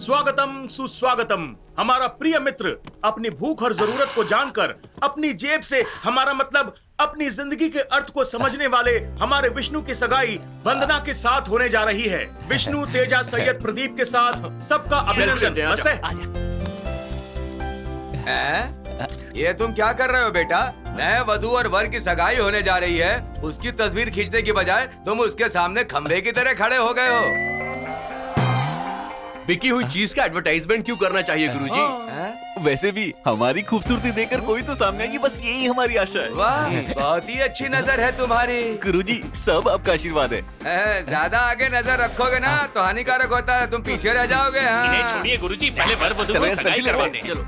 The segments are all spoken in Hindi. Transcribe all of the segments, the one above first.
स्वागतम सुस्वागतम। हमारा प्रिय मित्र अपनी भूख और जरूरत को जानकर अपनी जेब से हमारा मतलब अपनी जिंदगी के अर्थ को समझने वाले हमारे विष्णु की सगाई वंदना के साथ होने जा रही है। विष्णु तेजा सैयद प्रदीप के साथ सबका अभिनंदन। नमस्ते। ये तुम क्या कर रहे हो बेटा? नए वधू और वर की सगाई होने जा रही है, उसकी तस्वीर खींचने की बजाय तुम उसके सामने खंभे की तरह खड़े हो गए हो। बिकी हुई चीज का एडवर्टाइजमेंट क्यों करना चाहिए गुरुजी? वैसे भी हमारी खूबसूरती देखकर कोई तो सामने आएगी, बस यही हमारी आशा है। वाह, बहुत ही अच्छी नजर है तुम्हारी। गुरुजी सब आपका आशीर्वाद है। ज्यादा आगे नजर रखोगे ना तो हानिकारक होता है, तुम पीछे रह जाओगे। इन्हें छोड़िए गुरुजी, पहले वर वधू को सगाई करवा दें। चलो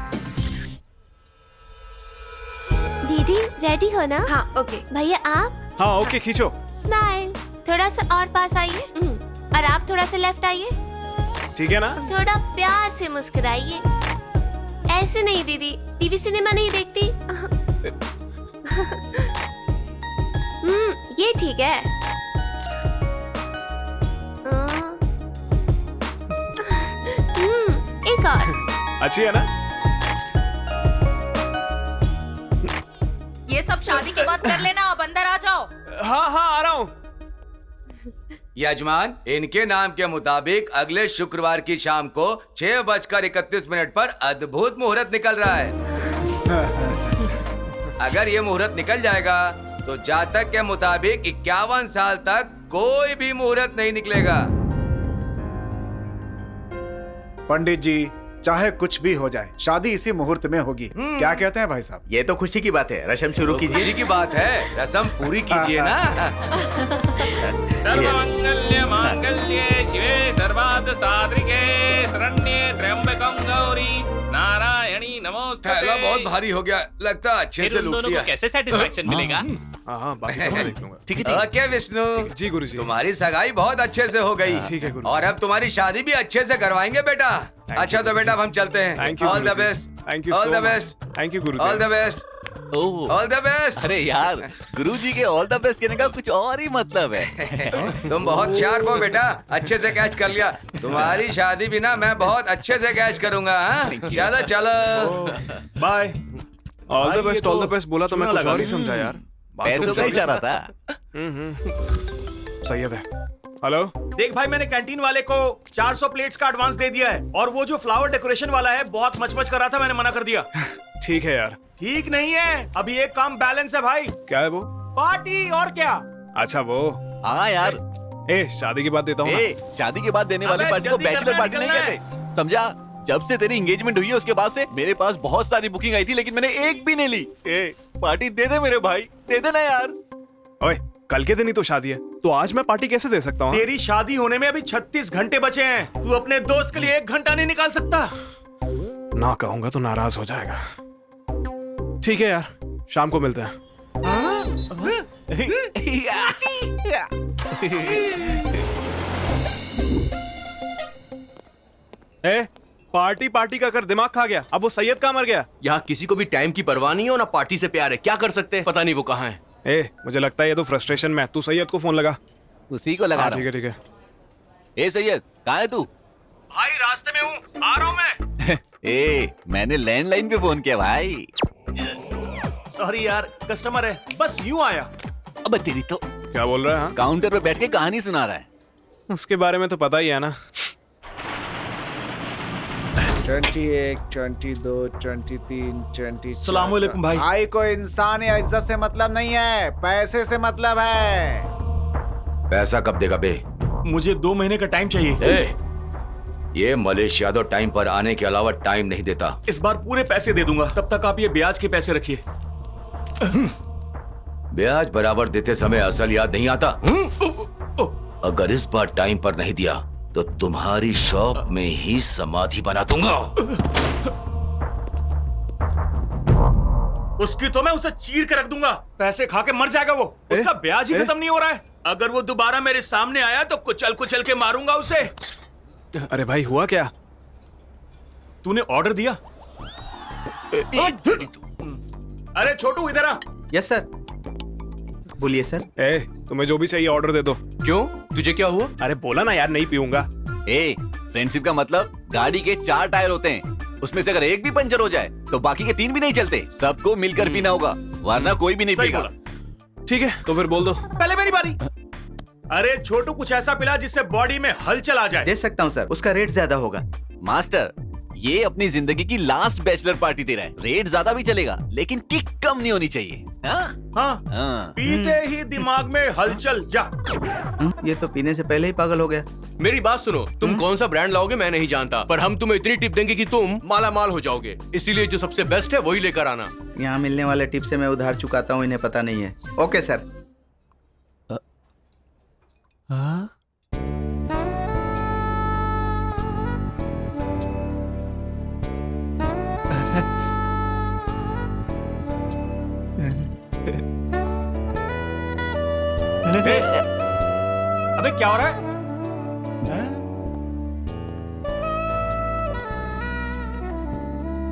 दीदी रेडी हो ना? हाँ ओके। भैया आप? हाँ ओके, खींचो। स्माइल। थोड़ा सा और पास आइए और आप थोड़ा सा लेफ्ट आइए। ठीक है ना? थोड़ा प्यार से मुस्कुराइए। ऐसे नहीं दीदी, टीवी सिनेमा नहीं देखती। ये ठीक है। एक और। अच्छी है ना? ये सब शादी के बाद कर लेना, अब अंदर आ जाओ। हाँ हाँ आ रहा हूँ। यजमान, इनके नाम के मुताबिक अगले शुक्रवार की शाम को 6:31 पर अद्भुत मुहूर्त निकल रहा है। अगर ये मुहूर्त निकल जाएगा तो जातक के मुताबिक 51 साल तक कोई भी मुहूर्त नहीं निकलेगा। पंडित जी, चाहे कुछ भी हो जाए, शादी इसी मुहूर्त में होगी। क्या कहते हैं भाई साहब? ये तो खुशी की बात है, रस्म शुरू कीजिए। खुशी की बात है, रस्म पूरी कीजिए ना। सर्वमंगल्य मांगल्ये शिवे सर्वार्थ साधके शरण्ये त्र्यंबकं गौरी नारायणी नमोस्तुते। थैला बहुत भारी हो गया, लगता है अच्छे फिर से उन लूट दोनों लिया। को कैसे सेटिस्फैक्शन मिलेगा? हाँ बाकी सब मैं देख लूंगा। ठीक है। ओके विष्णु जी गुरुजी। तुम्हारी सगाई बहुत अच्छे से हो गई। ठीक है गुरुजी। और अब तुम्हारी शादी भी अच्छे से करवाएंगे बेटा। अच्छा तो बेटा अब हम चलते हैं। Thank you. All the best. Thank you. All the best. Thank you Guruji. All the best. Oh, all the best. अरे यार, गुरुजी के ऑल द बेस्ट कहने का कुछ और ही मतलब है। तुम बहुत शार्प हो बेटा, अच्छे से कैच कर लिया। तुम्हारी शादी भी ना मैं बहुत अच्छे से कैच करूंगा। हाँ? चलो चलो बाय। ऑल द भाई, बेस्ट, ये ऑल तो द बेस्ट बोला तो मैं चूना कुछ लगा और ही ली। समझा यार। पैसों का इशारा था। सैयद है। हेलो। देख भाई, मैंने कैंटीन वाले को 400 प्लेट्स का एडवांस दे दिया है और वो जो फ्लावर डेकोरेशन वाला है बहुत मच कर रहा था, मैंने मना कर दिया। ठीक है यार। ठीक नहीं है, अभी एक काम बैलेंस है भाई। क्या है वो? पार्टी और क्या। अच्छा वो। हाँ यार, ए शादी के बाद देता हूँ ना। ए शादी के बाद देने वाली अबे, पार्टी को जल्दी बैचलर करना, पार्टी नहीं निकलना कहते, समझा? जब से तेरी एंगेजमेंट हुई है उसके बाद से मेरे पास बहुत सारी बुकिंग आई थी, लेकिन मैंने एक भी नहीं ली। ए पार्टी दे दे मेरे भाई, दे देना यार। ओए, कल के दिन ही तो शादी है, तो आज मैं पार्टी कैसे दे सकता हूँ? तेरी शादी होने में अभी 36 घंटे बचे हैं। तू अपने दोस्त के लिए 1 घंटा नहीं निकाल सकता? ना कहूंगा तो नाराज हो जाएगा। ठीक है यार, शाम को मिलते हैं। ए, पार्टी पार्टी का कर दिमाग खा गया। अब वो सैयद कहाँ मर गया? यहाँ किसी को भी टाइम की परवाह नहीं है और ना पार्टी से प्यार है। क्या कर सकते हैं, पता नहीं वो कहाँ है। ए, मुझे लगता है ये तो फ्रस्ट्रेशन में। तू सैयद को फोन लगा। उसी को लगा हाँ, रहा ठीक हूँ। है ठीक है। ए सैयद, कहाँ है तू? भाई रास्ते में हूँ, आ रहा हूँ मैं। ए, मैंने लैंडलाइन पे फोन किया भाई। सॉरी यार, कस्टमर है, बस यूं आया। अबे तेरी तो क्या बोल रहा है? हाँ? काउंटर पे बैठ के कहानी सुना रहा है। उसके बारे में तो पता ही है ना। 21, 22, 23, 24। सलामुअलैकुम भाई। भाई को इंसान या इज्जत से मतलब नहीं है, पैसे से मतलब है। पैसा कब देगा बे? मुझे 2 महीने का टाइम चाहिए। ए, ये मलेश यादव टाइम पर आने के अलावा टाइम नहीं देता। इस बार पूरे पैसे दे दूंगा, तब तक आप ये ब्याज के पैसे रखिए। ब्याज बराबर देते समय असल याद नहीं आता। अगर इस बार टाइम पर नहीं दिया तो तुम्हारी शॉप में ही समाधि बना दूंगा। उसकी तो मैं उसे चीर के रख दूंगा, पैसे खा के मर जाएगा वो। उसका ब्याज ही खत्म नहीं हो रहा है। अगर वो दोबारा मेरे सामने आया तो कुचल कुचल के मारूंगा उसे। अरे भाई हुआ क्या? तूने ऑर्डर दिया? अरे छोटू इधर आ। Yes sir. बोलिए सर। ए, तुम्हें जो भी चाहिए ऑर्डर दे दो। क्यों, तुझे क्या हुआ? अरे बोला ना यार, नहीं पीऊंगा। ए, फ्रेंडशिप का मतलब गाड़ी के 4 टायर होते हैं, उसमें से अगर एक भी पंचर हो जाए तो बाकी के 3 भी नहीं चलते। सबको मिलकर पीना होगा, वरना कोई भी नहीं सही पीगा। बोला। ठीक है तो फिर बोल दो। पहले मेरी बारी। अरे छोटू कुछ ऐसा पिला जिससे बॉडी में हलचल आ जाए। दे सकता हूँ सर, उसका रेट ज्यादा होगा। मास्टर, ये अपनी जिंदगी की लास्ट बैचलर पार्टी दे रहा है। रेट ज्यादा भी चलेगा लेकिन किक कम नहीं होनी चाहिए। हाँ? हाँ हाँ। पीते ही दिमाग में हलचल जा। ये तो पीने से पहले ही पागल हो गया। मेरी बात सुनो, तुम कौन सा ब्रांड लाओगे मैं नहीं जानता, पर हम तुम्हें इतनी टिप देंगे कि तुम माला माल हो जाओगे। इसीलिए जो सबसे बेस्ट है वही लेकर आना। यहाँ मिलने वाले टिप से मैं उधार चुकाता हूँ, इन्हें पता नहीं है। Okay sir. ए, अबे क्या हो रहा है?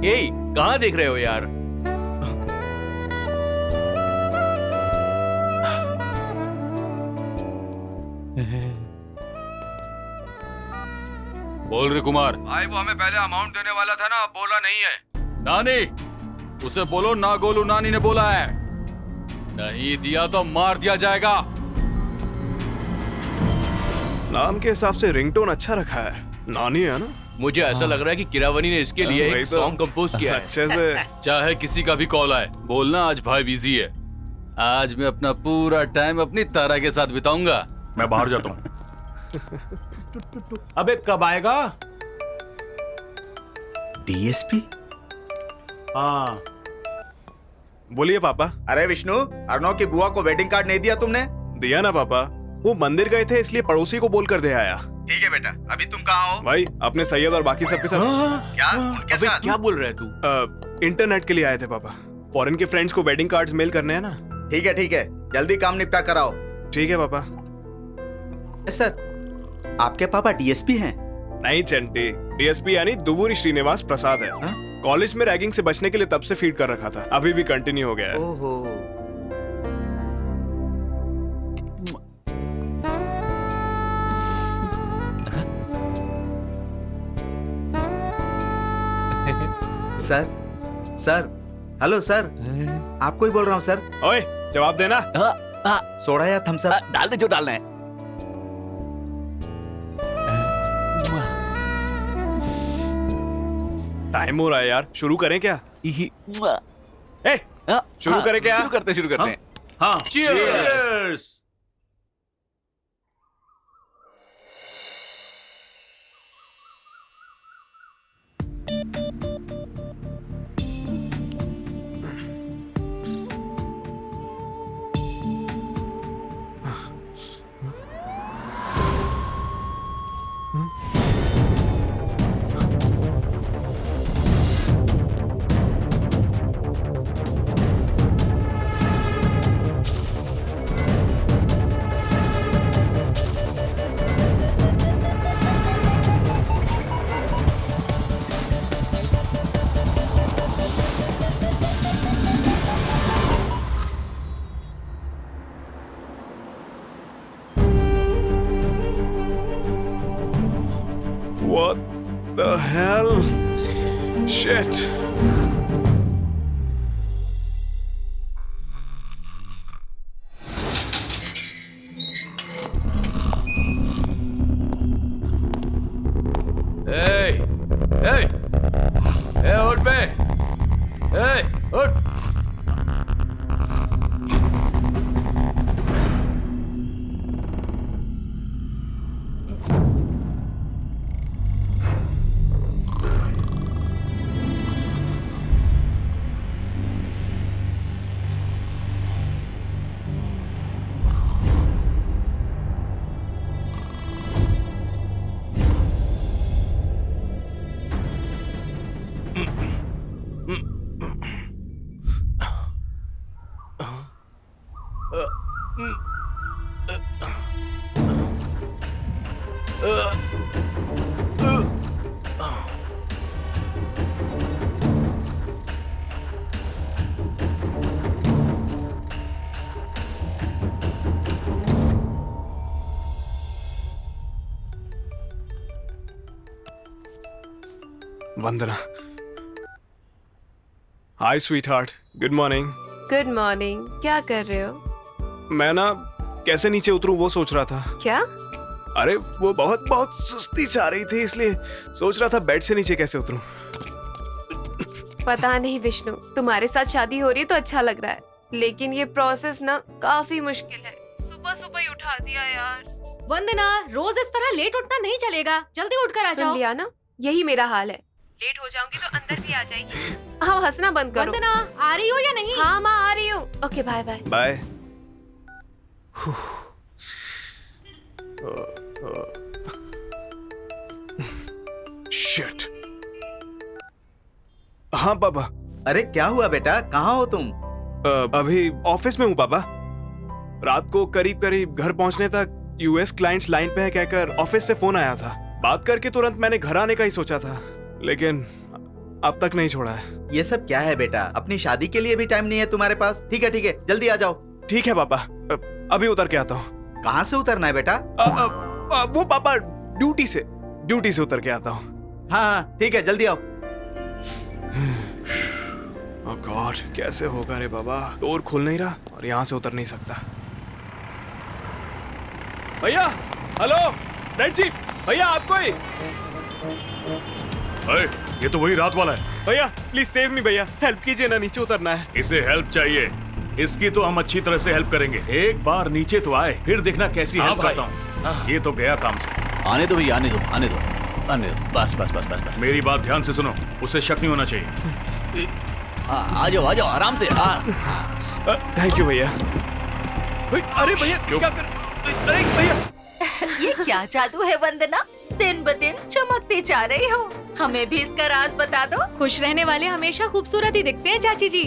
ए, कहाँ देख रहे हो यार? बोल रे कुमार। भाई वो हमें पहले अमाउंट देने वाला था ना, अब बोला नहीं है। नानी, उसे बोलो ना गोलू नानी ने बोला है। नहीं दिया तो मार दिया जाएगा। नाम के हिसाब से रिंगटोन अच्छा रखा है, नानी है ना। मुझे ऐसा लग रहा है कि किरावनी ने इसके लिए वही एक तो। सॉन्ग कंपोज किया है। अच्छे से। चाहे किसी का भी कॉल आए, बोलना आज भाई बिजी है। आज मैं अपना पूरा टाइम अपनी तारा के साथ बिताऊंगा। मैं बाहर जाता हूँ। अबे कब आएगा? डीएसपी? हाँ बोलिए पापा। अरे विष्णु, अर्णव की बुआ को वेडिंग कार्ड नहीं दिया तुमने? दिया ना पापा, वो मंदिर गए थे इसलिए पड़ोसी को बोल कर दे आया। ठीक है बेटा, अभी तुम कहाँ हो? भाई अपने सैयद और बाकी सबके साथ। क्या उनके अबे साथ? क्या बोल रहा है तू? इंटरनेट के लिए आए थे पापा। फॉरेन के फ्रेंड्स को वेडिंग कार्ड्स मेल करने हैं ना। ठीक है, जल्दी काम निपटा कराओ। ठीक है पापा। सर, आपके पापा डीएसपी हैं? नहीं चंटी, डीएसपी यानी दुवुरी श्रीनिवास प्रसाद है। कॉलेज में रैगिंग से बचने के लिए तब से फीड कर रखा था, अभी भी कंटिन्यू हो गया है। ओहो। सर, हेलो सर, आपको ही बोल रहा हूँ सर। ओए जवाब देना। सोडा या थम्स अप? डाल दे जो डालना है। टाइम हो रहा है यार, शुरू करें क्या? ए, शुरू करें क्या? शुरू करते हैं। हाँ cheers. What the hell? Shit. उठ बे। उठ। Vandana. Hi sweetheart, good morning. Good morning. क्या कर रहे हो? मैं ना कैसे नीचे उतरूं वो सोच रहा था। क्या? अरे वो बहुत बहुत सुस्ती छा रही थी, इसलिए सोच रहा था बेड से नीचे कैसे उतरूं। पता नहीं विष्णु, तुम्हारे साथ शादी हो रही है तो अच्छा लग रहा है, लेकिन ये प्रोसेस ना काफी मुश्किल है। सुबह सुबह ही उठा दिया यार। वंदना, रोज इस तरह लेट उठना नहीं चलेगा, जल्दी उठकर आ सुन जाओ। लिया ना, यही मेरा हाल है। लेट हो जाऊंगी तो अंदर भी आ जाएगी। हाँ, हंसना बंद करो। वंदना, आ रही हो या नहीं? हाँ माँ, आ रही हूँ। Okay, bye bye. Bye. Shit. हाँ पापा। अरे क्या हुआ बेटा, कहाँ हो तुम? अभी ऑफिस में हूँ पापा। रात को करीब करीब घर पहुंचने तक यूएस क्लाइंट्स लाइन पे है कहकर ऑफिस से फोन आया था। बात करके तुरंत मैंने घर आने का ही सोचा था, लेकिन अब तक नहीं छोड़ा है। ये सब क्या है बेटा, अपनी शादी के लिए भी टाइम नहीं है तुम्हारे पास? ठीक है, जल्दी आ जाओ। ठीक है पापा, अभी उतर के आता हूँ। कहाँ से उतरना है बेटा? वो पापा ड्यूटी से उतर के आता हूँ। हाँ ठीक है, जल्दी आओ। ओह गॉड, कैसे होगा रे बाबा, डोर खुल नहीं रहा और यहाँ से उतर नहीं सकता। भैया, हेलो, रेड जीप, भैया आपको ही। अरे, ये तो वही रात वाला है। भैया प्लीज सेव मी भैया, हेल्प कीजिए ना, नीचे उतरना है। इसे हेल्प चाहिए, इसकी तो हम अच्छी तरह से हेल्प करेंगे। एक बार नीचे तो आए, फिर देखना कैसी हेल्प करता हूँ। ये तो गया काम से। आने दो भैया, आने दो। बस। मेरी बात ध्यान से सुनो, उसे शक नहीं होना चाहिए। आ जाओ आराम से। थैंक यू भैया। अरे भैया क्या कर, अरे भैया। ये क्या जादू है वंदना, दिन ब दिन चमकते जा रही हो। हमें भी इसका राज बता दो। खुश रहने वाले हमेशा खूबसूरत ही दिखते हैं चाची जी।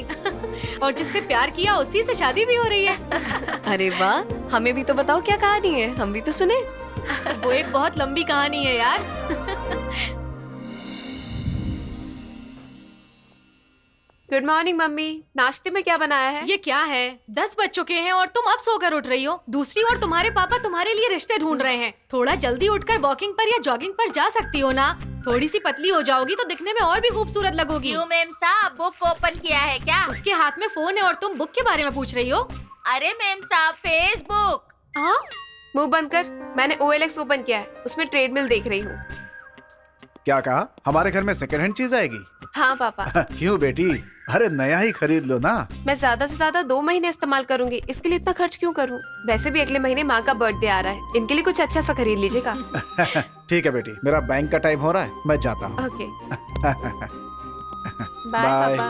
और जिससे प्यार किया उसी से शादी भी हो रही है। अरे वाह, हमें भी तो बताओ क्या कहानी है, हम भी तो सुने। वो एक बहुत लंबी कहानी है यार। गुड मॉर्निंग मम्मी, नाश्ते में क्या बनाया है? ये क्या है, 10 बज चुके हैं और तुम अब सोकर उठ रही हो। दूसरी ओर तुम्हारे पापा तुम्हारे लिए रिश्ते ढूंढ रहे हैं। थोड़ा जल्दी उठकर वॉकिंग पर या जॉगिंग पर जा सकती हो ना। थोड़ी सी पतली हो जाओगी तो दिखने में और भी खूबसूरत लगोगी। क्यों मैम साहब, बुक ओपन किया है क्या? उसके हाथ में फोन है और तुम बुक के बारे में पूछ रही हो? अरे मैम साहब, फेसबुक। हाँ, मुंह बंद कर, मैंने OLX ओपन किया है, उसमें ट्रेडमिल देख रही हूँ। क्या कहा? हमारे घर में सेकंड हैंड चीज आएगी? हाँ पापा। क्यों बेटी, अरे नया ही खरीद लो ना। मैं ज्यादा से ज्यादा 2 महीने इस्तेमाल करूंगी, इसके लिए इतना खर्च क्यों करूं? वैसे भी अगले महीने माँ का बर्थडे आ रहा है, इनके लिए कुछ अच्छा सा खरीद लीजिएगा। ठीक है बेटी, मेरा बैंक का टाइम हो रहा है, मैं जाता हूँ। ओके, बाय पापा।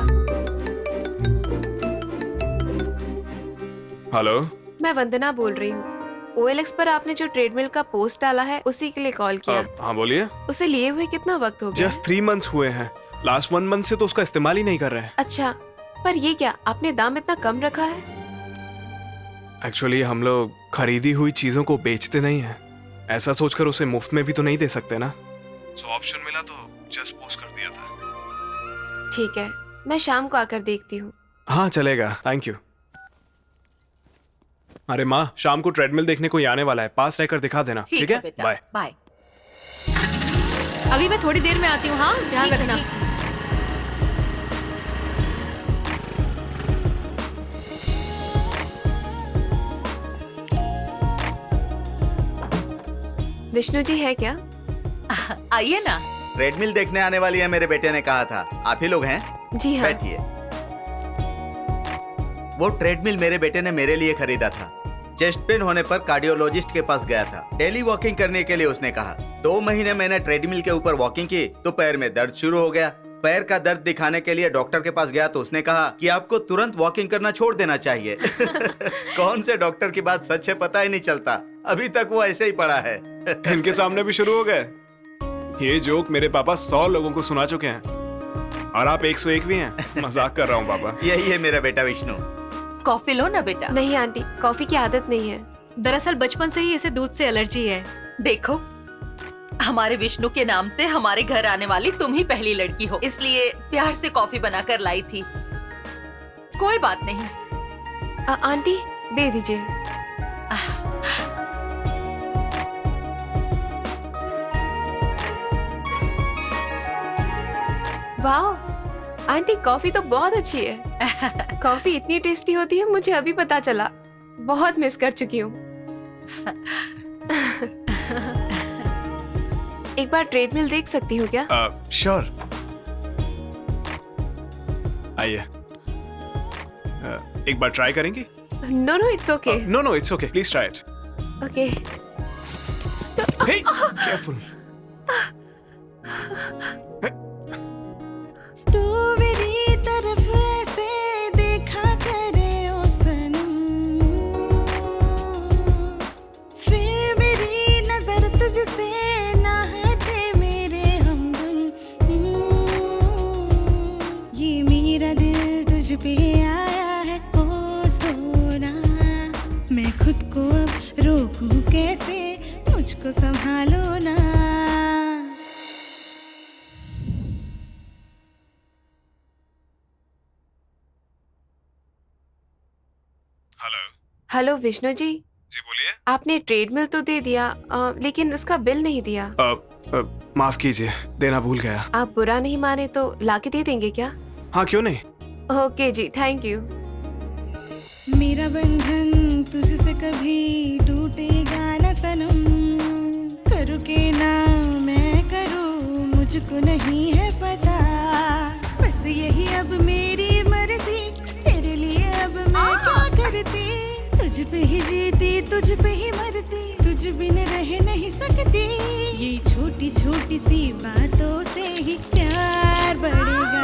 हेलो, मैं वंदना बोल रही हूँ। OLX पर आपने जो ट्रेडमिल का पोस्ट डाला है, उसी के लिए कॉल किया। हाँ बोलिए। उसे लिए हुए कितना वक्त हो गया? जस्ट 3 months हुए हैं। लास्ट 1 month से तो उसका इस्तेमाल ही नहीं कर रहे हैं। अच्छा, पर ये क्या, आपने दाम इतना कम रखा है? एक्चुअली हम लोग खरीदी हुई चीजों को बेचते नहीं हैं। ऐसा सोचकर उसे मुफ्त में भी तो नहीं दे सकते ना। सो ऑप्शन मिला तो जस्ट पोस्ट कर दिया था। ठीक है, मैं शाम को आकर देखती हूँ। हाँ चलेगा, थैंक यू। अरे माँ, शाम को ट्रेडमिल देखने कोई आने वाला है, पास रहकर दिखा देना। ठीक है, बाय बाय। अभी मैं थोड़ी देर में आती हूँ। हाँ, ध्यान रखना। विष्णु जी है क्या? आइए ना। ट्रेडमिल देखने आने वाली है, मेरे बेटे ने कहा था। आप ही लोग हैं? जी हाँ। बैठिए। वो ट्रेडमिल मेरे बेटे ने मेरे लिए खरीदा था। चेस्ट पेन होने पर कार्डियोलॉजिस्ट के पास गया था। डेली वॉकिंग करने के लिए उसने कहा। 2 महीने मैंने ट्रेडमिल के ऊपर वॉकिंग की तो पैर में दर्द शुरू हो गया। पैर का दर्द दिखाने के लिए डॉक्टर के पास गया तो उसने कहा कि आपको तुरंत वॉकिंग करना छोड़ देना चाहिए। कौन से डॉक्टर की बात सच है पता ही नहीं चलता। अभी तक वो ऐसे ही पड़ा है। इनके सामने भी शुरू हो गए। ये जोक मेरे पापा 100 लोगों को सुना चुके हैं और आप 101 भी हैं। मजाक कर रहा हूँ पापा। यही है मेरा बेटा विष्णु। कॉफी लो ना बेटा। नहीं आंटी, कॉफी की आदत नहीं है। दरअसल बचपन से ही इसे दूध से एलर्जी है। देखो, हमारे विष्णु के नाम से हमारे घर आने वाली तुम ही पहली लड़की हो, इसलिए प्यार से कॉफी बनाकर लाई थी। कोई बात नहीं। आंटी दे दीजिए। वाह आंटी, कॉफी तो बहुत अच्छी है। कॉफी इतनी टेस्टी होती है मुझे अभी पता चला। बहुत मिस कर चुकी हूँ। एक बार ट्रेडमिल देख सकती हूँ क्या? श्योर, आइए। एक बार ट्राई करेंगी? No no it's okay. No no it's okay, please try it. Okay. Hey, careful. तू मेरी तरफ ऐसे देखा करे ओ सनम, फिर मेरी नजर तुझसे ना हटे मेरे हमदम। ये मेरा दिल तुझ पे आया है ओ सोना, मैं खुद को अब रोकूं कैसे, मुझको संभालो ना। हेलो विष्णु जी। जी बोलिए। आपने ट्रेडमिल तो दे दिया लेकिन उसका बिल नहीं दिया। माफ कीजिए, देना भूल गया। आप बुरा नहीं माने तो लाके दे देंगे क्या? हाँ क्यों नहीं। ओके जी, थैंक यू। मेरा बंधन तुझसे कभी टूटेगा न सनम, करूँ के ना मैं करूँ मुझको नहीं है पता, बस यही अब मेरी मर्जी, तेरे लिए अब मैं क्या करती, तुझ पे ही जीती तुझ पे ही मरती, तुझ बिन रह नहीं सकती, ये छोटी छोटी सी बातों से ही प्यार बढ़ेगा,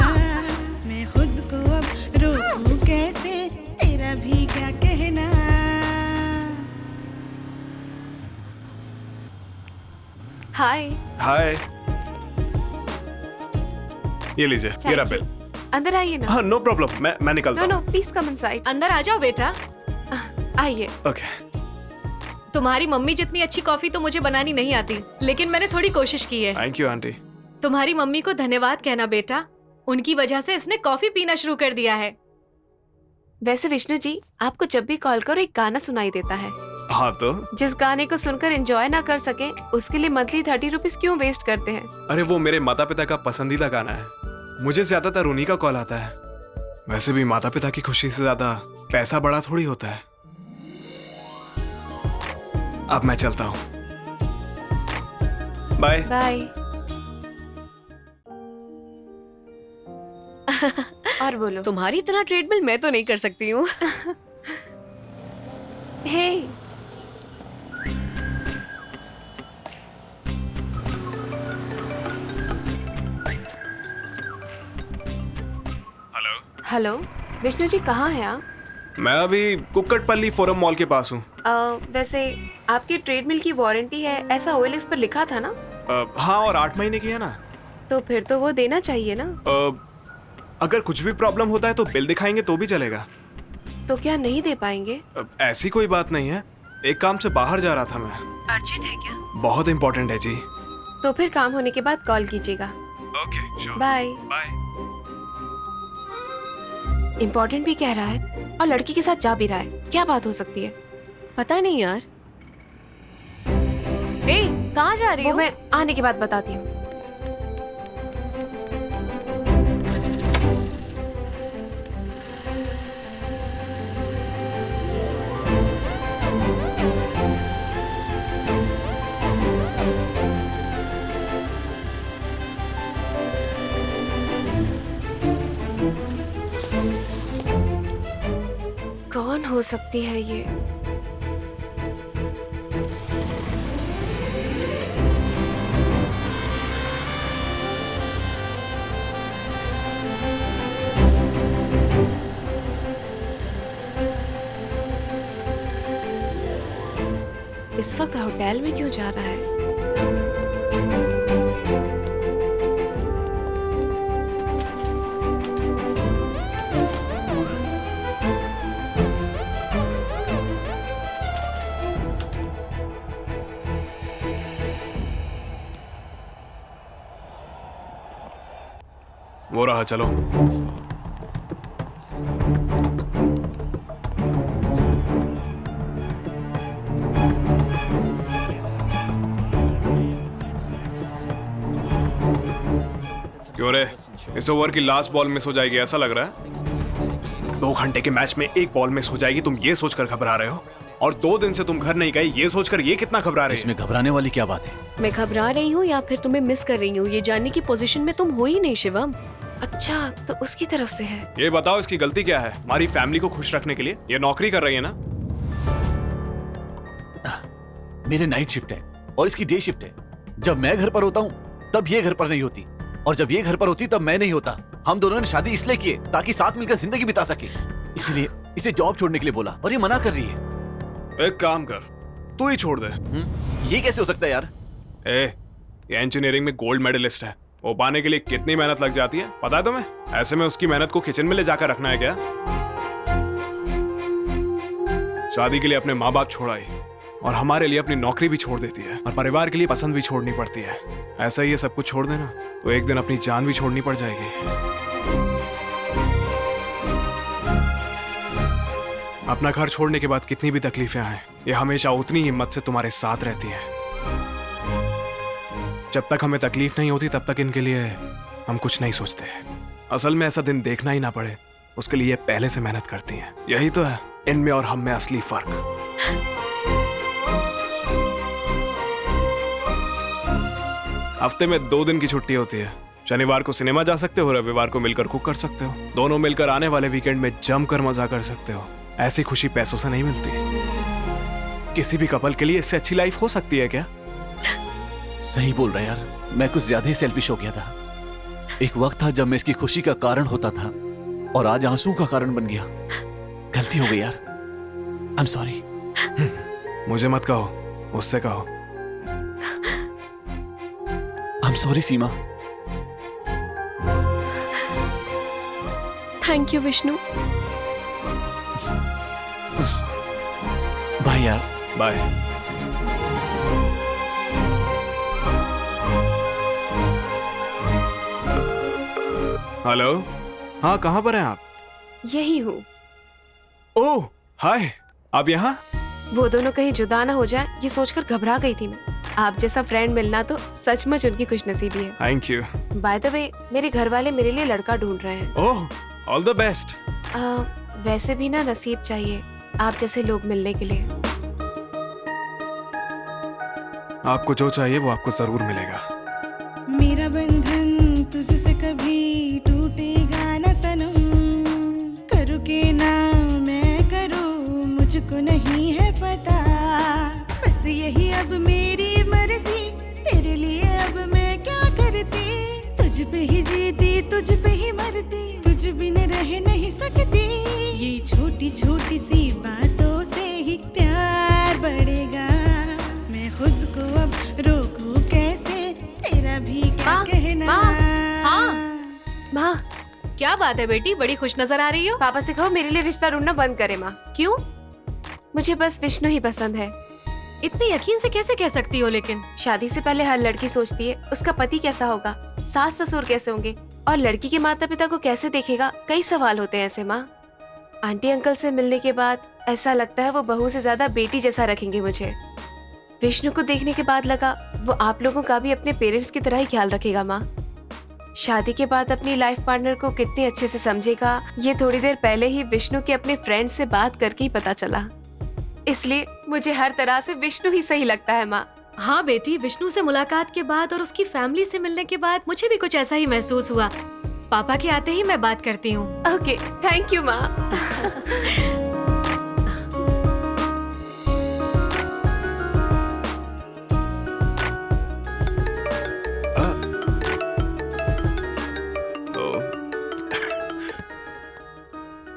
मैं खुद को अब रोकूं कैसे, तेरा भी क्या कहना। हाय। हाय, ये लीजिए, ये रहा बिल। अंदर आइए ना। हाँ नो प्रॉब्लम, मैं निकलता नो हूँ। No please come inside. अंदर आ जाओ बेटा। आइए। ओके। तुम्हारी मम्मी जितनी अच्छी कॉफी तो मुझे बनानी नहीं आती, लेकिन मैंने थोड़ी कोशिश की है। Thank you aunty. तुम्हारी मम्मी को धन्यवाद कहना बेटा, उनकी वजह से इसने कॉफी पीना शुरू कर दिया है। वैसे विष्णु जी, आपको जब भी कॉल करो एक गाना सुनाई देता है। हाँ तो जिस गाने को सुनकर एंजॉय ना कर सके उसके लिए मंथली 30 रुपीज क्यों वेस्ट करते हैं? अरे वो मेरे माता पिता का पसंदीदा गाना है, मुझे ज्यादातर उन्हीं का कॉल आता है। वैसे भी माता पिता की खुशी से ज्यादा पैसा बड़ा थोड़ी होता है। अब मैं चलता हूँ, बाय बाय। और बोलो। तुम्हारी इतना ट्रेडमिल मैं तो नहीं कर सकती हूँ। हे हेलो विष्णु जी, कहाँ हैं आप? मैं अभी कुक्कटपल्ली फोरम मॉल के पास हूँ। वैसे आपकी ट्रेडमिल की वारंटी है ऐसा OLX पर लिखा था ना? हाँ, और 8 महीने की है ना। तो फिर तो वो देना चाहिए ना। अगर कुछ भी प्रॉब्लम होता है तो बिल दिखाएंगे तो भी चलेगा। तो क्या नहीं दे पाएंगे? ऐसी कोई बात नहीं है, एक काम से बाहर जा रहा था मैं। अर्जेंट है क्या? बहुत इम्पोर्टेंट है जी। तो फिर काम होने के बाद कॉल कीजिएगा। Okay sure. Bye bye. Important भी कह रहा है और लड़की के साथ जा भी रहा है, क्या बात हो सकती है? पता नहीं यार। कहाँ जा रही वो हो? मैं आने के बाद बताती हूँ। कौन हो सकती है ये? इस वक्त होटल में क्यों जा रहा है? वो रहा, चलो। क्यों रे, इस ओवर की लास्ट बॉल मिस हो जाएगी ऐसा लग रहा है? 2 घंटे के मैच में एक बॉल मिस हो जाएगी, तुम ये सोचकर घबरा रहे हो? और 2 दिन से तुम घर नहीं गए ये सोचकर ये कितना घबरा रहे हो? इसमें घबराने वाली क्या बात है? मैं घबरा रही हूँ या फिर तुम्हें मिस कर रही हूँ ये जानने की पोजीशन में तुम हो ही नहीं शिवम। अच्छा तो उसकी तरफ से है। ये बताओ इसकी गलती क्या है? हमारी फैमिली को खुश रखने के लिए ये नौकरी कर रही है ना? मेरे नाइट शिफ्ट है और इसकी डे शिफ्ट है। जब मैं घर पर होता हूँ तब ये घर पर नहीं होती, और जब ये घर पर होती तब मैं नहीं होता। हम दोनों ने शादी इसलिए की है ताकि साथ मिलकर जिंदगी बिता सके, इसीलिए इसे जॉब छोड़ने के लिए बोला और ये मना कर रही है। एक काम कर, तू ही छोड़ दे। ये कैसे हो सकता है यार? ये इंजीनियरिंग में गोल्ड मेडलिस्ट है, वो पाने के लिए कितनी मेहनत लग जाती है पता है तुम्हें? ऐसे में उसकी मेहनत को किचन में ले जाकर रखना है क्या? शादी के लिए अपने माँ बाप छोड़ाई और हमारे लिए अपनी नौकरी भी छोड़ देती है और परिवार के लिए पसंद भी छोड़नी पड़ती है। ऐसा ही ये सब कुछ छोड़ देना तो एक दिन अपनी जान भी छोड़नी पड़ जाएगी। अपना घर छोड़ने के बाद कितनी भी तकलीफें आए, ये हमेशा उतनी हिम्मत से तुम्हारे साथ रहती है। जब तक हमें तकलीफ नहीं होती तब तक इनके लिए हम कुछ नहीं सोचते। असल में ऐसा दिन देखना ही ना पड़े उसके लिए पहले से मेहनत करती हैं। यही तो है इनमें और हम में असली फर्क। हफ्ते में 2 दिन की छुट्टी होती है। शनिवार को सिनेमा जा सकते हो, रविवार को मिलकर कुक कर सकते हो, दोनों मिलकर आने वाले वीकेंड में जमकर मजा कर सकते हो। ऐसी खुशी पैसों से नहीं मिलती। किसी भी कपल के लिए इससे अच्छी लाइफ हो सकती है क्या? सही बोल रहा है यार, मैं कुछ ज्यादा ही सेल्फिश हो गया था। एक वक्त था जब मैं इसकी खुशी का कारण होता था और आज आंसू का कारण बन गया। गलती हो गई यार, आई एम सॉरी। मुझे मत कहो, उससे कहो। I am sorry Seema. Thank you Vishnu. Bye यार। बाय। हेलो, हाँ कहाँ पर हैं आप? यही हूँ। ओह हाय, आप यहाँ? वो दोनों कहीं जुदा ना हो जाए ये सोचकर घबरा गई थी मैं। आप जैसा फ्रेंड मिलना तो सचमुच उनकी खुशनसीबी है। Thank you. By the way मेरे घर वाले मेरे लिए लड़का ढूंढ रहे हैं। ओह ऑल द बेस्ट। वैसे भी ना नसीब चाहिए आप जैसे लोग मिलने के लिए। आपको जो चाहिए वो आपको जरूर मिलेगा। मेरा बंधन तुझसे कभी टूटेगा न सनम, करूँ के ना मैं करूँ मुझको नहीं है पता, बस यही अब मेरी मर्जी, तेरे लिए अब मैं क्या करती, तुझ पे ही जीती तुझ पे ही मरती, तुझ बिन रह नहीं सकती, ये छोटी छोटी सी बातों से ही प्यार बढ़ेगा, मैं खुद को अब रोकूं कैसे, तेरा भी क्या कहना। हाँ माँ क्या बात है बेटी, बड़ी खुश नजर आ रही हो। पापा से कहो मेरे लिए रिश्ता ढूंढना बंद करे माँ। क्यों? मुझे बस विष्णु ही पसंद है। इतने यकीन से कैसे कह सकती हो? लेकिन शादी से पहले हर लड़की सोचती है उसका पति कैसा होगा, सास ससुर कैसे होंगे और लड़की के माता पिता को कैसे देखेगा। कई सवाल होते हैं ऐसे माँ। आंटी अंकल से मिलने के बाद ऐसा लगता है वो बहू से ज्यादा बेटी जैसा रखेंगे मुझे। विष्णु को देखने के बाद लगा वो आप लोगों का भी अपने पेरेंट्स की तरह ही ख्याल रखेगा माँ। शादी के बाद अपनी लाइफ पार्टनर को कितने अच्छे से समझेगा ये थोड़ी देर पहले ही विष्णु के अपने फ्रेंड से बात करके ही पता चला। इसलिए मुझे हर तरह से विष्णु ही सही लगता है माँ। हाँ बेटी, विष्णु से मुलाकात के बाद और उसकी फैमिली से मिलने के बाद मुझे भी कुछ ऐसा ही महसूस हुआ। पापा के आते ही मैं बात करती हूँ। ओके थैंक यू माँ।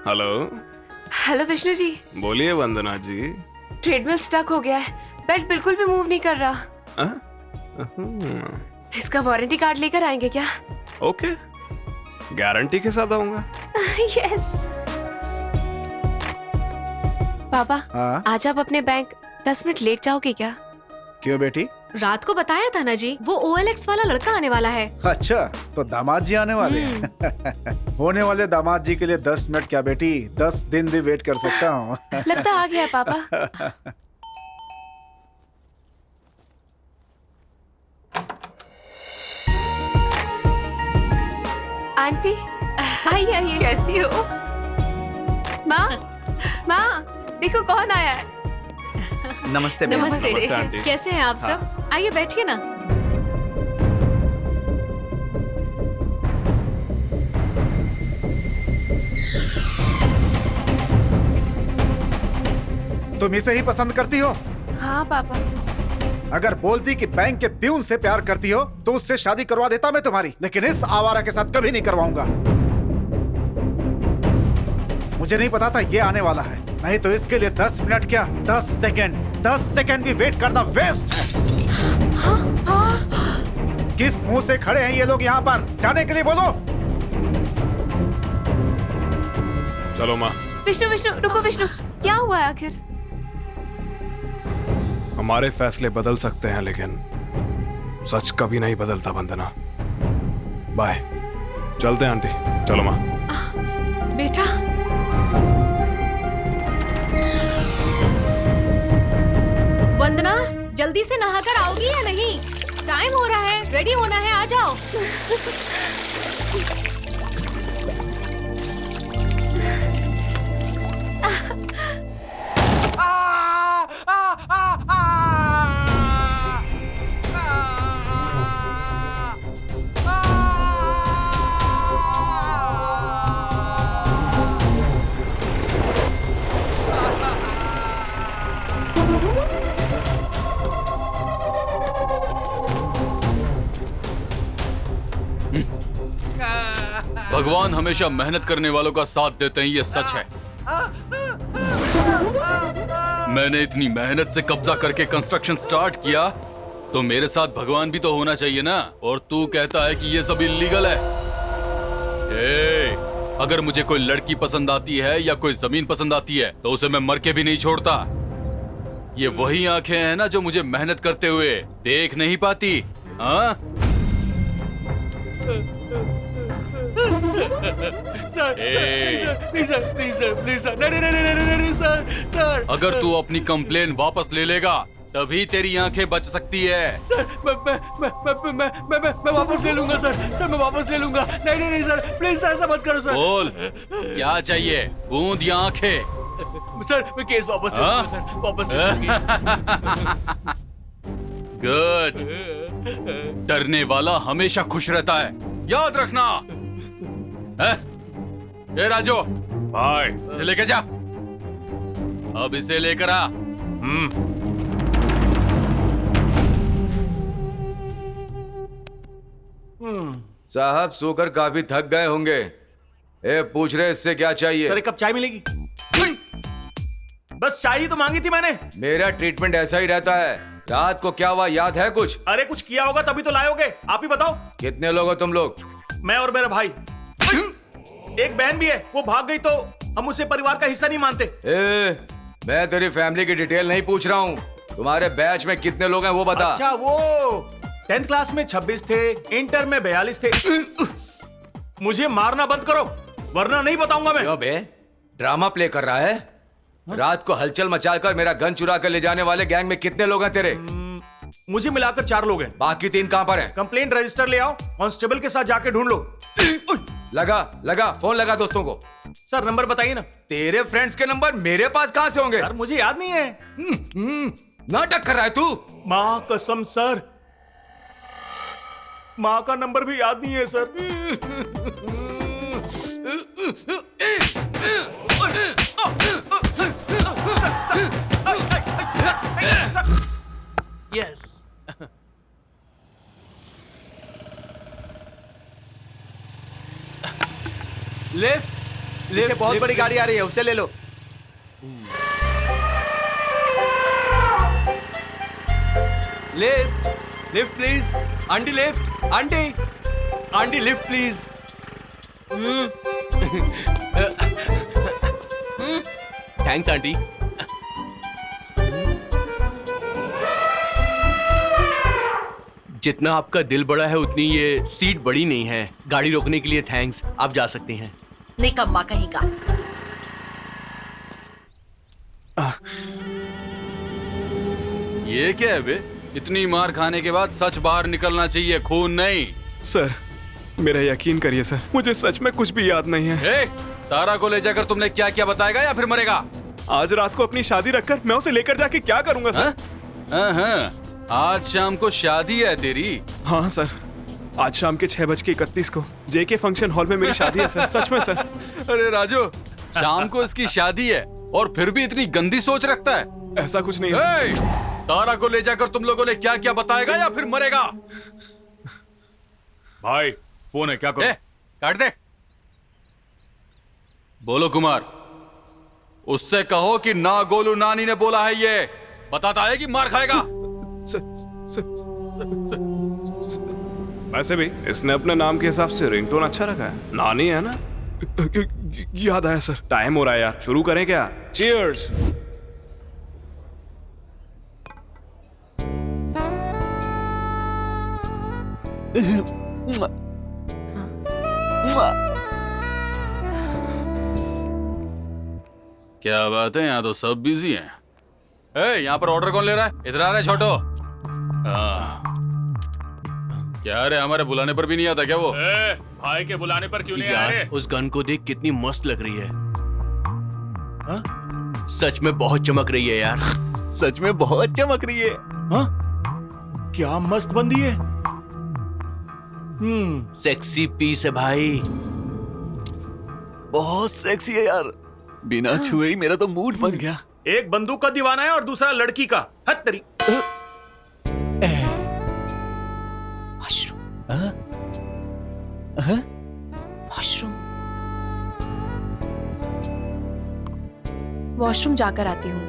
हेलो। हेलो विष्णु जी। बोलिए वंदना जी। ट्रेडमिल स्टक हो गया है, बेल्ट बिल्कुल भी मूव नहीं कर रहा। इसका वारंटी कार्ड लेकर आएंगे क्या? ओके, गारंटी के साथ आऊंगा। यस। पापा आज आप अपने बैंक 10 मिनट लेट जाओगे क्या? क्यों बेटी? रात को बताया था ना जी, वो OLX वाला लड़का आने वाला है। अच्छा तो दामाद जी आने वाले हैं। होने वाले दामाद जी के लिए 10 मिनट क्या बेटी, 10 दिन भी वेट कर सकता हूँ। लगता आ गया पापा। आंटी आइए आइए। कैसी हो? माँ माँ देखो कौन आया है। नमस्ते बहन। नमस्ते आंटी। कैसे हैं आप सब? आइए बैठिए ना। तुम इसे ही पसंद करती हो? हाँ पापा। अगर बोलती कि बैंक के प्यून से प्यार करती हो तो उससे शादी करवा देता मैं तुम्हारी, लेकिन इस आवारा के साथ कभी नहीं करवाऊंगा। मुझे नहीं पता था ये आने वाला है, नहीं तो इसके लिए 10 मिनट क्या 10 सेकंड भी वेट करना वेस्ट है। किस मुंह से खड़े हैं ये लोग यहाँ पर? जाने के लिए बोलो। चलो माँ। विष्णु विष्णु रुको विष्णु, क्या हुआ है आखिर? हमारे फैसले बदल सकते हैं लेकिन सच कभी नहीं बदलता वंदना। बाय। चलते हैं आंटी। चलो माँ। बेटा वंदना, जल्दी से नहाकर आओगी या नहीं? टाइम हो रहा है, रेडी होना है, आ जाओ। भगवान हमेशा मेहनत करने वालों का साथ देते हैं, ये सच है। मैंने इतनी मेहनत से कब्जा करके कंस्ट्रक्शन स्टार्ट किया तो मेरे साथ भगवान भी तो होना चाहिए ना। और तू कहता है कि ये सब इल्लीगल है। अगर मुझे कोई लड़की पसंद आती है या कोई जमीन पसंद आती है तो उसे मैं मर के भी नहीं छोड़ता। ये वही आंखें हैं ना जो मुझे मेहनत करते हुए देख नहीं पाती। हाँ अगर तू अपनी कंप्लेन वापस ले लेगा तभी तेरी आंखें बच सकती है। सर मैं वापस ले लूंगा सर। मैं वापस ले लूंगा। नहीं सर, प्लीज सर, ऐसा मत करो सर। बोल क्या चाहिए, बूंद या आंखें? सर मैं केस वापस ले लूंगा सर। वापस ले लूंगा। गुड। डरने वाला हमेशा खुश रहता है, याद रखना। ए राजू भाई, इसे लेकर जा। अब इसे लेकर आ। साहब सोकर काफी थक गए होंगे। पूछ रहे इससे क्या चाहिए? सर एक कप चाय मिलेगी? बस चाय ही तो मांगी थी मैंने। मेरा ट्रीटमेंट ऐसा ही रहता है। रात को क्या हुआ याद है कुछ? अरे कुछ किया होगा तभी तो लाए होगे। आप ही बताओ। कितने लोग हो तुम लोग? मैं और मेरा भाई। एक बहन भी है, वो भाग गई तो हम उसे परिवार का हिस्सा नहीं मानते। मैं तेरी फैमिली की डिटेल नहीं पूछ रहा हूँ। तुम्हारे बैच में कितने लोग हैं वो बता। अच्छा वो 10th क्लास में 26 थे, इंटर में 42 थे। मुझे मारना बंद करो वरना नहीं बताऊंगा मैं। क्यों बे? ड्रामा प्ले कर रहा है? रात को हलचल मचाकर मेरा गन चुरा कर ले जाने वाले गैंग में कितने लोग हैं तेरे? मुझे मिलाकर 4 लोग हैं। बाकी 3 कहां पर हैं? कंप्लेंट रजिस्टर ले आओ, कांस्टेबल के साथ जाके ढूंढ लो। लगा फोन लगा दोस्तों को। सर नंबर बताइए ना। तेरे फ्रेंड्स के नंबर मेरे पास कहां से होंगे? सर मुझे याद नहीं है। नाटक कर रहा है तू। माँ कसम सर, माँ का नंबर भी याद नहीं है सर। यस। लेफ्ट बहुत बड़ी गाड़ी आ रही है, उसे ले लो। Lift please. Aunty lift. Aunty lift please. Thanks aunty. जितना आपका दिल बड़ा है उतनी ये सीट बड़ी नहीं है। गाड़ी रोकने के लिए थैंक्स, आप जा सकती हैं। निकम्मा कहीं का। ये क्या है बे? इतनी मार खाने के बाद सच बाहर निकलना चाहिए, खून नहीं। सर मेरा यकीन करिए सर, मुझे सच में कुछ भी याद नहीं है। ए, तारा को ले जाकर तुमने क्या क्या बताएगा या फिर मरेगा? आज रात को अपनी शादी रखकर मैं उसे लेकर जाके क्या करूंगा सर? हाँ, आज शाम को शादी है तेरी? हाँ सर, आज शाम के 6:31 को जेके फंक्शन हॉल में मेरी शादी है सर, सच में सर। अरे राजू, शाम को इसकी शादी है और फिर भी इतनी गंदी सोच रखता है? ऐसा कुछ नहीं है। तारा को ले जाकर तुम लोगों ने क्या क्या बताएगा या फिर मरेगा? भाई फोन है, क्या करो? काट दे। बोलो कुमार, उससे कहो कि ना गोलू नानी ने बोला है, ये बताता है कि मार खाएगा। वैसे भी इसने अपने नाम के हिसाब से रिंगटोन अच्छा रखा है, नानी है ना? याद आया सर, टाइम हो रहा है यार, शुरू करें क्या? चीयर्स। क्या बात है, यहाँ तो सब बिजी हैं। यहाँ पर ऑर्डर कौन ले रहा है? इधर आ रहा है छोटो। क्या रे, हमारे बुलाने पर भी नहीं आता क्या वो? भाई के बुलाने पर क्यों नहीं आ रहे? यार उस गन को देख कितनी मस्त लग रही है। सच में बहुत चमक रही है यार। सच में बहुत चमक रही है। हाँ? क्या मस्त बंदी है। सेक्सी पीस है भाई, बहुत सेक्सी है यार, बिना छुए ही मेरा तो मूड बन गया। एक बंदूक का दीवाना है और दूसरा लड़की का। हद तेरी। वॉशरूम, वॉशरूम, वॉशरूम जाकर आती हूँ।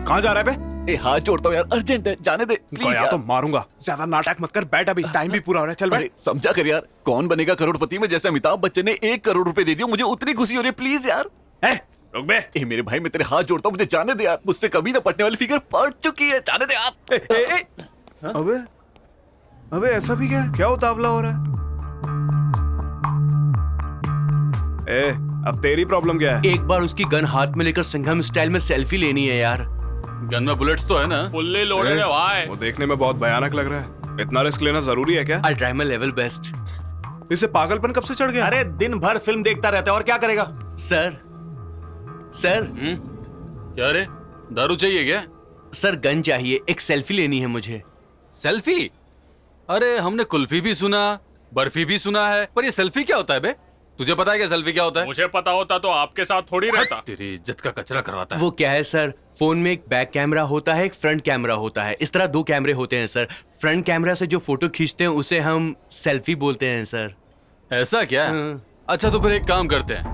कहाँ जा रहा है बे? हाथ जोड़ता हूँ यार, अर्जेंट है, जाने दे प्लीज यार। तो मारूंगा, ज्यादा नाटक मत कर, बैठ अभी, टाइम भी पूरा हो रहा है, चल बैठ। समझा कर यार, कौन बनेगा करोड़पति में जैसे अमिताभ बच्चन ने 1 करोड़ रुपए दे दिए, मुझे उतनी खुशी हो रही है, प्लीज यार। रुक बे। मेरे भाई, मैं तेरे हाथ जोड़ता हूँ, मुझे जाने दे यार, मुझसे कभी ना पटने वाली फिगर पट चुकी है, जाने दे यार। अबे ऐसा भी क्या उतावला हो रहा है? अब तेरी प्रॉब्लम क्या है? एक बार उसकी गन हाथ में लेकर सिंघम स्टाइल में सेल्फी लेनी है यार। गन में बुलेट्स तो है ना? फुल्ली लोडेड है भाई। वो देखने में बहुत भयानक लग रहा है, इतना रिस्क लेना जरूरी है क्या? I'll try my level best। इसे पागलपन कब से चढ़ गया? अरे दिन भर फिल्म देखता रहता है और क्या करेगा? सर क्या रे, दारू चाहिए क्या? सर गन चाहिए, एक सेल्फी लेनी है मुझे। सेल्फी? अरे हमने कुल्फी भी सुना, बर्फी भी सुना है, पर ये सेल्फी क्या होता है बे? तुझे पता है क्या सेल्फी क्या होता है? मुझे पता होता तो आपके साथ थोड़ी रहता। तेरी इज्जत का कचरा करवाता है। वो क्या है सर, फोन में एक बैक कैमरा होता है, एक फ्रंट कैमरा होता है, इस तरह 2 कैमरे होते हैं सर। फ्रंट कैमरा से जो फोटो खींचते हैं उसे हम सेल्फी बोलते हैं सर। ऐसा क्या? अच्छा तो फिर एक काम करते हैं,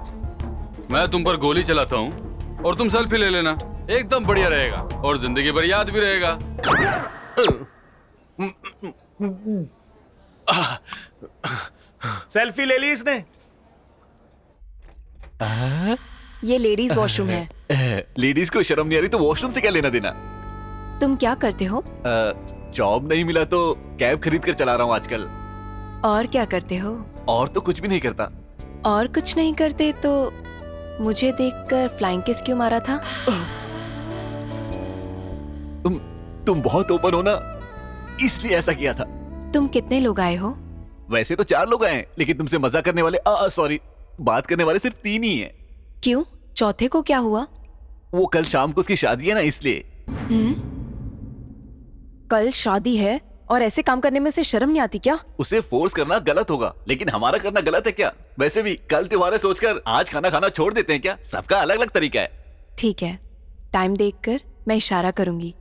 मैं तुम पर गोली चलाता हूँ और तुम सेल्फी ले लेना, एकदम बढ़िया रहेगा और जिंदगी भर याद भी रहेगा। सेल्फी ले ली इसने। ये लेडीज वॉशरूम है। लेडीज को शर्म नहीं आ रही तो वॉशरूम से क्या लेना देना? तुम क्या करते हो? जॉब नहीं मिला तो कैब खरीद कर चला रहा हूँ आजकल। और क्या करते हो? और तो कुछ भी नहीं करता। और कुछ नहीं करते तो मुझे देखकर फ्लाइंग किस क्यों मारा था? तुम बहुत ओपन हो ना, इसलिए ऐसा किया था। तुम कितने लोग आए हो? वैसे तो 4 लोग आए हैं, लेकिन तुमसे मजा करने वाले सॉरी बात करने वाले सिर्फ 3 ही हैं। क्यों? चौथे को क्या हुआ? वो कल शाम को उसकी शादी है ना, इसलिए। कल शादी है और ऐसे काम करने में से शर्म नहीं आती क्या? उसे फोर्स करना गलत होगा, लेकिन हमारा करना गलत है क्या? वैसे भी कल त्योहार है सोचकर आज खाना खाना छोड़ देते हैं क्या? सबका अलग अलग तरीका है। ठीक है, टाइम देखकर मैं इशारा करूंगी।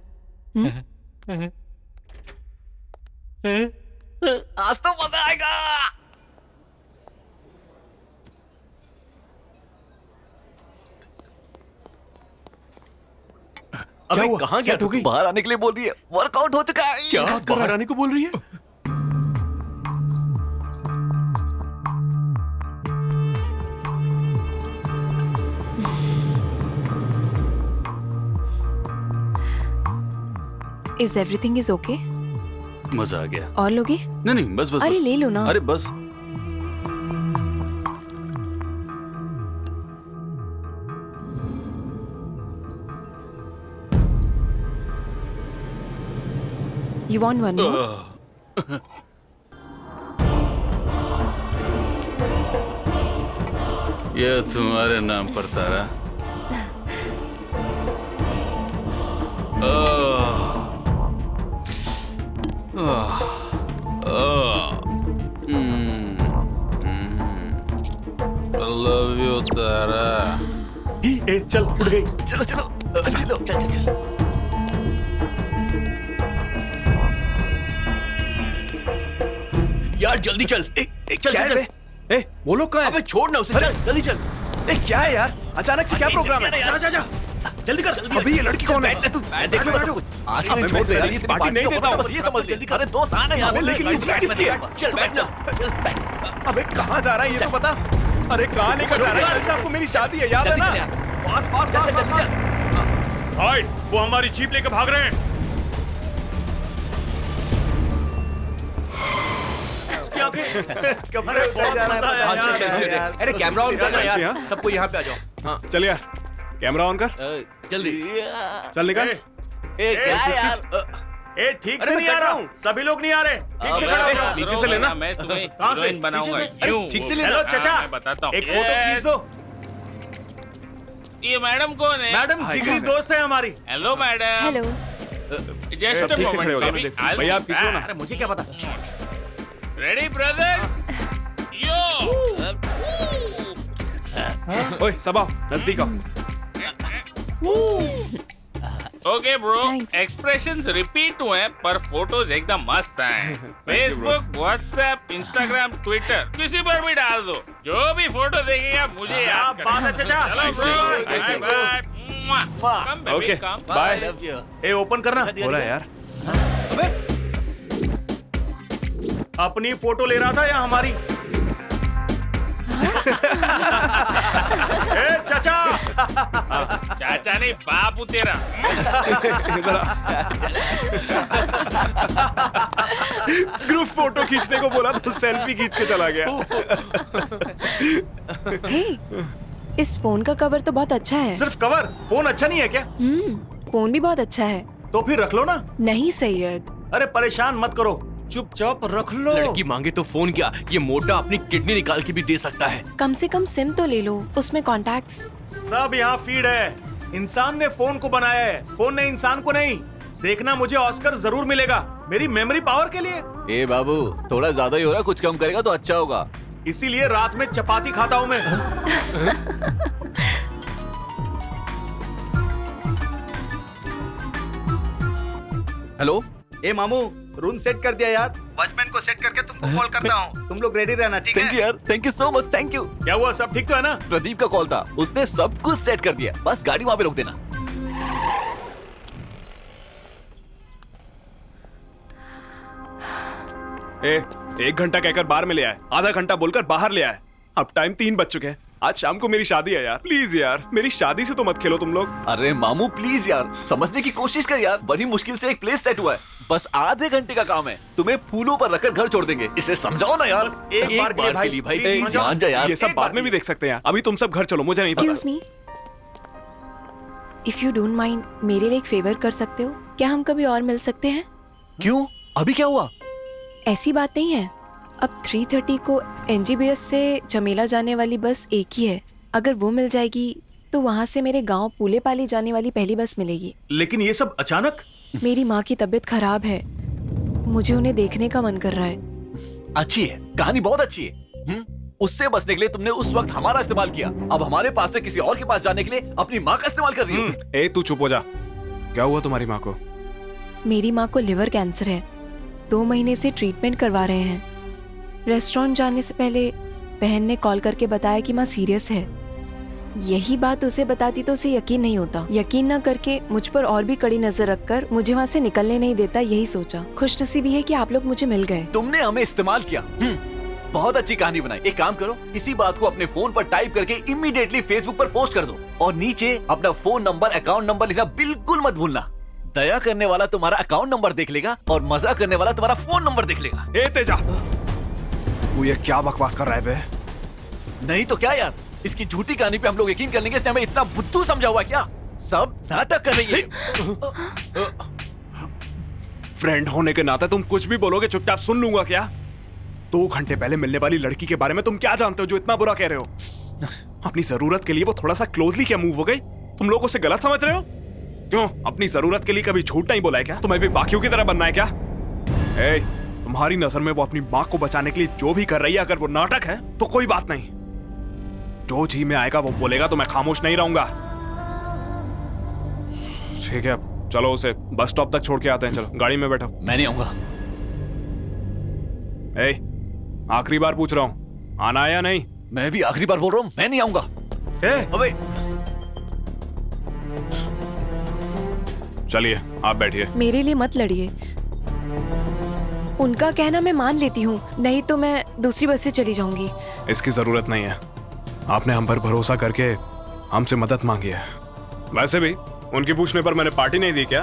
आज तो मजा आएगा। अबे कहाँ गया? बाहर आने के लिए बोल रही है, वर्कआउट हो चुका है। क्या बाहर आने को बोल रही है? Is everything is okay? मजा आ गया। और लोगे? नहीं बस अरे ले लो ना। अरे बस। You want one more? ये तुम्हारे नाम पर तारा। I love you, तारा। चल उठ गई। चलो चलो चलो चल चल चल। यार जल्दी चल। चल क्या है चल बे? ए वो लोग कहाँ हैं? अबे छोड़ ना उसे, चल जल्दी चल। ए क्या है यार? अचानक से क्या प्रोग्राम है? जा जा जा जल्दी कर। अभी ये लड़की कौन है? बैठ ले तू। मैं देख लूंगा सब कुछ। आज के दिन छोड़ दे यार, ये तेरी पार्टी पार्टी नहीं नहीं देता देता, हूँ। बस ये समझ ले। अरे दोस्त आना यार। लेकिन ये जीप किसकी है? चल बैठ जा। चल बैठ। अबे कहाँ जा रहा है ये तो बता। अरे कहाँ लेकर जा रहा है? कल शाम को मेरी शादी है, याद है जल्दी ना? चल यार। फास्ट फास्ट चल जल्दी चल। हाय, वो हमारी जीप लेकर भाग रहे हैं। उसकी आंखें कमरे बहुत मजा आया हाँ, चल, चल, यार। अरे कैमरा ऑन कर ना हाँ। यार, सबको यहाँ पे आ जाओ। हाँ चल यार, कैमरा ऑन कर। जल्दी। चल निकल। ए क्या यार? ए ठीक से अरे नहीं मैं आ कर रहा रहा हूँ, सभी लोग नहीं आ रहे। ठीक से अबे, खड़ा हो जाओ। नीचे से लेना। मैं तुम्हें कहाँ से? हीरोइन बनाऊंगा। पीछे से? यूं, ठीक से वो- लेना। हेलो चाचा, मैं बताता हूँ। एक फोटो खींच दो। ये मैडम कौन है? मैडम जिगरी दोस्त है हमारी। Hello madam. हेलो। जस्ट ठीक से खड़े हो जाओ। भैया आप खींचो ना। अरे मुझे क्या पता। Ready brothers? यो। ओए सब आओ, नजदीक आओ। Okay bro, Thanks. Expressions repeat हुए पर फोटोज एकदम मस्त हैं। फेसबुक, व्हाट्सएप, इंस्टाग्राम, ट्विटर किसी पर भी डाल दो। जो भी फोटो देखेगा मुझे याद क्या बात है करेगा। चाचा। चलो bro, Thank you, bye bye. Come baby okay come. Bye. ए ओपन करना। हो रहा है यार। अपनी फोटो ले रहा था या हमारी? ए चाचा, चाचा नहीं बापू तेरा। ग्रुप फोटो खींचने को बोला तो सेल्फी खींच के चला गया। हे, इस फोन का कवर तो बहुत अच्छा है। सिर्फ कवर? फोन अच्छा नहीं है क्या? फोन भी बहुत अच्छा है। तो फिर रख लो ना। नहीं सैयद, अरे परेशान मत करो, चुपचाप रख लो। लड़की मांगे तो फोन क्या, ये मोटा अपनी किडनी निकाल के भी दे सकता है। कम से कम सिम तो ले लो, उसमें कॉन्टैक्ट्स। सब यहाँ फीड है। इंसान ने फोन को बनाया है, फोन ने इंसान को नहीं। देखना मुझे ऑस्कर जरूर मिलेगा, मेरी मेमोरी पावर के लिए। ए बाबू, थोड़ा ज्यादा ही हो रहा, कुछ कम करेगा तो अच्छा होगा। इसीलिए रात में चपाती खाता हूँ मैं। हेलो। ए मामू, रूम सेट कर दिया यार। वॉचमैन को सेट करके तुमको कॉल करता हूँ। तुम लोग रेडी रहना, ठीक थैंक यू है? यार, thank you so much, thank you. क्या हुआ, सब ठीक तो है ना? प्रदीप का कॉल था, उसने सब कुछ सेट कर दिया, बस गाड़ी वहां पे रोक देना। ए 1 घंटा कहकर बाहर में ले आए, आधा घंटा बोलकर बाहर ले आए। अब टाइम 3 बज चुके हैं। आज शाम को मेरी शादी है यार, प्लीज यार मेरी शादी से तो मत खेलो तुम लोग। अरे मामू प्लीज यार, समझने की कोशिश कर यार, बड़ी मुश्किल से एक प्लेस सेट हुआ है, बस आधे घंटे का काम है, तुम्हें फूलों पर रखकर घर छोड़ देंगे, इसे समझाओ ना यार। एक बार के लिए भाई, भाई, please मान जाओ। मान जा यार। ये सब एक बाद बार में भी देख सकते हैं, अभी तुम सब घर चलो, मुझे नहीं एक्सक्यूज पता। मी, इफ यू डोंट माइंड, मेरे लिए एक फेवर कर सकते हो क्या? हम कभी और मिल सकते हैं? क्यों, अभी क्या हुआ? ऐसी बात नहीं है। अब 3:30 को NGBS से चमेला जाने वाली बस एक ही है। अगर वो मिल जाएगी तो वहाँ से मेरे गांव पूले पाली जाने वाली पहली बस मिलेगी। लेकिन ये सब अचानक? मेरी माँ की तबीयत खराब है, मुझे उन्हें देखने का मन कर रहा है। अच्छी है, कहानी बहुत अच्छी है। उससे बचने के लिए तुमने उस वक्त हमारा इस्तेमाल किया, अब हमारे पास से किसी और के पास जाने के लिए अपनी माँ का इस्तेमाल कर रही हो। ए तू चुप हो जा। क्या हुआ तुम्हारी माँ को? मेरी माँ को लिवर कैंसर है, 2 महीने से ट्रीटमेंट करवा रहे हैं। रेस्टोरेंट जाने से पहले बहन ने कॉल करके बताया कि माँ सीरियस है। यही बात उसे बताती तो उसे यकीन नहीं होता। यकीन न करके मुझ पर और भी कड़ी नजर रखकर मुझे वहाँ से निकलने नहीं देता, यही सोचा। खुशनसीबी है कि आप लोग मुझे मिल गए। तुमने हमें इस्तेमाल किया। बहुत अच्छी कहानी बनाई। एक काम करो, इसी बात को अपने फोन पर टाइप करके इमीडिएटली फेसबुक पर पोस्ट कर दो और नीचे अपना फोन नंबर, अकाउंट नंबर लिखना बिल्कुल मत भूलना। दया करने वाला तुम्हारा अकाउंट नंबर देख लेगा और मजा करने वाला तुम्हारा फोन नंबर देख लेगा। ए तेजा, तू ये क्या बकवास कर रहा है बे? नहीं तो क्या यार, इसकी झूठी कहानी पे हम लोग यकीन कर लेंगे, इसने हमें इतना बुद्धू समझा हुआ है क्या? सब नाटक कर रही है। फ्रेंड होने के नाते तुम कुछ भी बोलोगे चुपचाप सुन लूंगा क्या? 2 घंटे पहले मिलने वाली लड़की के बारे में तुम क्या जानते हो जो इतना बुरा कह रहे हो? अपनी जरूरत के लिए वो थोड़ा सा क्लोजली क्या मूव हो गई? तुम लोग उसे गलत समझ रहे हो? क्यों? अपनी जरूरत के लिए कभी झूठ नहीं बोला है क्या? तुम्हें भी बाकियों की तरह बनना है क्या? ए, तुम्हारी नजर में वो अपनी माँ को बचाने के लिए जो भी कर रही है, अगर वो नाटक है तो कोई बात नहीं। जो जी में आएगा वो बोलेगा तो मैं खामोश नहीं रहूंगा। ठीक है, चलो उसे बस स्टॉप तक छोड़ के आते हैं। चलो गाड़ी में बैठो। मैं नहीं आऊंगा। ए, आखिरी बार पूछ रहा हूँ, आना है या नहीं? मैं भी आखिरी बार बोल रहा हूँ, मैं नहीं आऊंगा। अबे चलिए आप बैठिए। मेरे लिए मत लड़िए। उनका कहना मैं मान लेती हूँ, नहीं तो मैं दूसरी बस से चली जाऊंगी। इसकी जरूरत नहीं है, आपने हम पर भरोसा करके हमसे मदद मांगी है। वैसे भी उनकी पूछने पर मैंने पार्टी नहीं दी क्या?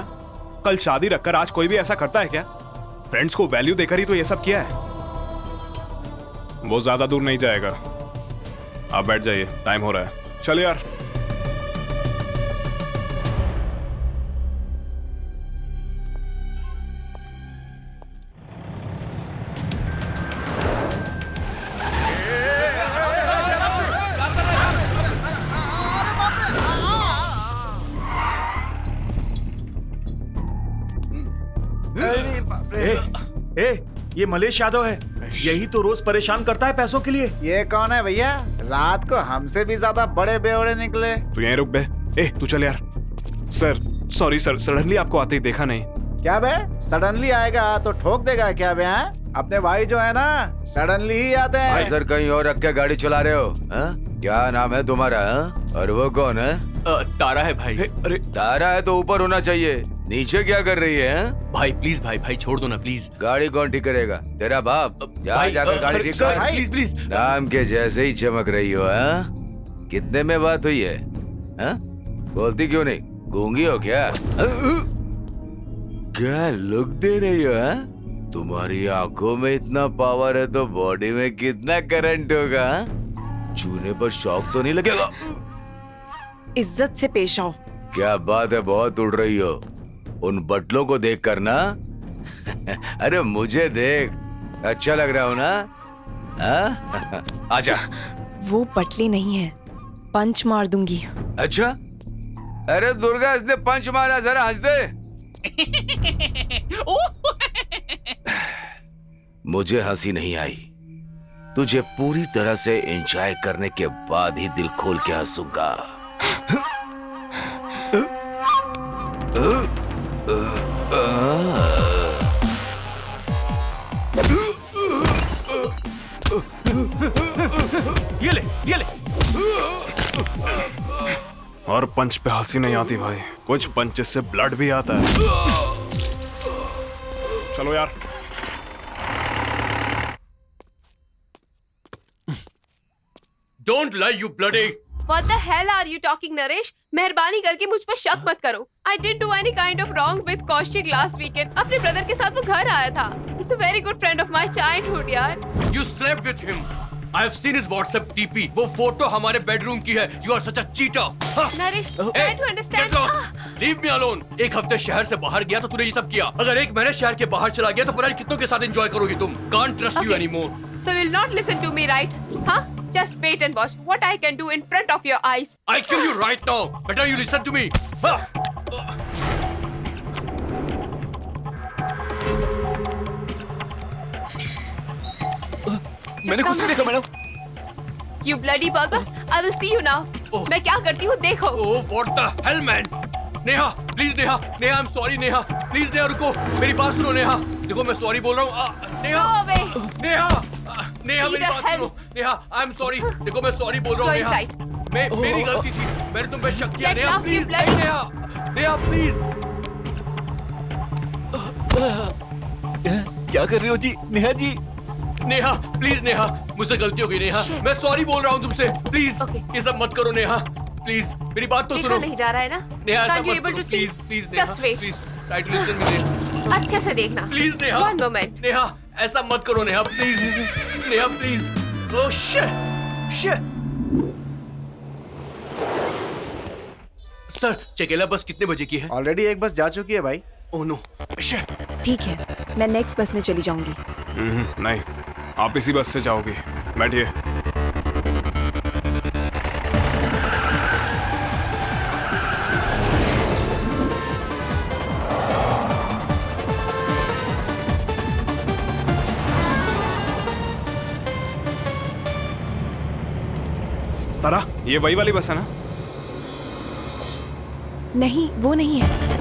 कल शादी रखकर आज कोई भी ऐसा करता है क्या? फ्रेंड्स को वैल्यू देकर ही तो ये सब किया है। वो ज्यादा दूर नहीं जाएगा, आप बैठ जाइए, टाइम हो रहा है। चलिए यार। ये मलेश यादव है, यही तो रोज परेशान करता है पैसों के लिए। ये कौन है भैया? रात को हमसे भी ज्यादा बड़े बेवड़े निकले। तू यहीं रुक बे। ए तू चल यार। सर सॉरी सर, सडनली आपको आते ही देखा नहीं। क्या बे, सडनली आएगा तो ठोक देगा क्या बे? अपने भाई जो है ना सडनली ही आते हैं। भाई सर कहीं और रख के गाड़ी चला रहे हो? क्या नाम है तुम्हारा? और वो कौन है? तारा है भाई। अरे तारा है तो ऊपर होना चाहिए, नीचे क्या कर रही है? भाई प्लीज भाई छोड़ दो ना प्लीज। गाड़ी कौन ठीक करेगा? तेरा बाप? जाकर गाड़ी ठीक कर। Please please. नाम के जैसे ही चमक रही हो। कितने में बात हुई है? बोलती क्यों नहीं? गूंगी हो क्या? क्या लुक दे रही हो? तुम्हारी आंखों में इतना पावर है तो बॉडी में कितना करंट होगा? छूने पर शॉक तो नहीं लगेगा? इज्जत से पेश आओ। क्या बात है, बहुत उड़ रही हो। उन बटलों को देख कर ना अरे मुझे देख, अच्छा लग रहा हूँ ना? आजा। वो बटली नहीं है, पंच मार दूंगी। अच्छा, अरे दुर्गा इसने पंच मारा, जरा हंस दे। मुझे हंसी नहीं आई, तुझे पूरी तरह से एंजॉय करने के बाद ही दिल खोल के हंसूंगा। ये ले। और पंच पे हंसी नहीं आती भाई, कुछ पंचेस से ब्लड भी आता है। चलो यार। Don't lie, you bloody. What the hell are you talking, Naresh? मेहरबानी करके मुझ पर शक मत करो। I didn't do any kind of wrong with Kaushik last weekend. अपने ब्रदर के साथ वो घर आया था। He's a very good friend of my childhood, यार। You slept with him. I have seen his WhatsApp DP. वो फोटो हमारे बेडरूम की है। You are such a cheater. Naresh, try to understand. Get lost. Leave me alone. एक हफ्ते शहर से बाहर गया तो तूने ये सब किया। अगर एक महीने शहर के बाहर चला गया तो पता नहीं कितनों के साथ एंजॉय करोगी तुम। Can't trust you anymore. So you'll not listen to me, right? Huh? Just wait and watch what I can do in front of your eyes. I'll kill you right now. Better you listen to me. मैंने कुछ नहीं देखा madam. You bloody bugger! I will see you now. मैं क्या करती हूँ देखो। Oh, what the hell, man? Neha, please Neha, I'm sorry Neha, please Neha रुको, मेरी बात सुनो नेहा, देखो मैं सॉरी बोल रहा हूँ। Neha, Go away. नेहा मेरी बात सुनो, नेहा, I'm sorry, देखो मैं सॉरी बोल रहा हूँ नेहा, मेरी गलती थी, मैंने तुम पे शक किया नेहा, प्लीज नेहा प्लीज। क्या कर रहे हो जी नेहा जी? नेहा प्लीज नेहा, मुझसे गलती हो गई नेहा, मैं सॉरी बोल रहा हूँ तुमसे, प्लीज ये सब मत करो नेहा, प्लीज मेरी बात तो सुनो। नहीं जा रहा है ना? नेहा ऐसा Can't you मत able करो, to see? Please Just wait. Please try to listen me. अच्छे से देखना। Please Neha, One moment. Neha ऐसा मत करो Neha, please Neha please. Oh shit. Sir चकेला बस कितने बजे की है? ऑलरेडी एक बस जा चुकी है भाई। Oh no, shit. ठीक है, मैं नेक्स्ट बस में चली जाऊंगी। नहीं, आप इसी बस से जाओगी। बैठिए। तारा, ये वही वाली बस है ना? नहीं, वो नहीं है।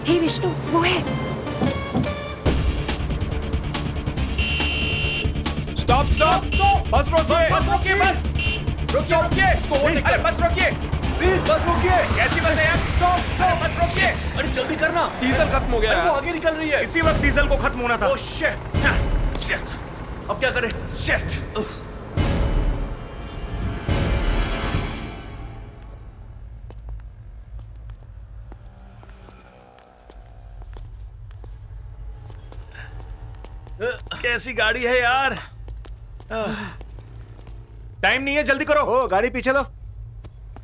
हे विष्णु, वो है। स्टॉप स्टॉप स्टॉप, बस रोकिए, बस रोकिए, बस रोकिए, रोकिए, अरे बस रोकिए, प्लीज बस रोकिए। कैसी बस है यार? स्टॉप स्टॉप, बस रोकिए। अरे जल्दी करना, डीजल खत्म हो गया। अरे वो आगे निकल रही है। इसी वक्त डीजल को खत्म होना था। ओह शिट, शिट, अब क्या करें? शिट। कैसी गाड़ी है यार? टाइम नहीं है, जल्दी करो। ओ गाड़ी पीछे लो।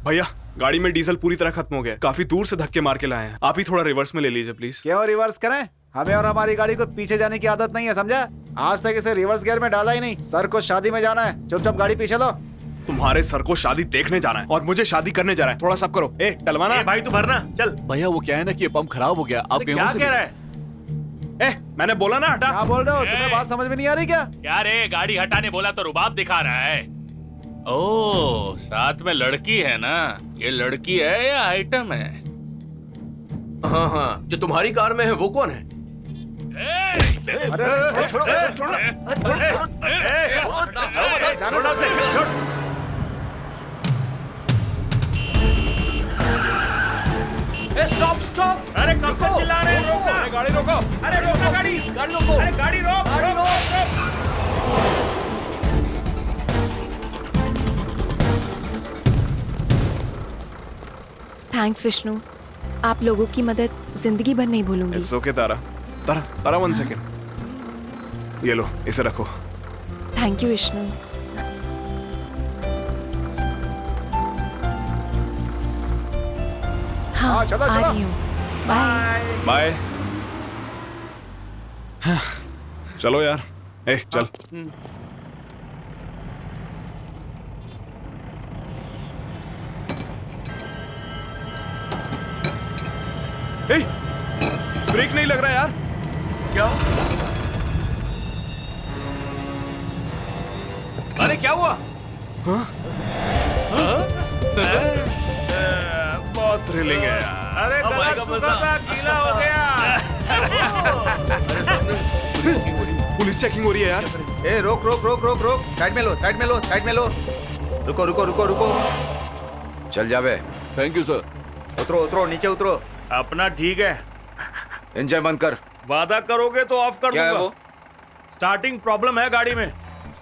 भैया, गाड़ी में डीजल पूरी तरह खत्म हो गया। काफी दूर से धक्के मार के लाए हैं। आप ही थोड़ा रिवर्स में ले लीजिए प्लीज। क्यों रिवर्स करें? हमें और हमारी गाड़ी को पीछे जाने की आदत नहीं है, समझा? आज तक इसे रिवर्स गियर में डाला ही नहीं। सर को शादी में जाना है, चुपचाप गाड़ी पीछे लो। तुम्हारे सर को शादी देखने जाना है और मुझे शादी करने जा रहा है। थोड़ा सब करो। ए टलवाना। भाई तू भरना, चल। भैया वो क्या है ना कि ये पंप खराब हो गया। आप क्या कह रहा है? मैंने बोला ना हटा। क्या बोल रहे हो? तुम्हें बात समझ में नहीं आ रही क्या? क्या रे, गाड़ी हटाने बोला तो रुबाब दिखा रहा है। ओह, साथ में लड़की है ना? ये लड़की है या आइटम है? हाँ हाँ, जो तुम्हारी कार में है वो कौन है? अरे छोड़ो, स्टॉप स्टॉप। अरे कब से चिल्ला रहे हैं? रोकना, गाड़ी रोको। अरे रोको गाड़ी, गाड़ी रोको। अरे गाड़ी रोक, गाड़ी रोक। थैंक्स विष्णु, आप लोगों की मदद जिंदगी भर नहीं भूलूंगी। It's okay Tara. Tara Tara 1 second. ये लो, इसे रखो। Thank you Vishnu. हाँ, चलो, आ चलो। रही हूँ। बाय। बाय। चलो यार, ए चल। ए, ब्रेक नहीं लग रहा यार। क्या? अरे क्या हुआ? बहुत थ्रिलिंग है यार। अरे गला सूखा था, गीला हो गया। पुलिस चेकिंग हो रही है यार। ए रोक रोक रोक रोक रोक, साइड में लो, साइड में लो, साइड में लो। रुको रुको रुको रुको। चल जावे। Thank you sir. उतरो उतरो, नीचे उतरो। अपना ठीक है, इंजन बंद कर। वादा करोगे तो ऑफ कर क्या है दूंगा। वो? स्टार्टिंग प्रॉब्लम है गाड़ी में,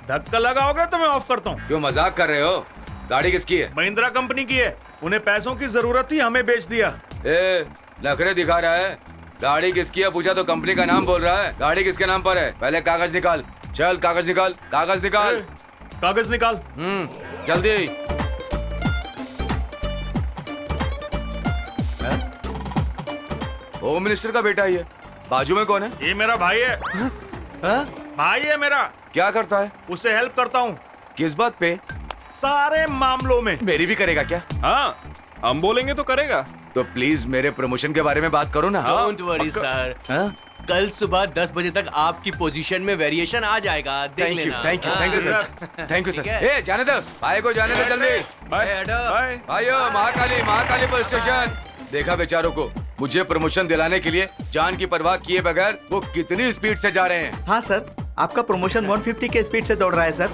धक्का लगाओगे तो मैं ऑफ करता हूँ। क्यों मजाक कर रहे हो? गाड़ी किसकी है? महिंद्रा कंपनी की है, उन्हें पैसों की जरूरत थी, हमें बेच दिया। ए, नखरे दिखा रहा है। गाड़ी किसकी है पूछा तो कंपनी का नाम बोल रहा है। गाड़ी किसके नाम पर है? पहले कागज निकाल। चल कागज निकाल, कागज निकाल। कागज निकाल। जल्दी। होम मिनिस्टर का बेटा ही है। बाजू में कौन है? ये मेरा भाई है। भाई है मेरा। क्या करता है? उससे हेल्प करता हूँ। किस बात पे? सारे मामलों में। मेरी भी करेगा क्या? हाँ, हम बोलेंगे तो करेगा। तो प्लीज मेरे प्रमोशन के बारे में बात करो ना। डोंट वरी सर, कल सुबह 10 बजे तक आपकी पोजीशन में वेरिएशन आ जाएगा। देख लेना। Thank you sir. Thank you sir. ए जाने दो भाई को, जाने दो जल्दी। Bye bye. भाइयों, महाकाली पुलिस स्टेशन। देखा बेचारों को, मुझे प्रमोशन दिलाने के लिए जान की परवाह किए बगैर वो कितनी स्पीड से जा रहे हैं। हाँ सर, आपका प्रमोशन 150 के स्पीड से दौड़ रहा है सर।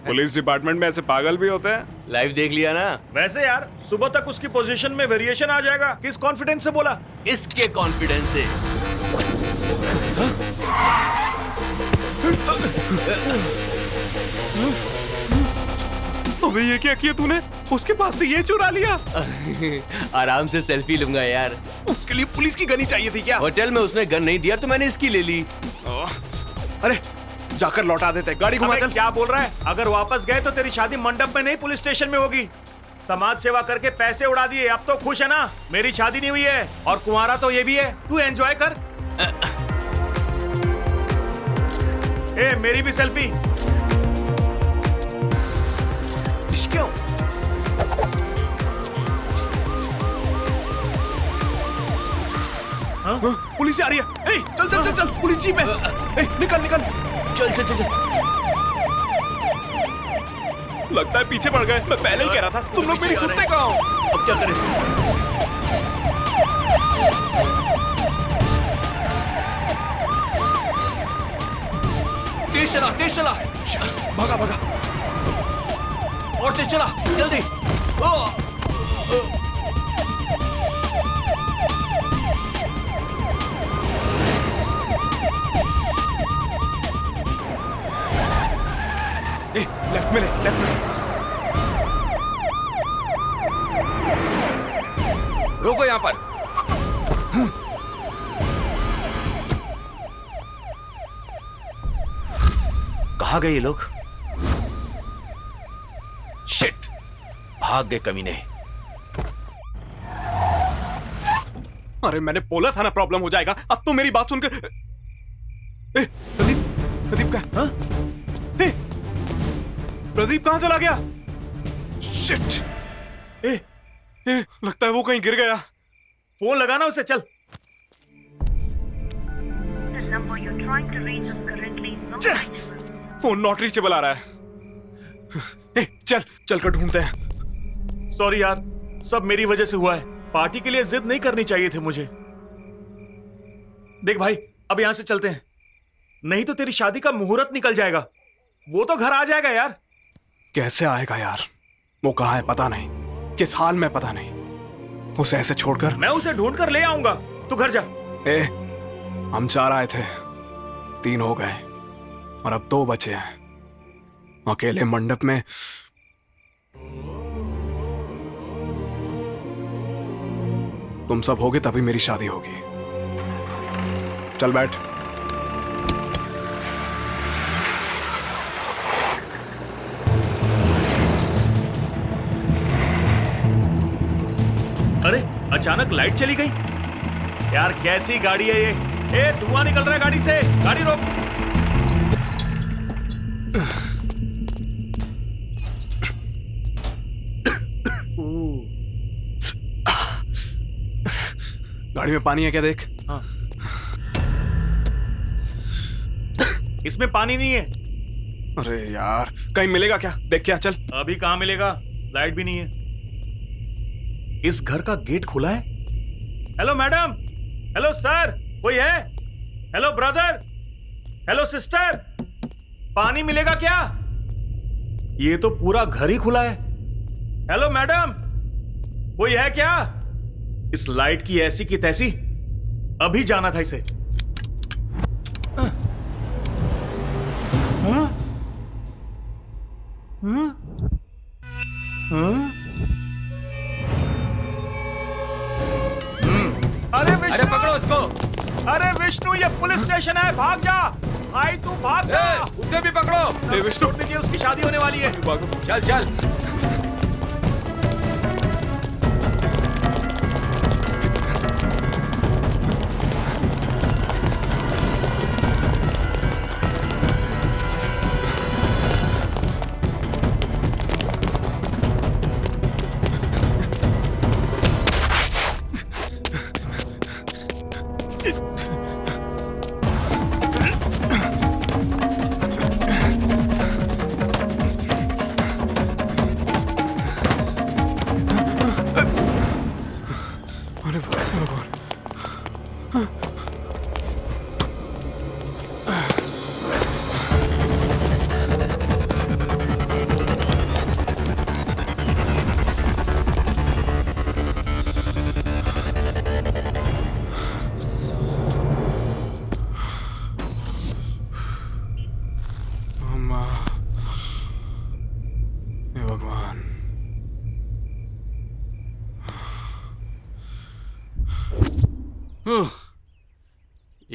पुलिस डिपार्टमेंट में ऐसे पागल भी होते हैं। लाइव देख लिया ना? वैसे यार सुबह तक उसकी पोजीशन में वेरिएशन आ जाएगा। किस कॉन्फिडेंस से बोला? इसके कॉन्फिडेंस से। अबे ये क्या किया तूने? उसके पास से ये चुरा लिया। आराम से सेल्फी लूंगा यार। उसके लिए पुलिस की गनी चाहिए थी क्या? होटल में उसने गन नहीं दिया तो मैंने इसकी ले ली। अरे जाकर लौटा देते, गाड़ी घुमा अबे चल। क्या बोल रहा है? अगर वापस गए तो तेरी शादी मंडप में नहीं पुलिस स्टेशन में होगी। समाज सेवा करके पैसे उड़ा दिए, अब तो खुश है ना? मेरी शादी नहीं हुई है और कुंवारा तो ये भी है, तू एंजॉय कर। ए मेरी भी सेल्फी। क्यों? हाँ? पुलिस आ रही है। ए, चल चल चल चल, पुलिस जीप है। ए, निकल निकल। चल चल चल चल। लगता है पीछे पड़ गए। मैं पहले ही कह रहा था, तुम लोग मेरी सुनते कहाँ हो? अब क्या करें? तेज चला, तेज चला। भागा भागा। और तेज चला, जल्दी। लेफ्ट में ले, लेफ्ट में। रोको यहाँ पर। कहाँ गए ये लोग? शिट, भाग गए कमीने। अरे मैंने बोला था ना प्रॉब्लम हो जाएगा। अब तो मेरी बात सुनकर। प्रदीप, प्रदीप का? हाँ? प्रदीप कहाँ चला गया? शिट! लगता है वो कहीं गिर गया। फोन लगाना उसे, चल। फोन नॉट रीचेबल आ रहा है। चल चल कर ढूंढते हैं। सॉरी यार, सब मेरी वजह से हुआ है। पार्टी के लिए जिद नहीं करनी चाहिए थे मुझे। देख भाई, अब यहां से चलते हैं, नहीं तो तेरी शादी का मुहूर्त निकल जाएगा। वो तो घर आ जाएगा यार। कैसे आएगा यार? वो कहाँ है पता नहीं, किस हाल में पता नहीं। उसे ऐसे छोड़कर मैं उसे ढूंढ कर ले आऊंगा, तू घर जा। हम 4 आए थे, 3 हो गए और अब 2 बचे हैं। अकेले मंडप में तुम सब होगे तभी मेरी शादी होगी। चल बैठ। अरे अचानक लाइट चली गई यार, कैसी गाड़ी है ये? ए, धुआं निकल रहा है गाड़ी से, गाड़ी रोक। गाड़ी में पानी है क्या? देख। हाँ। इसमें पानी नहीं है। अरे यार, कहीं मिलेगा क्या? देख क्या, चल। अभी कहाँ मिलेगा, लाइट भी नहीं है। इस घर का गेट खुला है। हेलो मैडम, हेलो सर, कोई है? हेलो ब्रदर, हेलो सिस्टर, पानी मिलेगा क्या? ये तो पूरा घर ही खुला है। हेलो मैडम, कोई है क्या? इस लाइट की ऐसी की तैसी, अभी जाना था इसे। हाँ? हाँ? हाँ? अरे पकड़ो उसको। अरे विष्णु, ये पुलिस स्टेशन है, भाग जा भाई, तू भाग जा। उसे भी पकड़ो। विष्णु, छोड़ दीजिए, उसकी शादी होने वाली है। चल चल।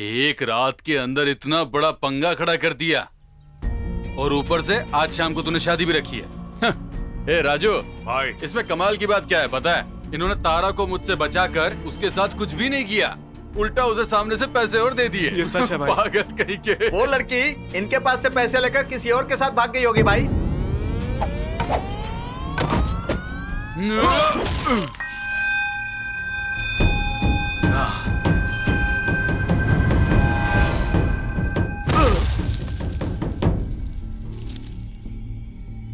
एक रात के अंदर इतना बड़ा पंगा खड़ा कर दिया। और ऊपर से आज शाम को तूने शादी भी रखी है। ए राजू भाई, इसमें कमाल की बात क्या है पता है? इन्होंने तारा को मुझसे बचाकर उसके साथ कुछ भी नहीं किया, उल्टा उसे सामने से पैसे और दे दिए। ये सच है भाई। पागल कहीं के। वो लड़की इनके पास से पैसे लेकर किसी और के साथ भाग गई होगी भाई।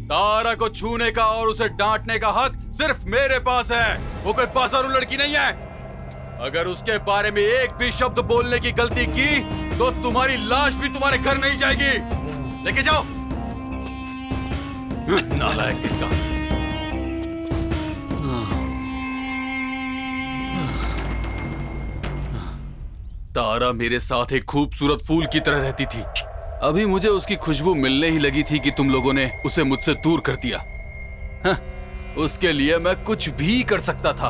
तारा को छूने का और उसे डांटने का हक सिर्फ मेरे पास है। वो कोई बाजारू लड़की नहीं है। अगर उसके बारे में एक भी शब्द बोलने की गलती की तो तुम्हारी लाश भी तुम्हारे घर नहीं जाएगी। लेके जाओ। नालायक किसका। तारा मेरे साथ एक खूबसूरत फूल की तरह रहती थी। अभी मुझे उसकी खुशबू मिलने ही लगी थी कि तुम लोगों ने उसे मुझसे दूर कर दिया। उसके लिए मैं कुछ भी कर सकता था।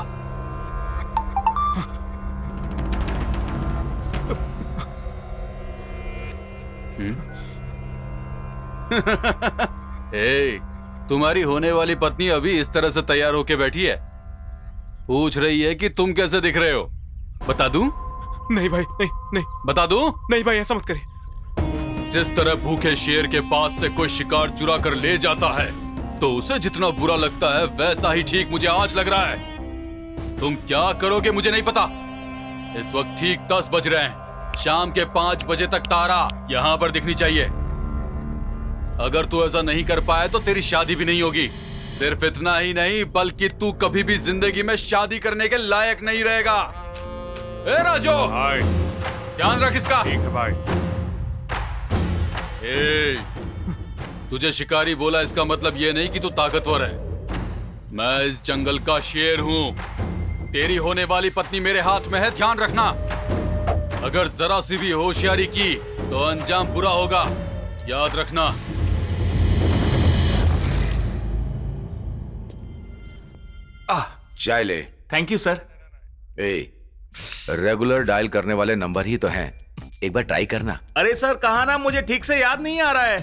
ए, तुम्हारी होने वाली पत्नी अभी इस तरह से तैयार होके बैठी है, पूछ रही है कि तुम कैसे दिख रहे हो। बता दूं? नहीं भाई, नहीं नहीं। बता दूं? नहीं भाई, ऐसा मत करे। जिस तरह भूखे शेर के पास से कोई शिकार चुरा कर ले जाता है तो उसे जितना बुरा लगता है वैसा ही ठीक मुझे आज लग रहा है। तुम क्या करोगे मुझे नहीं पता। इस वक्त ठीक 10 बज रहे हैं। शाम के 5 बजे तक तारा यहाँ पर दिखनी चाहिए। अगर तू ऐसा नहीं कर पाए तो तेरी शादी भी नहीं होगी। सिर्फ इतना ही नहीं बल्कि तू कभी भी जिंदगी में शादी करने के लायक नहीं रहेगा। ए राजू, ध्यान रख इसका। ठीक है भाई। ए, तुझे शिकारी बोला इसका मतलब ये नहीं कि तू ताकतवर है। मैं इस जंगल का शेर हूँ। तेरी होने वाली पत्नी मेरे हाथ में है, ध्यान रखना। अगर जरा सी भी होशियारी की तो अंजाम बुरा होगा, याद रखना। चाय ले। Thank you sir. Regular dial करने वाले नंबर ही तो हैं, एक बार ट्राई करना। अरे सर कहा ना, मुझे ठीक से याद नहीं आ रहा है।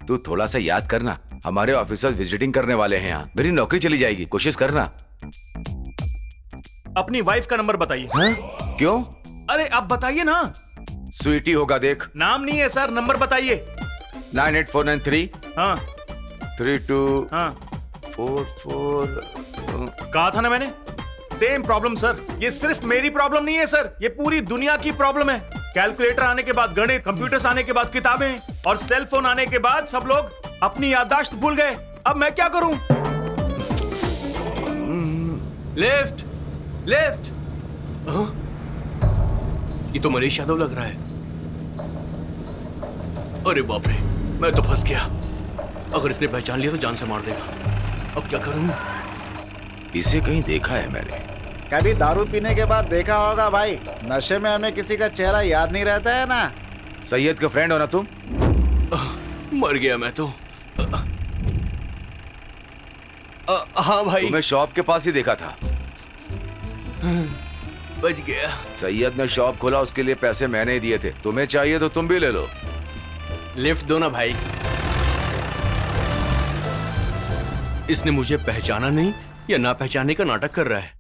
तू थोड़ा सा याद करना। हमारे ऑफिसर विजिटिंग करने वाले हैं यहाँ, मेरी नौकरी चली जाएगी, कोशिश करना। अपनी वाइफ का नंबर बताइए। क्यों? अरे आप बताइए ना। स्वीटी होगा, देख। नाम नहीं है सर, नंबर बताइए। 98493 हाँ 32 हाँ 44। कहा था ना मैंने, सेम प्रॉब्लम सर। ये सिर्फ मेरी प्रॉब्लम नहीं है सर, ये पूरी दुनिया की प्रॉब्लम है। कैलकुलेटर आने के बाद गणित, कंप्यूटर्स आने के बाद किताबें और सेल फोन आने के बाद सब लोग अपनी याददाश्त भूल गए। अब मैं क्या करूं? Left left. ये तो मनीष यादव लग रहा है। अरे बाप रे, मैं तो फंस गया। अगर इसने पहचान लिया तो जान से मार देगा। अब क्या करूं? इसे कहीं देखा है मैंने। कभी दारू पीने के बाद देखा होगा भाई। नशे में हमें किसी का चेहरा याद नहीं रहता है ना। सैयद का फ्रेंड हो ना तुम? मर गया मैं तो। हाँ भाई, तुम्हें शॉप के पास ही देखा था। बच गया। सैयद ने शॉप खोला, उसके लिए पैसे मैंने ही दिए थे। तुम्हें चाहिए तो तुम भी ले लो। लिफ्ट दो ना भाई। इसने मुझे पहचाना नहीं या ना पहचानने का नाटक कर रहा है।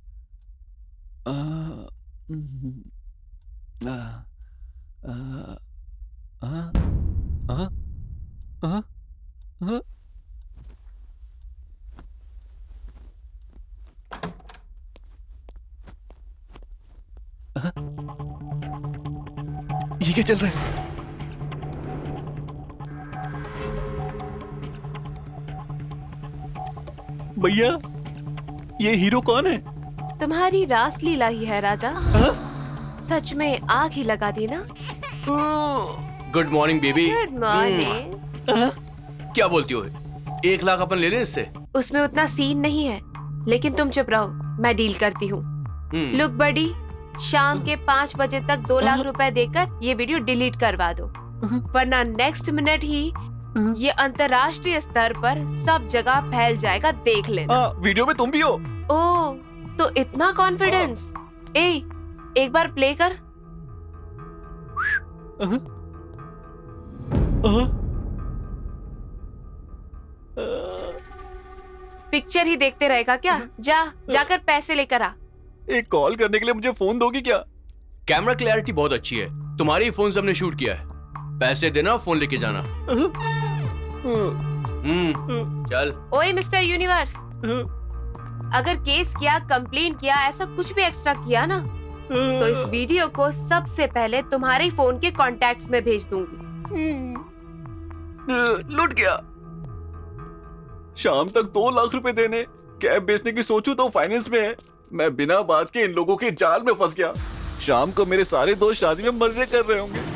ये क्या चल रहा है? भैया, ये हीरो कौन है? तुम्हारी रास लीला ही है राजा। सच में आग ही लगा दी ना। Good morning baby. Good morning. क्या बोलती हो? 1 लाख अपन ले लें इससे? उसमें उतना सीन नहीं है, लेकिन तुम चुप रहो, मैं डील करती हूँ। लुक बडी, शाम के 5 बजे तक 2 लाख रुपए देकर ये वीडियो डिलीट करवा दो, वरना नेक्स्ट मिनट ही ये अंतर्राष्ट्रीय स्तर पर सब जगह फैल जाएगा, देख लेना। वीडियो में तुम भी हो? ओह, तो इतना कॉन्फिडेंस। एक बार प्ले कर। पिक्चर ही देखते रहेगा क्या? जाकर पैसे लेकर आ। एक कॉल करने के लिए मुझे फोन दोगी क्या? कैमरा क्लैरिटी बहुत अच्छी है, तुम्हारी फोन से हमने शूट किया है। पैसे देना, फोन लेके जाना। चल। ओए मिस्टर यूनिवर्स, अगर केस किया, कंप्लेन किया, ऐसा कुछ भी एक्स्ट्रा किया ना, तो इस वीडियो को सबसे पहले तुम्हारे फोन के कॉन्टैक्ट्स में भेज दूंगी। लुट गया। शाम तक 2 लाख रुपए देने, कैब बेचने की सोचूं तो फाइनेंस में है। मैं बिना बात के इन लोगों के जाल में फंस गया। शाम को मेरे सारे दोस्त शादी में मजे कर रहे होंगे।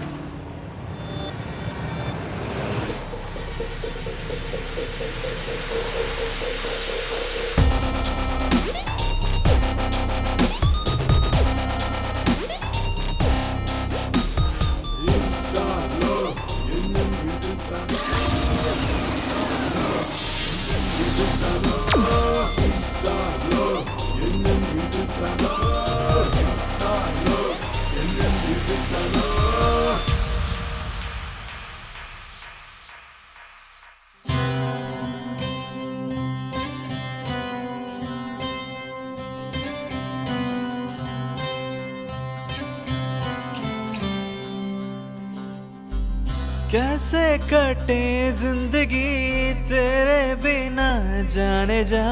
कैसे कटे जिंदगी तेरे बिना जाने जा,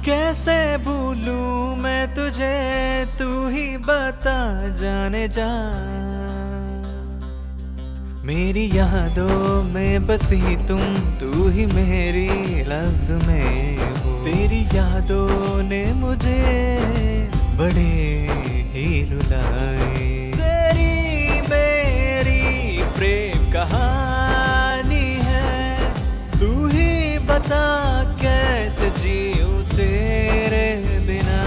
कैसे भूलूं मैं तुझे, तू ही बता जाने जा। मेरी यादों में बसी तुम, तू ही मेरी लफ्ज में हो। तेरी यादों ने मुझे बड़े ही रुलाए। प्रेम कहानी है, तू ही बता कैसे जीऊं तेरे बिना।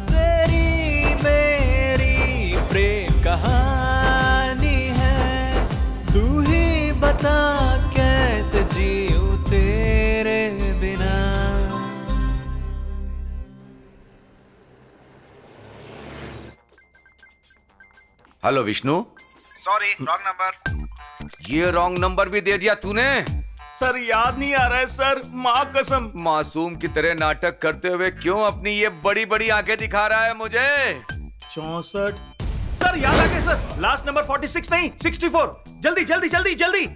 तेरी मेरी प्रेम कहानी है, तू ही बता कैसे जीऊं तेरे बिना। Hello Vishnu. Sorry, wrong number. ये रॉन्ग नंबर भी दे दिया तूने? सर याद नहीं आ रहा है सर, माँ कसम। मासूम की तरह नाटक करते हुए क्यों अपनी ये बड़ी बड़ी आंखें दिखा रहा है मुझे? 64। सर याद आ गया सर, लास्ट नंबर 46 नहीं 64। जल्दी जल्दी जल्दी जल्दी।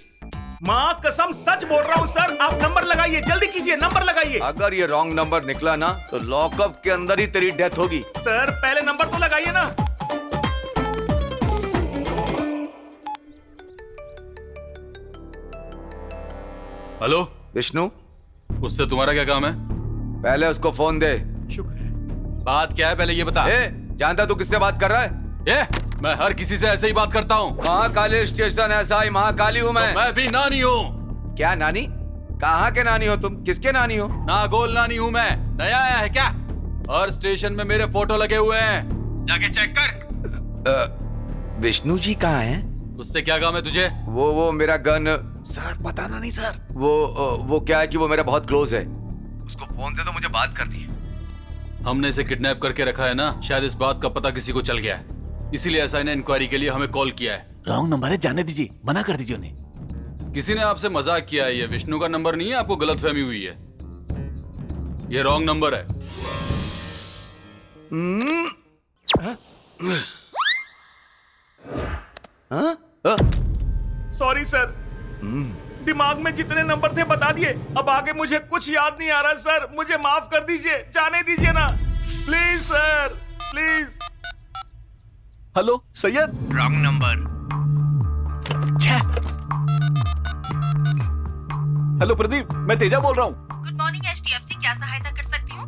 माँ कसम सच बोल रहा हूँ सर, आप नंबर लगाइए, जल्दी कीजिए, नंबर लगाइए। अगर ये रॉन्ग नंबर निकला ना तो लॉकअप के अंदर ही तेरी डेथ होगी। सर पहले नंबर तो लगाइए ना। हेलो विष्णु, उससे तुम्हारा क्या काम है? पहले उसको फोन दे। शुक्र है। बात क्या है पहले ये बता। जानता तू किससे बात कर रहा है? मैं हर किसी से ऐसे ही बात करता हूँ। महाकाली स्टेशन ऐसा ही महाकाली हूँ मैं। तो मैं भी नानी हूँ। क्या नानी? कहाँ के नानी हो तुम? किसके नानी हो? नागोल नानी हूँ मैं। नया आया है क्या? हर स्टेशन में मेरे फोटो लगे हुए हैं, जाके चेक कर। विष्णु जी कहाँ हैं? उससे क्या काम है तुझे? वो मेरा गन। सर बताना नहीं सर। वो क्या है कि वो मेरा बहुत क्लोज है। उसको फोन दे तो मुझे बात करनी है। हमने इसे किडनैप करके रखा है ना, शायद इस बात का पता किसी को चल गया है, इसीलिए ऐसा इन्हें इंक्वायरी के लिए हमें कॉल किया है। रॉन्ग नंबर है, जाने दीजिए, मना कर दीजिए उन्हें। किसी ने आपसे मजाक किया है, ये विष्णु का नंबर नहीं है, आपको गलतफहमी हुई है। ये रॉन्ग नंबर है। सॉरी सर, दिमाग में जितने नंबर थे बता दिए, अब आगे मुझे कुछ याद नहीं आ रहा सर, मुझे माफ कर दीजिए, जाने दीजिए ना please sir, please. Hello Syed. Wrong number. Hello Pradeep, मैं तेजा बोल रहा हूँ। गुड मॉर्निंग HDFC, क्या सहायता कर सकती हूँ?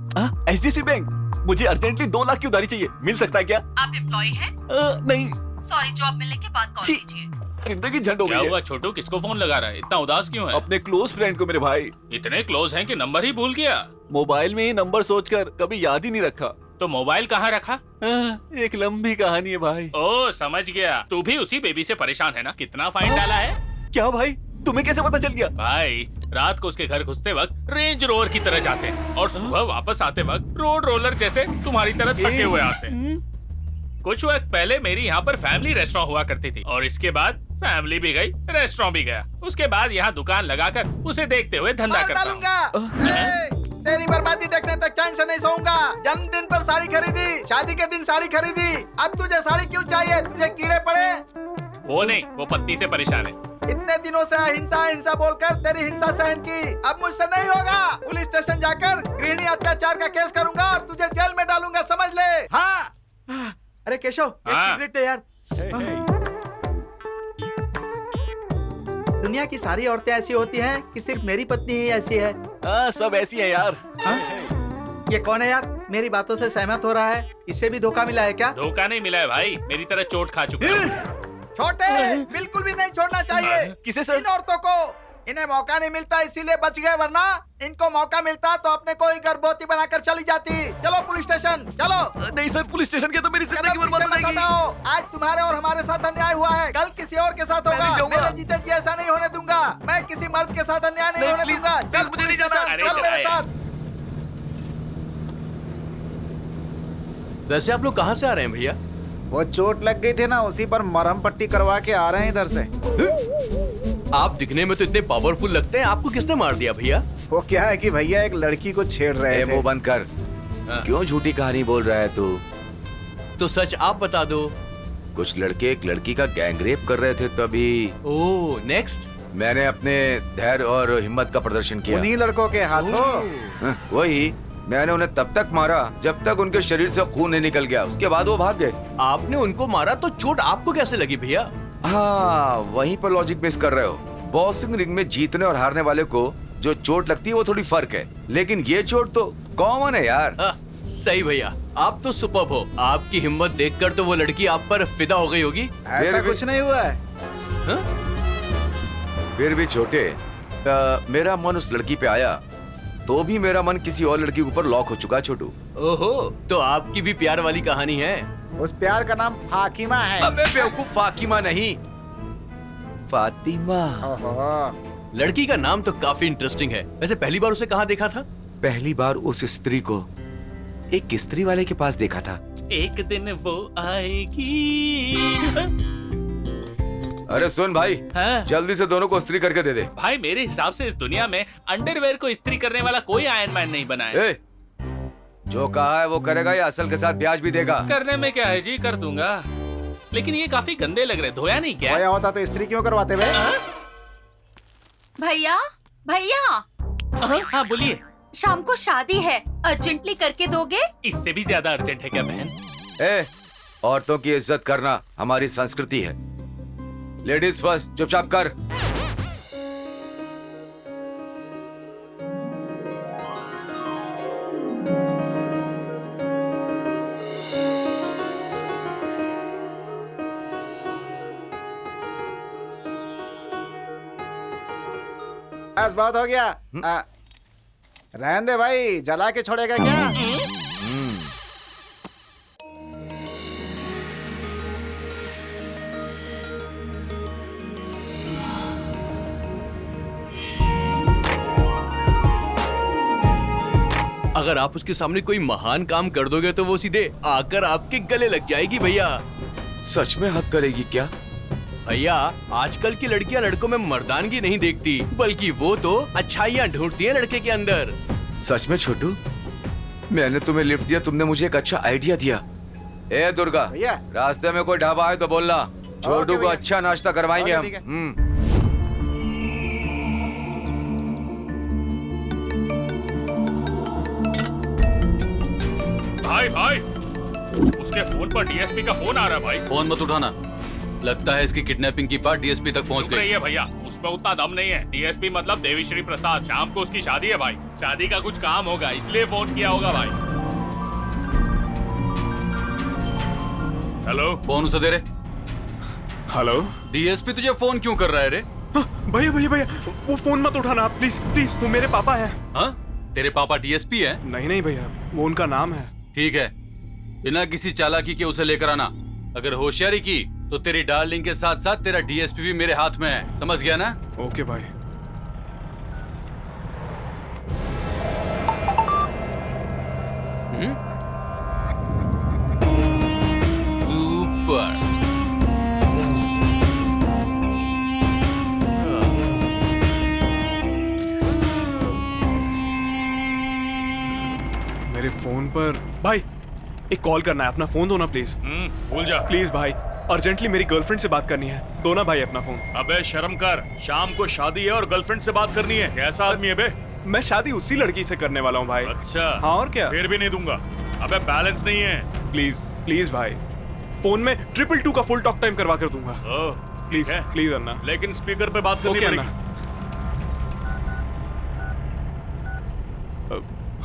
HDFC बैंक, मुझे अर्जेंटली 2 लाख की उधारी चाहिए, मिल सकता है क्या? आप एम्प्लॉय हैं? नहीं। सॉरी, जॉब मिलने के बाद कॉल कीजिए। जिंदगी झंड हो गई है। क्या हुआ छोटू, किसको फोन लगा रहा है? इतना उदास क्यों है? अपने क्लोज फ्रेंड को मेरे भाई। इतने क्लोज हैं कि नंबर ही भूल गया? मोबाइल में ही नंबर सोचकर कभी याद ही नहीं रखा। तो मोबाइल कहाँ रखा? एक लंबी कहानी है भाई। ओ समझ गया, तू भी उसी बेबी से परेशान है ना? कितना फाइन डाला है? क्या भाई, तुम्हें कैसे पता चल गया? भाई रात को उसके घर घुसते वक्त रेंज रोवर की तरह जाते हैं और सुबह वापस आते वक्त रोड रोलर जैसे तुम्हारी तरह थके हुए आते हैं। कुछ वक्त पहले मेरी यहाँ पर फैमिली रेस्टोरेंट हुआ करती थी और इसके बाद फैमिली भी गई, रेस्टोरेंट भी गया। उसके बाद यहाँ दुकान लगाकर उसे देखते हुए धंधा करता हूँ। तेरी बर्बादी देखने तक चैन से नहीं सोऊंगा। जन्मदिन पर साड़ी खरीदी, शादी के दिन साड़ी खरीदी, अब तुझे साड़ी क्यों चाहिए? तुझे कीड़े पड़े? वो नहीं, वो पत्नी से परेशान है। इतने दिनों से अहिंसा हिंसा बोलकर तेरी हिंसा सहन की, अब मुझसे नहीं होगा। पुलिस स्टेशन जाकर गृहिणी अत्याचार का केस करूंगा और तुझे जेल में डालूंगा, समझ ले। हाँ। अरे केशव, एक सिगरेट दे यार। दुनिया की सारी औरतें ऐसी होती हैं कि सिर्फ मेरी पत्नी ही ऐसी है? सब ऐसी है यार। ये कौन है यार? मेरी बातों से सहमत हो रहा है। इसे भी धोखा मिला है क्या? धोखा नहीं मिला है भाई, मेरी तरह चोट खा चुका है। छोटे, बिल्कुल भी नहीं छोड़ना चाहिए। किसे सर? इन औरतों को इन्हें मौका नहीं मिलता इसीलिए बच गए, वरना इनको मौका मिलता तो अपने को ही गर्भवती बनाकर चली जाती। चलो पुलिस स्टेशन, चलो। नहीं सर, पुलिस स्टेशन के तो मेरी जिंदगी बर्बाद हो जाएगी। आज तुम्हारे और हमारे साथ अन्याय हुआ है, कल किसी और के साथ होगा। मेरे जीते जी ऐसा नहीं होने दूंगा। मैं किसी मर्द के साथ अन्याय नहीं होने दूंगा। चल, मुझे नहीं जाना, चल मेरे साथ। वैसे आप लोग कहाँ से आ रहे हैं भैया? वो चोट लग गई थी ना, उसी पर मरहम पट्टी करवा के आ रहे हैं इधर से। आप दिखने में तो इतने पावरफुल लगते हैं, आपको किसने मार दिया भैया? वो क्या है कि भैया एक लड़की को छेड़ रहे थे। वो बंद कर। क्यों झूठी कहानी बोल रहा है तू? तो सच आप बता दो। कुछ लड़के एक लड़की का गैंग रेप कर रहे थे तभी। ओह, नेक्स्ट? मैंने अपने धैर्य और हिम्मत का प्रदर्शन किया। उन्हीं लड़कों के हाथों? वही, मैंने उन्हें तब तक मारा जब तक उनके शरीर से खून नहीं निकल गया। उसके बाद वो भाग गए। आपने उनको मारा तो चोट आपको कैसे लगी भैया? हाँ, वहीं पर लॉजिक मिस कर रहे हो। बॉक्सिंग रिंग में जीतने और हारने वाले को जो चोट लगती है वो थोड़ी फर्क है, लेकिन ये चोट तो कॉमन है यार। सही भैया, आप तो सुपर्ब हो। आपकी हिम्मत देखकर तो वो लड़की आप पर फिदा हो गई होगी। ऐसा कुछ नहीं हुआ है। फिर भी छोटे, मेरा मन उस लड़की पे आया तो भी मेरा मन किसी और लड़की के ऊपर लॉक हो चुका है छोटू। ओहो, तो आपकी भी प्यार वाली कहानी है? उस प्यार का नाम फातिमा है। अबे बेवकूफ, फातिमा नहीं, फातिमा। लड़की का नाम तो काफी इंटरेस्टिंग है। वैसे पहली बार उसे कहाँ देखा था? पहली बार उस स्त्री को एक स्त्री वाले के पास देखा था। एक दिन वो आएगी। अरे सुन भाई, जल्दी से दोनों को इस्त्री करके दे दे। भाई मेरे हिसाब से इस दुनिया में अंडरवेयर को इस्त्री करने वाला कोई आयरन मैन नहीं बना है। जो कहा है वो करेगा या असल के साथ ब्याज भी देगा? करने में क्या है जी, कर दूंगा, लेकिन ये काफी गंदे लग रहे। धोया नहीं क्या? धोया होता तो इस्त्री क्यों करवाते भाई? भैया, भैया। हाँ बोलिए। शाम को शादी है, अर्जेंटली करके दोगे? इससे भी ज्यादा अर्जेंट है क्या बहन? औरतों की इज्जत करना हमारी संस्कृति है। लेडीज फर्स्ट, चुपचाप कर। बस बहुत हो गया। रहने दे भाई, जला के छोड़ेगा क्या? अगर आप उसके सामने कोई महान काम कर दोगे तो वो सीधे आकर आपके गले लग जाएगी भैया। सच में हक करेगी क्या? भैया, आजकल की लड़कियां लड़कों में मर्दानगी नहीं देखती, बल्कि वो तो अच्छाइयाँ ढूंढती हैं लड़के के अंदर। सच में छोटू, मैंने तुम्हें लिफ्ट दिया, तुमने मुझे एक अच्छा आइडिया दिया। ए दुर्गा, रास्ते में कोई ढाबा है तो बोलना, छोटू को अच्छा नाश्ता करवाएंगे हम। भाई भाई, उसके फोन पर डीएसपी का फोन आ रहा है भाई। फोन मत उठाना, लगता है इसकी किडनैपिंग की बात डीएसपी तक पहुंच गई है भैया। उसमें उतना दम नहीं है। डीएसपी मतलब देवीश्री प्रसाद। शाम को उसकी शादी है भाई, शादी का कुछ काम होगा इसलिए फोन किया होगा भाई। हेलो, फोन उसे दे रे। हेलो, डीएसपी तुझे फोन क्यों कर रहा है रे? भैया भैया भैया, वो फोन मत उठाना आप, प्लीज प्लीज। वो मेरे पापा हैं। हाँ? तेरे पापा डीएसपी है? नहीं नहीं भैया, वो उनका नाम है। ठीक है, बिना किसी चालाकी के उसे लेकर आना। अगर होशियारी की तो तेरी डार्लिंग के साथ साथ तेरा डीएसपी भी मेरे हाथ में है, समझ गया ना? ओके भाई। सुपर। मेरे फोन पर भाई एक कॉल करना है, अपना फोन दो ना प्लीज। भूल जा प्लीज भाई, अर्जेंटली मेरी गर्लफ्रेंड से बात करनी है, दो ना भाई अपना फोन। अबे शर्म कर, शाम को शादी है और गर्लफ्रेंड से बात करनी है। कैसा आदमी है बे? मैं शादी उसी लड़की से करने वाला हूँ भाई। अच्छा हाँ और क्या? फिर भी नहीं दूंगा। अबे बैलेंस नहीं है। प्लीज प्लीज भाई, फोन में 222 का फुल टॉक टाइम करवा कर दूंगा। प्लीज प्लीज अन्ना। लेकिन स्पीकर पे बात करनी पड़ेगी।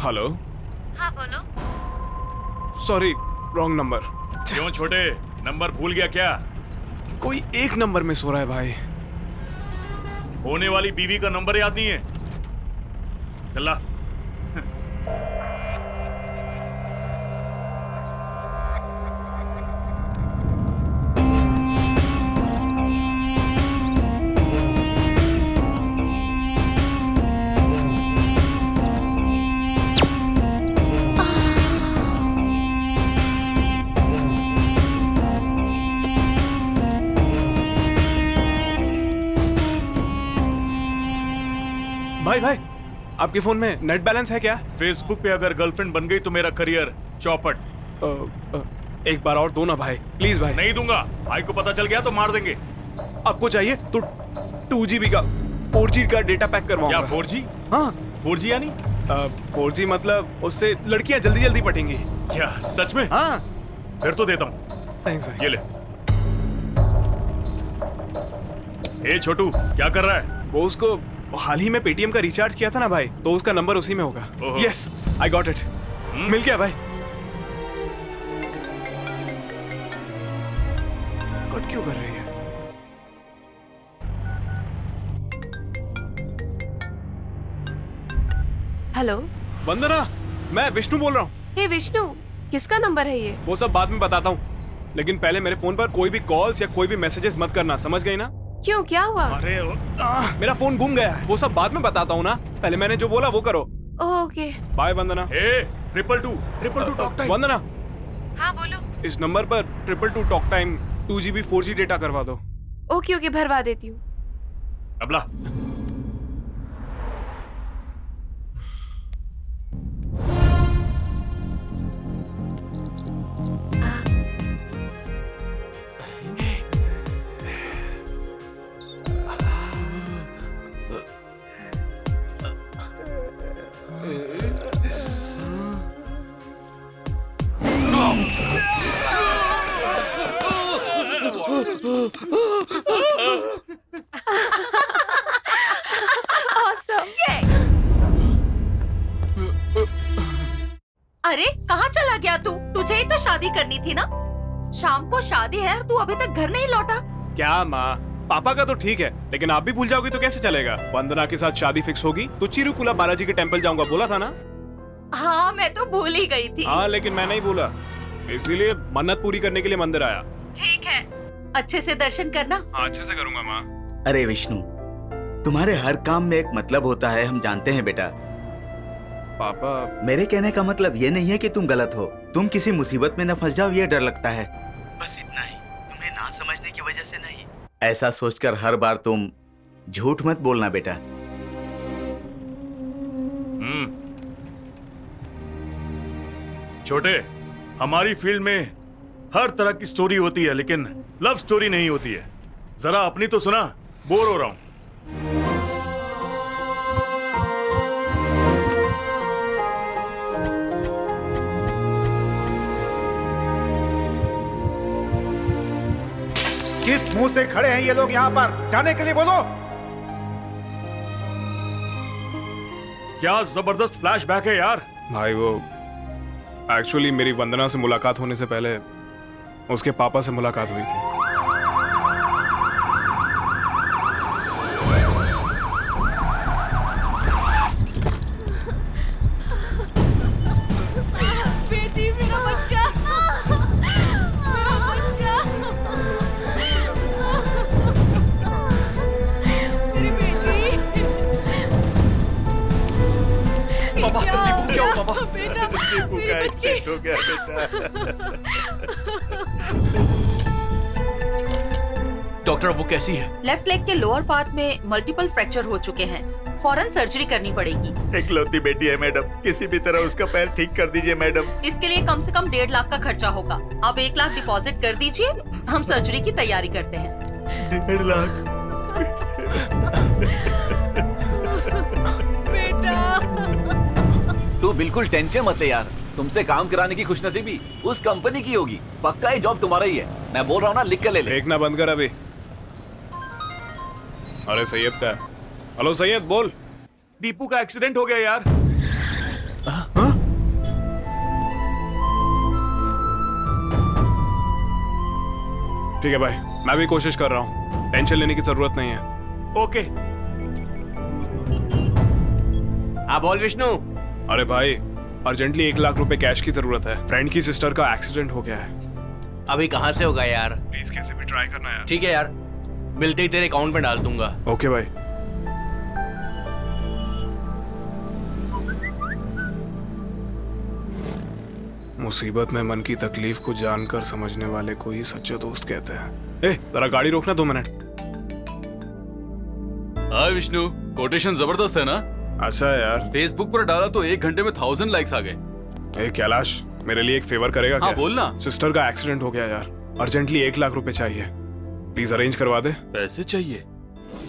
हेलो। हाँ बोलो। Sorry, wrong number. क्यों छोटे, नंबर भूल गया क्या? कोई एक नंबर में सो रहा है भाई। होने वाली बीवी का नंबर याद नहीं है? चला। भाई भाई, आपके फोन में नेट बैलेंस है क्या? फेसबुक पे अगर गर्लफ्रेंड बन गई तो मेरा करियर चौपट। एक बार और दो ना भाई, प्लीज भाई। नहीं दूंगा, भाई को पता चल गया तो मार देंगे। आपको चाहिए तो 2GB का 4G का डेटा पैक करवाऊंगा। क्या 4G? हाँ 4G यानी? 4G मतलब उससे लड़कियां जल्दी जल्दी पटेंगी। क्या सच में? हाँ फिर तो देता हूँ। थैंक्स भाई। ये ले। ए छोटू, क्या कर रहा है? वो उसको हाल ही में पेटीएम का रिचार्ज किया था ना भाई, तो उसका नंबर उसी में होगा। Yes, I got it. मिल गया भाई। कट क्यों कर रही है? हेलो वंदना, मैं विष्णु बोल रहा हूँ। हे विष्णु, किसका नंबर है ये? वो सब बाद में बताता हूँ, लेकिन पहले मेरे फोन पर कोई भी कॉल्स या कोई भी मैसेजेस मत करना, समझ गई ना? क्यों, क्या हुआ? अरे मेरा फोन गुम गया है, वो सब बाद में बताता हूँ ना, पहले मैंने जो बोला वो करो। ओके बाय वंदना। ए 222 टॉक टाइम। वंदना, हाँ बोलो। इस नंबर पर 222 talk time 2GB 4G data करवा दो। ओके ओके, भरवा देती हूँ। अबला अरे कहाँ चला गया तू? तुझे ही तो शादी करनी थी ना। शाम को शादी है और तू अभी तक घर नहीं लौटा। क्या माँ, पापा का तो ठीक है, लेकिन आप भी भूल जाओगी तो कैसे चलेगा? वंदना के साथ शादी फिक्स होगी तो चिरुकुला बालाजी के टेंपल जाऊंगा, बोला था ना? हाँ मैं तो भूल ही गई थी। हाँ लेकिन मैं नहीं भूला, इसीलिए मन्नत पूरी करने के लिए मंदिर आया। ठीक है, अच्छे से दर्शन करना। हाँ अच्छे से करूंगा माँ। अरे विष्णु, तुम्हारे हर काम में एक मतलब होता है, हम जानते हैं बेटा। पापा, मेरे कहने का मतलब ये नहीं है कि तुम गलत हो, तुम किसी मुसीबत में न फंस जाओ ये डर लगता है, बस इतना ही। तुम्हें ना समझने की वजह से नहीं, ऐसा सोचकर हर बार तुम झूठ मत बोलना बेटा। छोटे, हमारी फील्ड में हर तरह की स्टोरी होती है, लेकिन लव स्टोरी नहीं होती है। जरा अपनी तो सुना, बोर हो रहा हूं। किस मुंह से खड़े हैं ये लोग यहाँ पर? जाने के लिए बोलो। क्या जबरदस्त फ्लैशबैक है यार। भाई वो एक्चुअली मेरी वंदना से मुलाकात होने से पहले उसके पापा से मुलाकात हुई थी। बेटी, मेरा बच्चा, मेरा बच्चा, मेरी बेटी। पापा, दीपू क्या हुआ पापा? बेटा, दीपू का एक्सीडेंट हो गया बेटा। डॉक्टर वो कैसी है? लेफ्ट लेग के लोअर पार्ट में मल्टीपल फ्रैक्चर हो चुके हैं, फौरन सर्जरी करनी पड़ेगी। इकलौती बेटी है मैडम, किसी भी तरह उसका पैर ठीक कर दीजिए मैडम। इसके लिए कम से कम 1.5 लाख का खर्चा होगा। आप 1 लाख डिपॉजिट कर दीजिए, हम सर्जरी की तैयारी करते हैं। 1.5 लाख? बेटा तू बिल्कुल टेंशन मत ले यार, तुमसे काम कराने की खुशनसीबी उस कंपनी की होगी। पक्का ये जॉब तुम्हारा ही है, मैं बोल रहा हूँ ना, लिख कर ले ले। देखना बंद कर अभी। अरे सैयद का है। हेलो सैयद बोल। दीपू का एक्सीडेंट हो गया यार। ठीक है भाई, मैं भी कोशिश कर रहा हूँ, टेंशन लेने की जरूरत नहीं है। ओके। हाँ बोल विष्णु। अरे भाई अर्जेंटली 1 लाख रुपए कैश की जरूरत है, फ्रेंड की सिस्टर का एक्सीडेंट हो गया है। अभी कहाँ से होगा यार? प्लीज कैसे भी ट्राई करना यार। ठीक है यार, मिलते ही तेरे अकाउंट में डाल दूंगा। ओके भाई। मुसीबत में मन की तकलीफ को जानकर समझने वाले को ही सच्चा दोस्त कहते हैं। जरा गाड़ी रोकना 2 मिनट। हाय विष्णु, कोटेशन जबरदस्त है ना? अच्छा यार, फेसबुक पर डाला तो 1 घंटे में 1000 लाइक्स आ गए। कैलाश मेरे लिए एक फेवर करेगा? हाँ क्या? बोलना। सिस्टर का एक्सीडेंट हो गया यार, अर्जेंटली 1 लाख रुपए चाहिए, प्लीज अरेंज करवा दे। पैसे चाहिए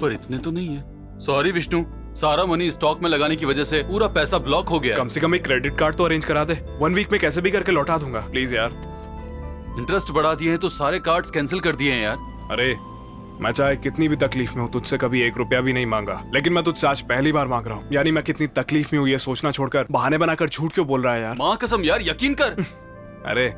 पर इतने तो नहीं है। सॉरी विष्णु, सारा मनी स्टॉक में लगाने की वजह से पूरा पैसा ब्लॉक हो गया। कम से कम एक क्रेडिट कार्ड तो अरेंज करा दे, 1 वीक में कैसे भी करके लौटा दूंगा, प्लीज यार। इंटरेस्ट बढ़ा दिए हैं तो सारे कार्ड्स कैंसिल कर दिए हैं यार। अरे मैं चाहे कितनी भी तकलीफ में हूँ, तुझसे कभी 1 रुपया भी नहीं मांगा, लेकिन मैं तुझसे आज पहली बार मांग रहा हूँ। यानी मैं कितनी तकलीफ में हूँ ये सोचना छोड़कर बहाने बनाकर झूठ क्यों बोल रहा है यार? माँ कसम यार, यकीन कर। अरे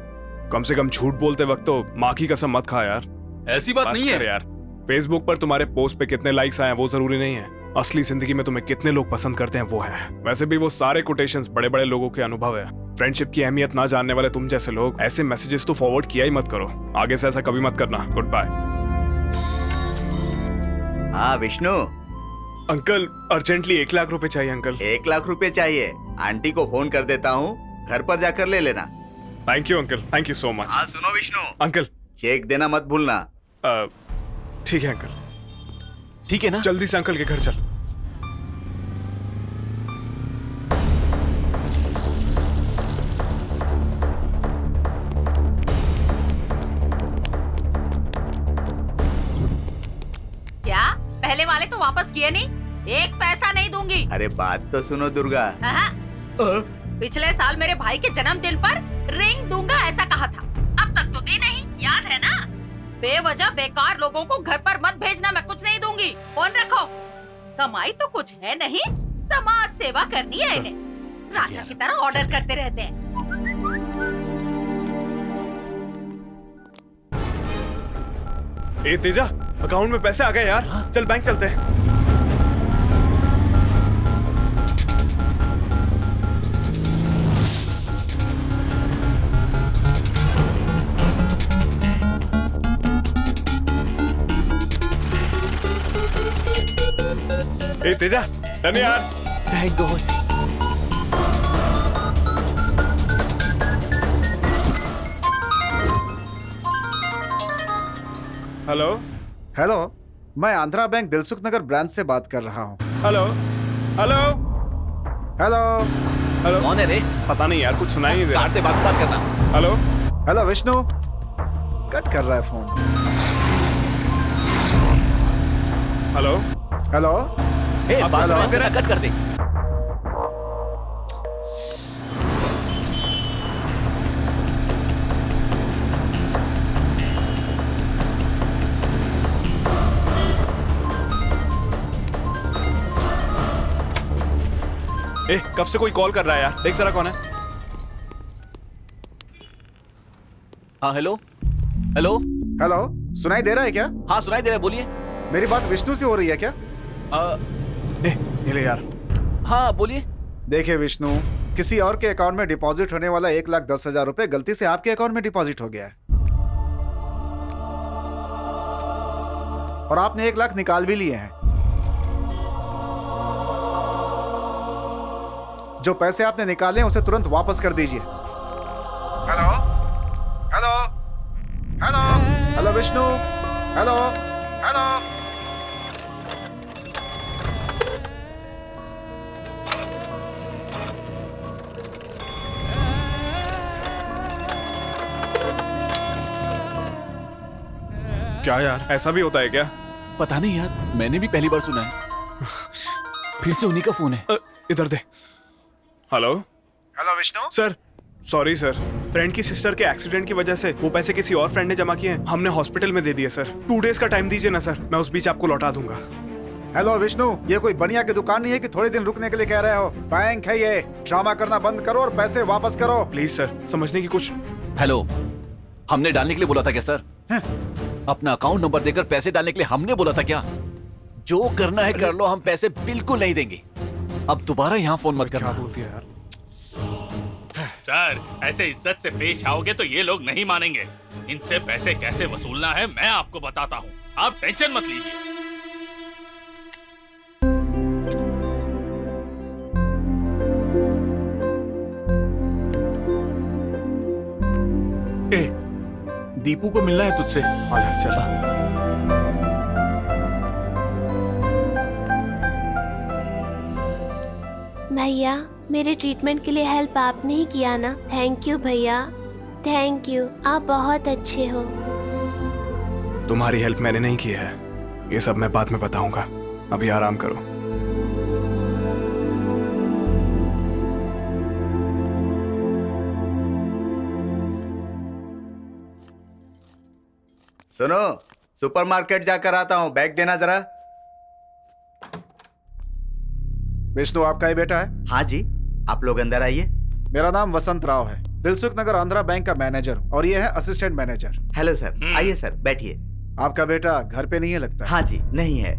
कम से कम झूठ बोलते वक्त तो माँ की कसम मत खा यार। ऐसी बात नहीं है यार। फेसबुक पर तुम्हारे पोस्ट पे कितने लाइक्स आए वो जरूरी नहीं है, असली जिंदगी में तुम्हें कितने लोग पसंद करते हैं वो है। वैसे भी वो सारे कोटेशंस बड़े बड़े लोगों के अनुभव है। फ्रेंडशिप की अहमियत ना जानने वाले तुम जैसे लोग ऐसे मैसेजेस तो फॉरवर्ड किया ही मत करो। आगे से ऐसा कभी मत करना। Good bye. हाँ विष्णु। अंकल अर्जेंटली 1 लाख रुपए चाहिए अंकल। 1 लाख रुपए चाहिए? आंटी को फोन कर देता हूँ, घर पर जाकर ले लेना। Thank you uncle, thank you so much. हाँ सुनो विष्णु अंकल, चेक देना मत भूलना। ठीक है अंकल। ठीक है ना? जल्दी से अंकल के घर चल। क्या पहले वाले तो वापस किए नहीं? 1 पैसा नहीं दूंगी। अरे बात तो सुनो दुर्गा। पिछले साल मेरे भाई के जन्मदिन पर रिंग दूंगा ऐसा कहा था, अब तक तो दी नहीं, याद है ना? बेवजह बेकार लोगों को घर पर मत भेजना, मैं कुछ नहीं दूंगी। फोन रखो। कमाई तो कुछ है नहीं, समाज सेवा करनी है इन्हें। राजा की तरह ऑर्डर करते रहते हैं। ए तेजा, अकाउंट में पैसे आ गए यार, चल बैंक चलते हैं। ए तेजा, डन यार। Thank God. हेलो हेलो, मैं आंध्रा बैंक दिलसुख नगर ब्रांच से बात कर रहा हूँ। Hello hello hello hello. कौन है रे? पता नहीं यार, कुछ सुनाई नहीं दे रहा। काट दे, बात करना। हेलो हेलो विष्णु, कट कर रहा है फोन। Hello hello. बात सुनाई दे रहा, कट कर दे। कब से कोई कॉल कर रहा है यार, देख जरा कौन है। हाँ हेलो हेलो हेलो, सुनाई दे रहा है क्या? हाँ सुनाई दे रहा है, बोलिए। मेरी बात विष्णु से हो रही है क्या? ले यार। हाँ बोलिए। देखिए विष्णु, किसी और के अकाउंट में डिपॉजिट होने वाला 1,10,000 रुपए गलती से आपके अकाउंट में डिपॉजिट हो गया है और आपने 1 लाख निकाल भी लिए हैं। जो पैसे आपने निकाले उसे तुरंत वापस कर दीजिए। Hello hello hello hello Vishnu, hello hello. क्या यार, ऐसा भी होता है क्या? पता नहीं यार, मैंने भी पहली बार सुना है। फिर से उन्हीं का फोन है। इधर दे। Hello. Hello Vishnu. Sir, sorry sir, friend की सिस्टर के एक्सीडेंट की वजह से वो पैसे किसी और फ्रेंड ने जमा किए हैं, हमने हॉस्पिटल में दे दिए सर। 2 डेज का टाइम दीजिए ना सर, मैं उस बीच आपको लौटा दूंगा। हेलो विष्णु, ये कोई बनिया की दुकान नहीं है कि थोड़े दिन रुकने के लिए कह रहे हो। बैंक है ये, ड्रामा करना बंद करो और पैसे वापस करो प्लीज सर, समझने की कुछ। हेलो, हमने डालने के लिए बोला था क्या सर? अपना अकाउंट नंबर देकर पैसे डालने के लिए हमने बोला था क्या? जो करना है कर लो, हम पैसे बिल्कुल नहीं देंगे। अब दोबारा यहाँ फोन मत करना। क्या बोलती है यार? सर, ऐसे इज्जत से पेश आओगे तो ये लोग नहीं मानेंगे। इनसे पैसे कैसे वसूलना है मैं आपको बताता हूँ, आप टेंशन मत लीजिए। दीपू को मिलना है तुझसे। आजा चला। भैया, मेरे ट्रीटमेंट के लिए हेल्प आपने ही किया ना। थैंक यू भैया, थैंक यू, आप बहुत अच्छे हो। तुम्हारी हेल्प मैंने नहीं की है, ये सब मैं बाद में बताऊंगा, अभी आराम करो। सुनो, सुपरमार्केट जाकर आता हूँ, बैग देना जरा। विष्णु आपका ही बेटा है? हाँ जी, आप लोग अंदर आइए। मेरा नाम वसंत राव है, दिलसुख नगर आंध्रा बैंक का मैनेजर हूँ और ये है असिस्टेंट मैनेजर। हेलो सर, आइए सर, बैठिए। आपका बेटा घर पे नहीं है लगता? हाँ जी, नहीं है।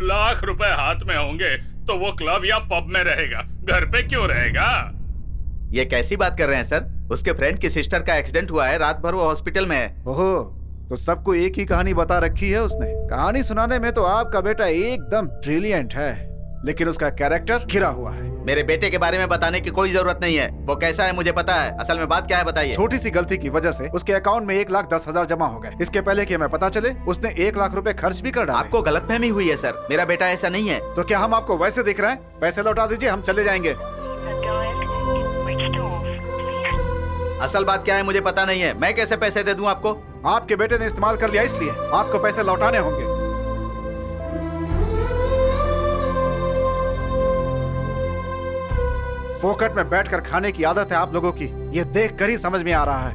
लाख रुपए हाथ में होंगे तो वो क्लब या पब में रहेगा, घर पे क्यों रहेगा? ये कैसी बात कर रहे हैं सर? उसके फ्रेंड की सिस्टर का एक्सीडेंट हुआ है, रात भर वो हॉस्पिटल में है। ओहो, तो सबको एक ही कहानी बता रखी है उसने। कहानी सुनाने में तो आपका बेटा एकदम ब्रिलियंट है, लेकिन उसका कैरेक्टर गिरा हुआ है। मेरे बेटे के बारे में बताने की कोई जरूरत नहीं है, वो कैसा है मुझे पता है। असल में बात क्या है बताइए। छोटी सी गलती की वजह से उसके अकाउंट में 1,10,000 जमा हो गए। इसके पहले कि हमें पता चले उसने 1 लाख रुपए खर्च भी कर डाले। आपको गलतफहमी हुई है सर, मेरा बेटा ऐसा नहीं है। तो क्या हम आपको वैसे दिख रहे हैं? पैसे लौटा दीजिए, हम चले जाएंगे। असल बात क्या है मुझे पता नहीं है, मैं कैसे पैसे दे दूं आपको? आपके बेटे ने इस्तेमाल कर लिया, इसलिए आपको पैसे लौटाने होंगे। फोकट में बैठकर खाने की आदत है आप लोगों की, ये देख कर ही समझ में आ रहा है।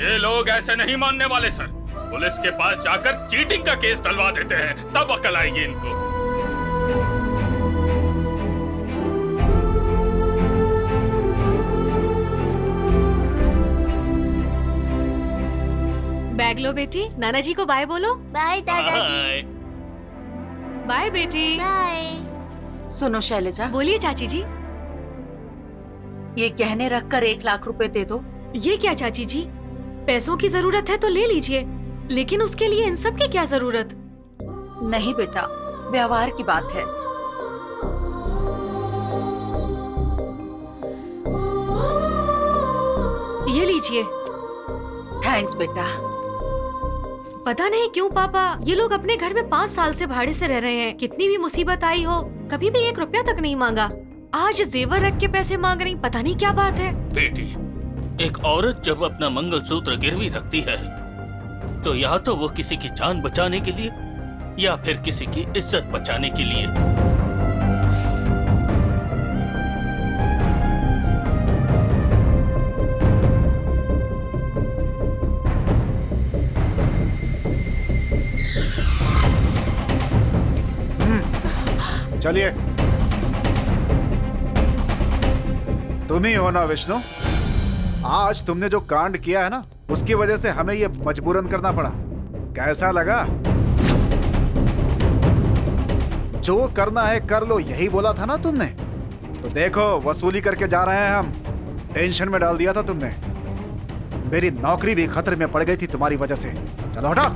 ये लोग ऐसे नहीं मानने वाले सर, पुलिस के पास जाकर चीटिंग का केस डलवा देते हैं, तब अकल आएगी इनको। बैग लो बेटी, नाना जी को बाय बोलो। बाय दादाजी। बाय बेटी। बाय। सुनो शैलजा। बोलिए चाची जी। ये गहने रखकर 1 लाख रुपए दे दो। ये क्या चाची जी, पैसों की जरूरत है तो ले लीजिए, लेकिन उसके लिए इन सब की क्या जरूरत? नहीं बेटा, व्यवहार की बात है। ये लीजिए। थैंक्स बेटा। पता नहीं क्यों पापा, ये लोग अपने घर में 5 साल से भाड़े से रह रहे हैं। कितनी भी मुसीबत आई हो, कभी भी 1 रुपया तक नहीं मांगा। आज जेवर रख के पैसे मांग रही, पता नहीं क्या बात है। बेटी, एक औरत जब अपना मंगलसूत्र गिरवी रखती है तो या तो वो किसी की जान बचाने के लिए या फिर किसी की इज्जत बचाने के लिए। चलिए। तुम ही हो ना विष्णु? आज तुमने जो कांड किया है ना, उसकी वजह से हमें ये मजबूरन करना पड़ा। कैसा लगा? जो करना है कर लो, यही बोला था ना तुमने। तो देखो, वसूली करके जा रहे हैं हम। टेंशन में डाल दिया था तुमने। मेरी नौकरी भी खतरे में पड़ गई थी तुम्हारी वजह से। चलो हटा।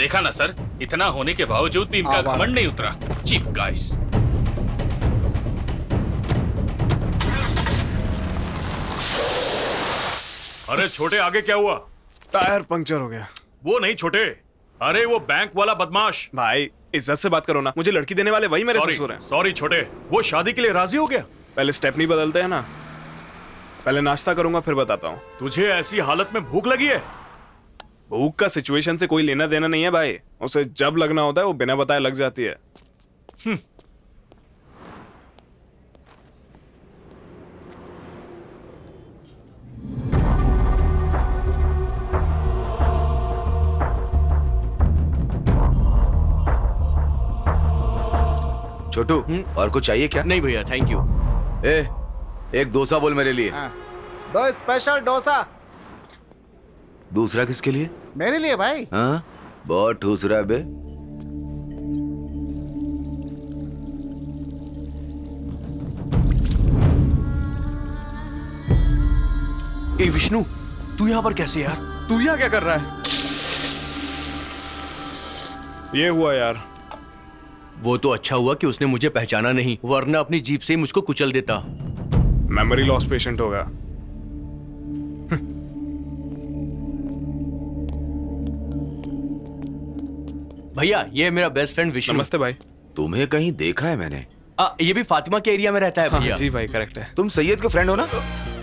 देखा ना सर, इतना होने के बावजूद भी इनका घमंड नहीं उतरा। Cheap guys. अरे छोटे, आगे क्या हुआ? टायर पंक्चर हो गया। वो नहीं छोटे, अरे वो बैंक वाला बदमाश। भाई इज्जत से बात करो ना, मुझे लड़की देने वाले वही मेरे ससुर हैं। सॉरी छोटे, वो शादी के लिए राजी हो गया? पहले स्टेपनी बदलते हैं ना, पहले नाश्ता करूंगा फिर बताता हूँ। तुझे ऐसी हालत में भूख लगी है? भूख का सिचुएशन से कोई लेना देना नहीं है भाई, उसे जब लगना होता है वो बिना बताए लग जाती है। छोटू, और कुछ चाहिए क्या? नहीं भैया, थैंक यू। एक डोसा बोल मेरे लिए। दो स्पेशल डोसा। दूसरा किसके लिए? मेरे लिए भाई। हाँ, बहुत ठूस रहा है बे। ए विष्णु, तू यहाँ पर कैसे यार? तू यहाँ क्या कर रहा है? ये हुआ यार। वो तो अच्छा हुआ कि उसने मुझे पहचाना नहीं, वरना अपनी जीप से ही मुझको कुचल देता। मेमोरी लॉस पेशेंट होगा। भैया, ये है मेरा बेस्ट फ्रेंड विष्णु। नमस्ते भाई। तुम्हें कहीं देखा है मैंने? ये भी फातिमा के एरिया में रहता है भैया। हाँ, जी भाई करेक्ट है। तुम सैयद के फ्रेंड हो ना?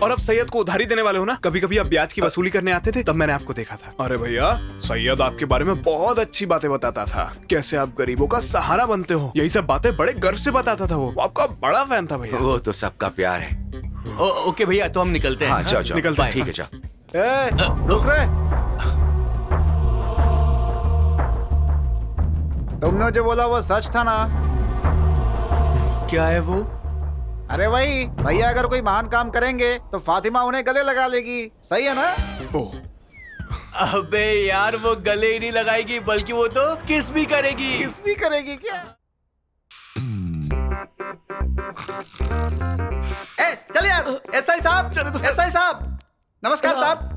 और अब सैयद को उधारी देने वाले हो ना? कभी कभी आप ब्याज की वसूली करने आते थे, तब मैंने आपको देखा था। अरे भैया, सैयद आपके बारे में बहुत अच्छी बातें बताता था, कैसे आप गरीबों का सहारा बनते हो, यही सब बातें बड़े गर्व से बताता था। वो आपका बड़ा फैन था भैया। वो तो सबका प्यार है। ओके भैया, तो हम निकलते हैं। हाँ, जाओ निकलते हैं। ठीक है, जाओ। रुक रहे। तुमने जो बोला वो सच था ना? क्या है वो? अरे भाई, भैया अगर कोई महान काम करेंगे तो फातिमा उन्हें गले लगा लेगी, सही है ना? अबे यार, वो गले ही नहीं लगाएगी बल्कि वो तो किस भी करेगी। किस भी करेगी क्या? चल यार, एसआई साहब, एसआई साहब, नमस्कार साहब।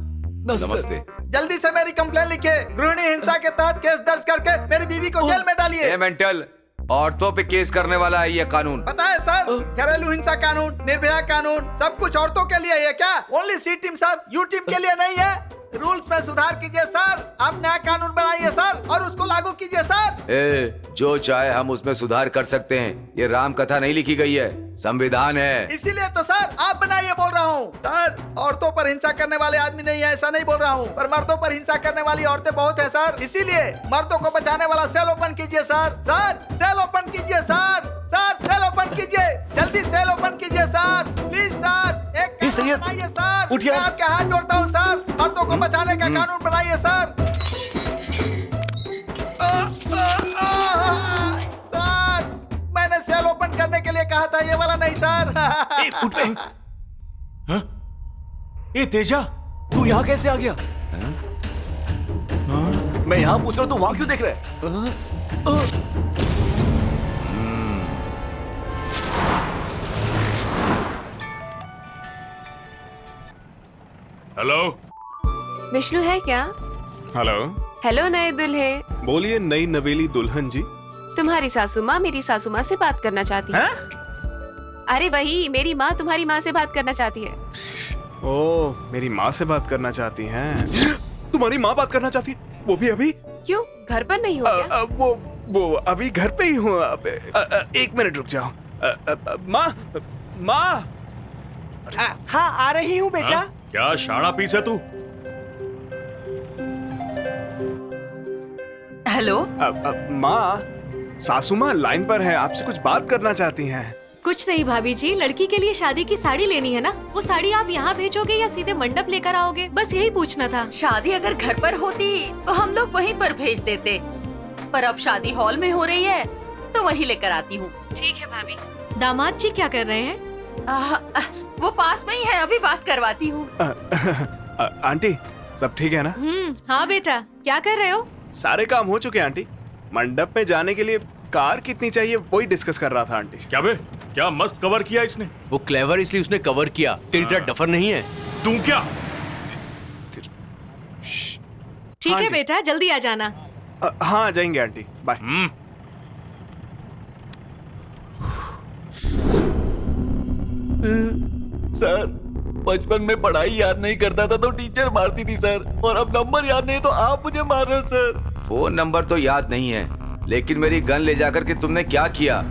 नमस्ते। जल्दी से मेरी कंप्लेन लिखिए। गृहिणी हिंसा के तहत केस दर्ज करके मेरी बीवी को जेल में डालिए। मेंटल, औरतों पे केस करने वाला है ये कानून। पता है सर, घरेलू हिंसा कानून, निर्भया कानून, सब कुछ औरतों के लिए है क्या? Only C team sir, you team के लिए नहीं है। रूल्स में सुधार कीजिए सर, आप नया कानून बनाइए सर और उसको लागू कीजिए सर। जो चाहे हम उसमें सुधार कर सकते हैं। ये राम कथा नहीं लिखी गई है, संविधान है। इसीलिए तो सर आप बनाइए बोल रहा हूँ। सर, औरतों पर हिंसा करने वाले आदमी नहीं है ऐसा नहीं बोल रहा हूँ, पर मर्दों पर हिंसा करने वाली औरतें बहुत है सर। इसीलिए मर्दों को बचाने वाला सेल ओपन कीजिए सर। सर, सेल ओपन कीजिए सर। सर, सेल ओपन कीजिए, जल्दी सेल ओपन कीजिए सर, प्लीज सर। एक कानून बनाइए सर, उठिए। मैं आपके हाथ जोड़ता हूँ सर, मर्दों को बचाने का कानून बनाइए सर। सर, मैंने सेल ओपन करने के लिए कहा था, ये वाला नहीं सर। उठ पे। ए तेजा, तू यहाँ कैसे आ गया? मैं यहाँ पूछ रहा हूँ, तू वहां क्यों देख रहा है? हेलो, विष्णु है क्या? हेलो। हेलो नए दुल्हे। बोलिए नई नवेली दुल्हन जी। तुम्हारी सासू माँ मेरी सासू माँ से बात करना चाहती है। अरे वही, मेरी माँ तुम्हारी माँ से बात करना चाहती है। ओह, मेरी माँ से बात करना चाहती हैं? तुम्हारी माँ बात करना चाहती है? वो भी अभी? क्यों, घर पर नहीं हो क्या? वो अभी घर पे ही हूँ। एक मिनट रुक जाओ। माँ, माँ। हाँ, आ रही हूँ बेटा। क्या शाणा पीस है तू? हेलो। माँ, सासू माँ लाइन पर है, आपसे कुछ बात करना चाहती हैं। कुछ नहीं भाभी जी, लड़की के लिए शादी की साड़ी लेनी है ना, वो साड़ी आप यहाँ भेजोगे या सीधे मंडप लेकर आओगे? बस यही पूछना था। शादी अगर घर पर होती तो हम लोग वहीं पर भेज देते, पर अब शादी हॉल में हो रही है तो वहीं लेकर आती हूँ। ठीक है भाभी। दामाद जी क्या कर रहे हैं? वो पास में ही है, अभी बात करवाती हूँ। आंटी, सब ठीक है ना? हाँ बेटा, क्या कर रहे हो? सारे काम हो चुके हैं आंटी। मंडप में जाने के लिए कार कितनी चाहिए वही डिस्कस कर रहा था आंटी। क्या बे, क्या मस्त कवर किया इसने। वो क्लेवर इसलिए उसने कवर किया, तेरी तरह डफर नहीं है। तू क्या? ठीक है बेटा, जल्दी आ जाना। हाँ जाएंगे आंटी, बाय। सर, बचपन में पढ़ाई याद नहीं करता था तो टीचर मारती थी सर, और अब नंबर याद नहीं तो आप मुझे मार रहे हो सर। फोन नंबर तो याद नहीं है, लेकिन मेरी गन ले जाकर के तुमने क्या किया?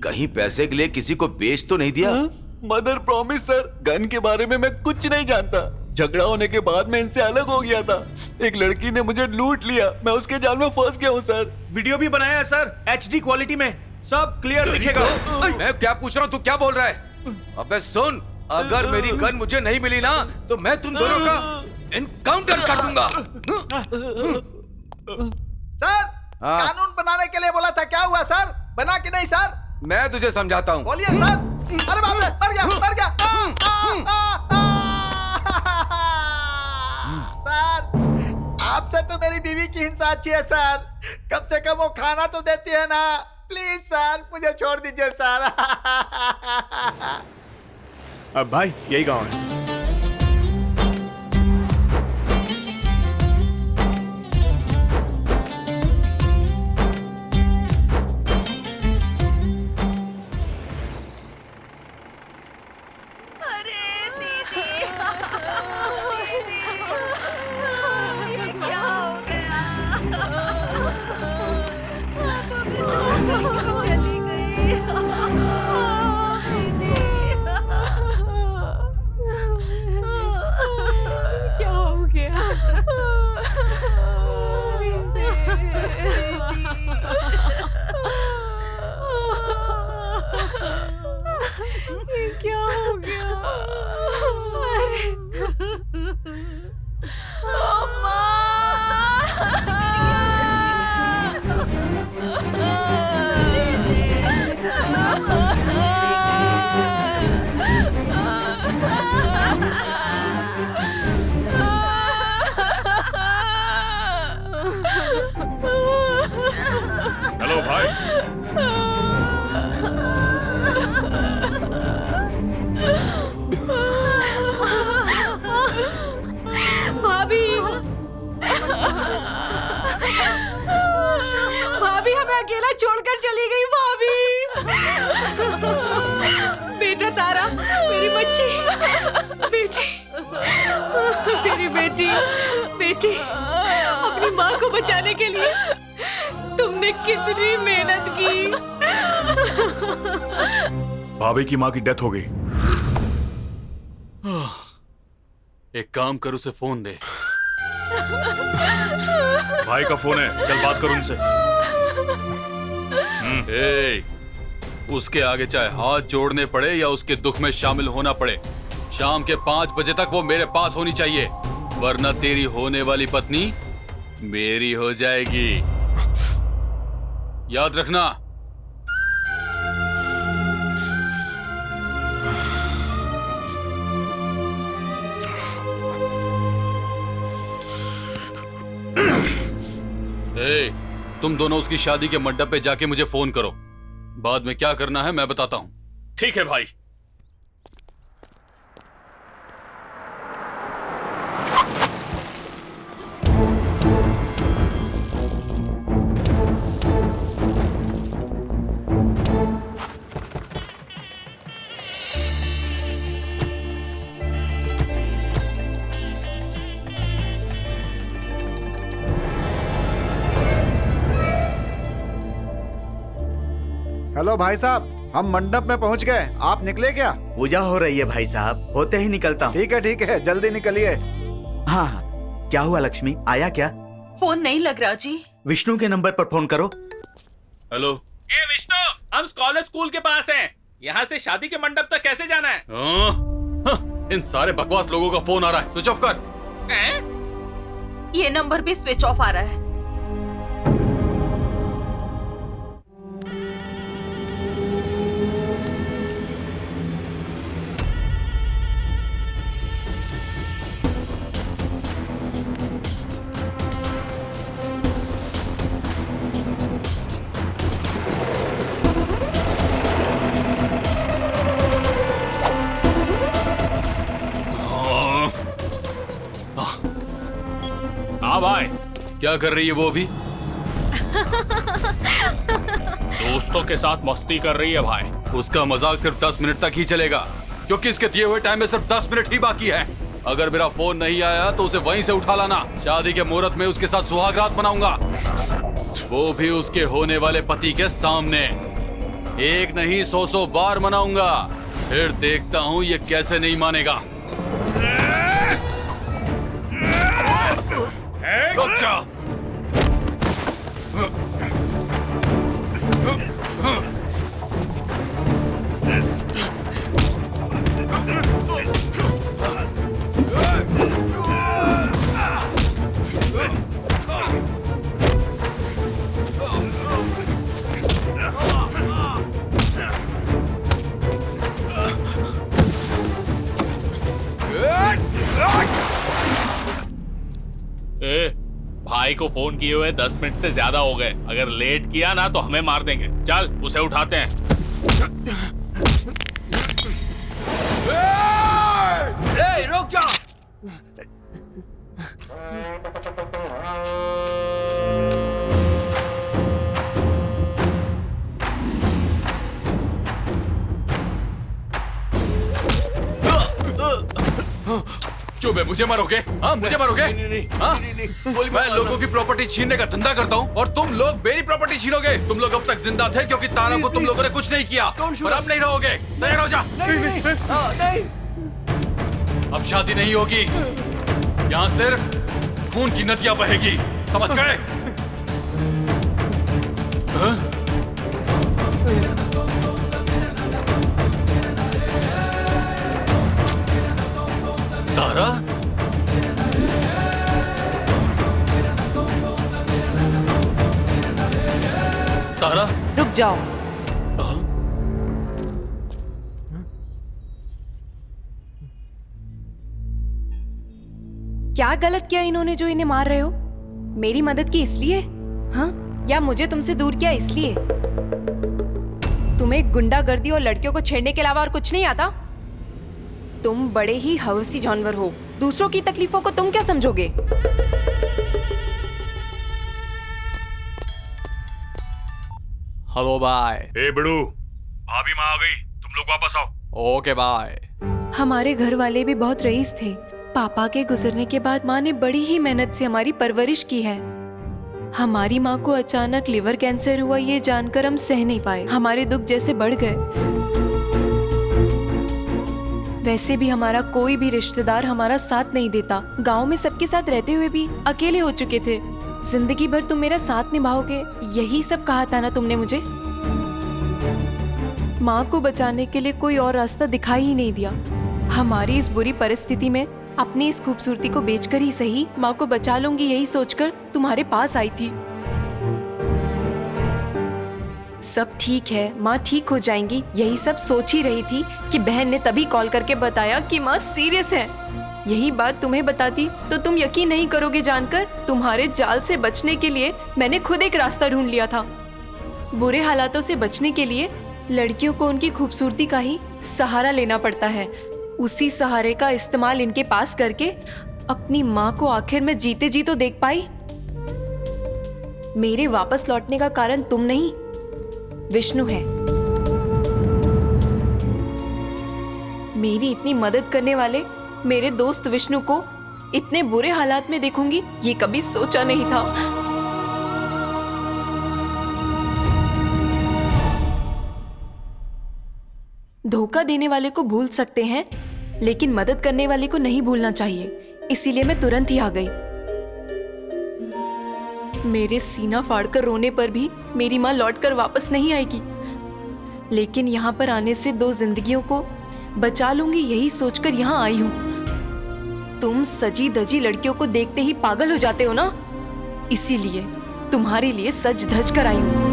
कहीं पैसे के लिए किसी को बेच तो नहीं दिया? मदर प्रॉमिस सर, गन के बारे में मैं कुछ नहीं जानता। झगड़ा होने के बाद मैं इनसे अलग हो गया था। एक लड़की ने मुझे लूट लिया, मैं उसके जाल में फंस गया हूँ सर। वीडियो भी बनाया है सर, HD क्वालिटी में, सब क्लियर दिखेगा। मैं क्या पूछ रहा हूँ, तू क्या बोल रहा है? अबे सुन, अगर मेरी गन मुझे नहीं मिली ना तो मैं तुम दोनों का एनकाउंटर कर दूंगा। सर, कानून बनाने के लिए बोला था, क्या हुआ सर? बना कि नहीं सर? मैं तुझे समझाता हूँ। बोलिए सर। अरे बाप रे, मर गया, मर गया। सर, आपसे तो मेरी बीवी की हिंसा अच्छी है सर, कम से कम वो खाना तो देती है ना। प्लीज सर, मुझे छोड़ दीजिए सर। अब भाई यही गाँव है। हेलो भाई। भाभी, भाभी हमें अकेला छोड़कर चली गई भाभी। बेटा तारा, मेरी बच्ची, बेटी, मेरी बेटी, बेटी, अपनी माँ को बचाने के लिए तुमने कितनी मेहनत की। भाभी की माँ की डेथ हो गई। एक काम कर, उसे फोन दे। भाई का फोन है, चल बात कर उनसे। ए, उसके आगे चाहे हाथ जोड़ने पड़े या उसके दुख में शामिल होना पड़े, शाम के 5 बजे तक वो मेरे पास होनी चाहिए, वरना तेरी होने वाली पत्नी मेरी हो जाएगी। याद रखना। ए, तुम दोनों उसकी शादी के मंडप पे जाके मुझे फोन करो। बाद में क्या करना है मैं बताता हूं। ठीक है भाई। हेलो भाई साहब, हम मंडप में पहुंच गए, आप निकले क्या? पूजा हो रही है भाई साहब, होते ही निकलता हूँ। ठीक है, जल्दी निकलिए। हाँ, क्या हुआ लक्ष्मी, आया क्या? फोन नहीं लग रहा जी। विष्णु के नंबर पर फोन करो। हेलो। ए विष्णु, हम स्कॉलर स्कूल के पास हैं। यहाँ से शादी के मंडप तक कैसे जाना है? इन सारे बकवास लोगों का फोन आ रहा है, स्विच ऑफ कर। ये नंबर भी स्विच ऑफ आ रहा है। हाँ भाई, क्या कर रही है वो अभी? दोस्तों के साथ मस्ती कर रही है भाई। उसका मजाक सिर्फ 10 मिनट तक ही चलेगा, क्योंकि इसके दिए हुए टाइम में सिर्फ 10 मिनट ही बाकी है। अगर मेरा फोन नहीं आया तो उसे वहीं से उठा लाना। शादी के मुहूर्त में उसके साथ सुहाग रात मनाऊंगा, वो भी उसके होने वाले पति के सामने। एक नहीं 100 बार मनाऊंगा, फिर देखता हूँ ये कैसे नहीं मानेगा। रुक जा। भाई को फोन किए हुए 10 मिनट से ज्यादा हो गए। अगर लेट किया ना तो हमें मार देंगे। चल उसे उठाते हैं। रुक जा। क्यों बे, मुझे मारोगे? हाँ मुझे मारोगे? हाँ? मैं लोगों की प्रॉपर्टी छीनने का धंधा करता हूँ और तुम लोग मेरी प्रॉपर्टी छीनोगे। तुम लोग अब तक जिंदा थे क्योंकि तारा को तुम लोगों ने कुछ नहीं किया, पर अब नहीं रहोगे। तैयार हो जा। नहीं। अब शादी नहीं होगी, यहाँ सिर्फ खून की नदियां बहेगी, समझ गए? तारा? तारा? रुक जाओ। क्या गलत किया इन्होंने जो इन्हें मार रहे हो? मेरी मदद की इसलिए? हाँ? या मुझे तुमसे दूर किया इसलिए? तुम्हें गुंडागर्दी और लड़कियों को छेड़ने के अलावा और कुछ नहीं आता? तुम बड़े ही हवसी जानवर हो। दूसरों की तकलीफों को तुम क्या समझोगे? Hello bye. ए बड़ू, भाभी माँ आ गई, तुम लोग वापस आओ। Okay bye. हमारे घर वाले भी बहुत रईस थे। पापा के गुजरने के बाद माँ ने बड़ी ही मेहनत से हमारी परवरिश की है। हमारी माँ को अचानक लिवर कैंसर हुआ, ये जानकर हम सह नहीं पाए। हमारे दुख जैसे बढ़ गए। वैसे भी हमारा कोई भी रिश्तेदार हमारा साथ नहीं देता। गांव में सबके साथ रहते हुए भी अकेले हो चुके थे। जिंदगी भर तुम मेरा साथ निभाओगे, यही सब कहा था ना तुमने मुझे। माँ को बचाने के लिए कोई और रास्ता दिखाई ही नहीं दिया। हमारी इस बुरी परिस्थिति में अपनी इस खूबसूरती को बेचकर ही सही माँ को बचा लूंगी, यही सोचकर तुम्हारे पास आई थी। सब ठीक है, माँ ठीक हो जाएंगी, यही सब सोच ही रही थी कि बहन ने तभी कॉल करके बताया कि माँ सीरियस है। यही बात तुम्हें बताती तो तुम यकीन नहीं करोगे जानकर। तुम्हारे जाल से बचने के लिए मैंने खुद एक रास्ता ढूंढ लिया था। बुरे हालातों से बचने के लिए लड़कियों को उनकी खूबसूरती का ही सहारा लेना पड़ता है। उसी सहारे का इस्तेमाल इनके पास करके अपनी माँ को आखिर में जीते जी तो देख पाई। मेरे वापस लौटने का कारण तुम नहीं, विष्णु है। मेरी इतनी मदद करने वाले मेरे दोस्त विष्णु को इतने बुरे हालात में देखूंगी, ये कभी सोचा नहीं था। धोखा देने वाले को भूल सकते हैं, लेकिन मदद करने वाले को नहीं भूलना चाहिए। इसीलिए मैं तुरंत ही आ गई। मेरे सीना फाड़कर रोने पर भी मेरी माँ लौटकर वापस नहीं आएगी, लेकिन यहाँ पर आने से 2 जिंदगियों को बचा लूंगी, यही सोचकर यहाँ आई हूँ। तुम सजी धजी लड़कियों को देखते ही पागल हो जाते हो ना, इसीलिए तुम्हारे लिए सज धज कर आई हूँ।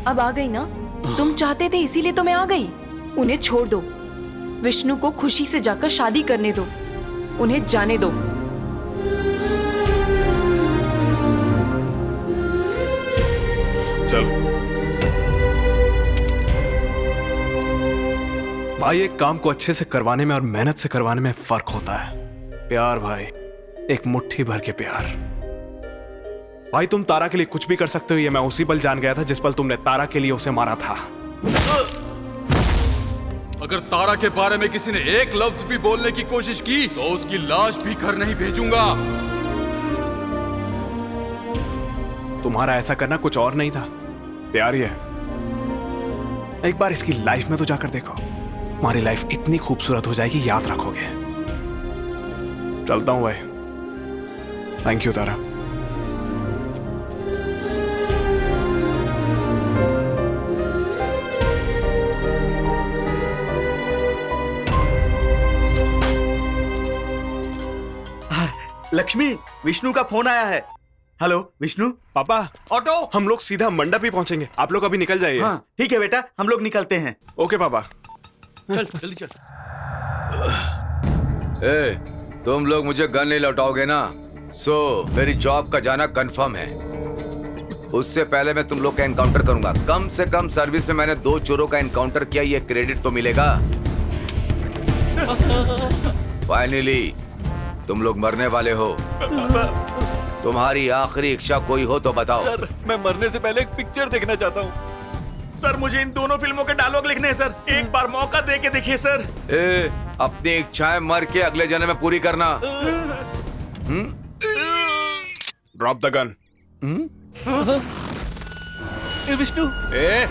अब आ गई ना? तुम चाहते थे इसीलिए तो मैं आ गई। उन्हें छोड़ दो, विष्णु को खुशी से जाकर शादी करने दो, उन्हें जाने दो। चलो भाई, एक काम को अच्छे से करवाने में और मेहनत से करवाने में फर्क होता है। प्यार भाई, एक मुट्ठी भर के प्यार। भाई तुम तारा के लिए कुछ भी कर सकते हो, ये मैं उसी पल जान गया था जिस पल तुमने तारा के लिए उसे मारा था। अगर तारा के बारे में किसी ने एक लफ्ज भी बोलने की कोशिश की तो उसकी लाश भी घर नहीं भेजूंगा। तुम्हारा ऐसा करना कुछ और नहीं था, प्यार ही है। एक बार इसकी लाइफ में तो जाकर देखो, हमारी लाइफ इतनी खूबसूरत हो जाएगी, याद रखोगे। चलता हूं भाई, थैंक यू तारा। लक्ष्मी, विष्णु का फोन आया है। हेलो विष्णु। पापा, ऑटो। हम लोग सीधा मंडप ही पहुंचेंगे, आप लोग अभी निकल जाइए। हाँ ठीक है बेटा, हम लोग निकलते हैं। ओके पापा। चल जल्दी चल। ए, तुम लोग मुझे गन नहीं लौटाओगे ना? मेरी जॉब का जाना कंफर्म है। उससे पहले मैं तुम लोग का एनकाउंटर करूंगा। कम से कम सर्विस में मैंने 2 चोरों का एनकाउंटर किया, ये क्रेडिट तो मिलेगा। फाइनली तुम लोग मरने वाले हो। तुम्हारी आखिरी इच्छा कोई हो तो बताओ। सर, मैं मरने से पहले एक पिक्चर देखना चाहता हूँ। सर मुझे इन दोनों फिल्मों के डायलॉग लिखने हैं सर, एक बार मौका दे के देखिए सर। अपनी इच्छाएं मर के अगले जन्म में पूरी करना। Drop the gun. Vishnu,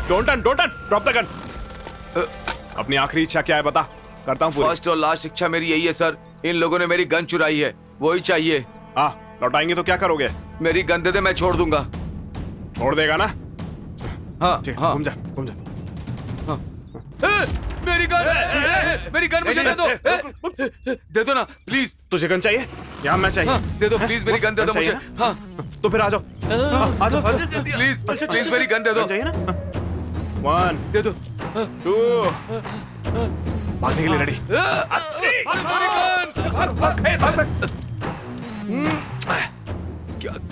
don't turn, drop the gun. अपनी आखिरी इच्छा क्या है बता, करता हूँ पूरी। फर्स्ट और लास्ट इच्छा मेरी यही है सर। इन लोगों ने मेरी गन चुराई है, वही चाहिए। हाँ, लौटाएंगे तो क्या करोगे? मेरी गन दे दे, मैं छोड़ दूंगा। छोड़ देगा ना? हाँ हाँ, घूम जा। हाँ। मेरी गन मुझे दे दो ना प्लीज। तुझे गन चाहिए या मैं चाहिए? हाँ, दे दो प्लीज, मेरी गन दे दो मुझे। हाँ तो फिर आ जाओ, आ जाओ प्लीज मेरी गन दे दो। चाहिए ना? 1 दे दो। 2 भागने के लिए रेडी।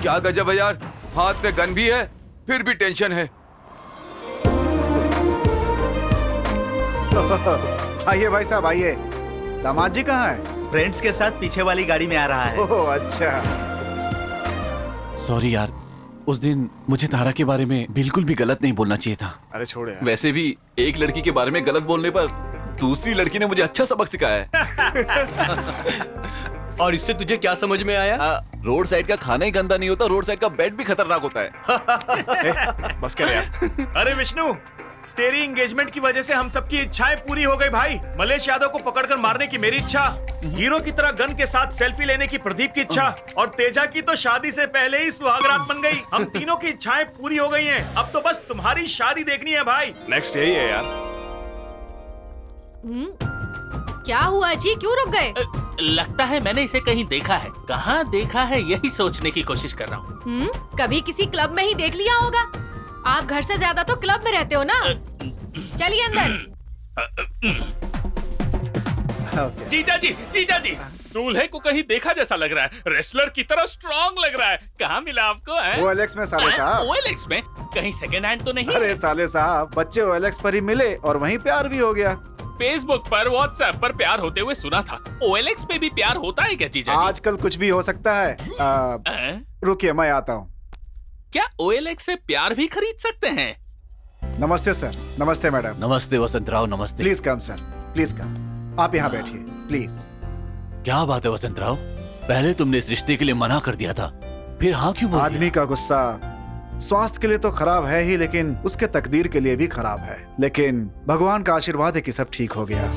क्या गजब है यार, हाथ में गन भी है फिर भी टेंशन है। आइए भाई साहब आइए। दामाद जी कहाँ है? फ्रेंड्स के साथ पीछे वाली गाड़ी में आ रहा है। ओह अच्छा। सॉरी यार, उस दिन मुझे तारा के बारे में बिल्कुल भी गलत नहीं बोलना चाहिए था। अरे छोड़ यार। वैसे भी एक लड़की के बारे में गलत बोलने पर दूसरी लड़की ने मुझे अच्छा सबक सिखाया है। और इससे तुझे क्या समझ में आया? रोड साइड का खाना ही गंदा नहीं होता, रोड साइड का बेड भी खतरनाक होता है। बस कर यार। अरे विष्णु, तेरी एंगेजमेंट की वजह से हम सबकी इच्छाएं पूरी हो गई भाई। मलेश यादव को पकड़कर मारने की मेरी इच्छा, हीरो की तरह गन के साथ सेल्फी लेने की प्रदीप की इच्छा, और तेजा की तो शादी से पहले ही सुहागरात बन गई। हम तीनों की इच्छाएं पूरी हो गई हैं। अब तो बस तुम्हारी शादी देखनी है भाई। नेक्स्ट यही है यार। क्या हुआ जी, क्यों रुक गए? लगता है मैंने इसे कहीं देखा है। कहाँ देखा है यही सोचने की कोशिश कर रहा हूँ। कभी किसी क्लब में ही देख लिया होगा। आप घर से ज्यादा तो क्लब में रहते हो ना। चलिए अंदर। जीजा जी, दूल्हे को कहीं देखा जैसा लग रहा है। रेसलर की तरह स्ट्रॉन्ग लग रहा है। कहाँ मिला आपको? OLX में साले साहब। OLX में? कहीं सेकेंड हैंड तो नहीं? अरे साले साहब, बच्चे OLX पर ही मिले और वहीं प्यार भी हो गया। फेसबुक पर, व्हाट्सएप पर प्यार होते हुए सुना था। OLX पे भी प्यार होता है क्या जीजा जी? आजकल कुछ भी हो सकता है। रुकिए मैं आता हूँ। क्या OLX से प्यार भी खरीद सकते हैं? नमस्ते सर। नमस्ते मैडम। नमस्ते वसंत राव, नमस्ते। Please come sir, please come. आप यहाँ बैठिए प्लीज। क्या बात है वसंत राव, पहले तुमने इस रिश्ते के लिए मना कर दिया था, फिर हाँ क्यों बोल दिया? आदमी का गुस्सा स्वास्थ्य के लिए तो खराब है ही, लेकिन उसके तकदीर के लिए भी खराब है। लेकिन भगवान का आशीर्वाद है कि सब ठीक हो गया।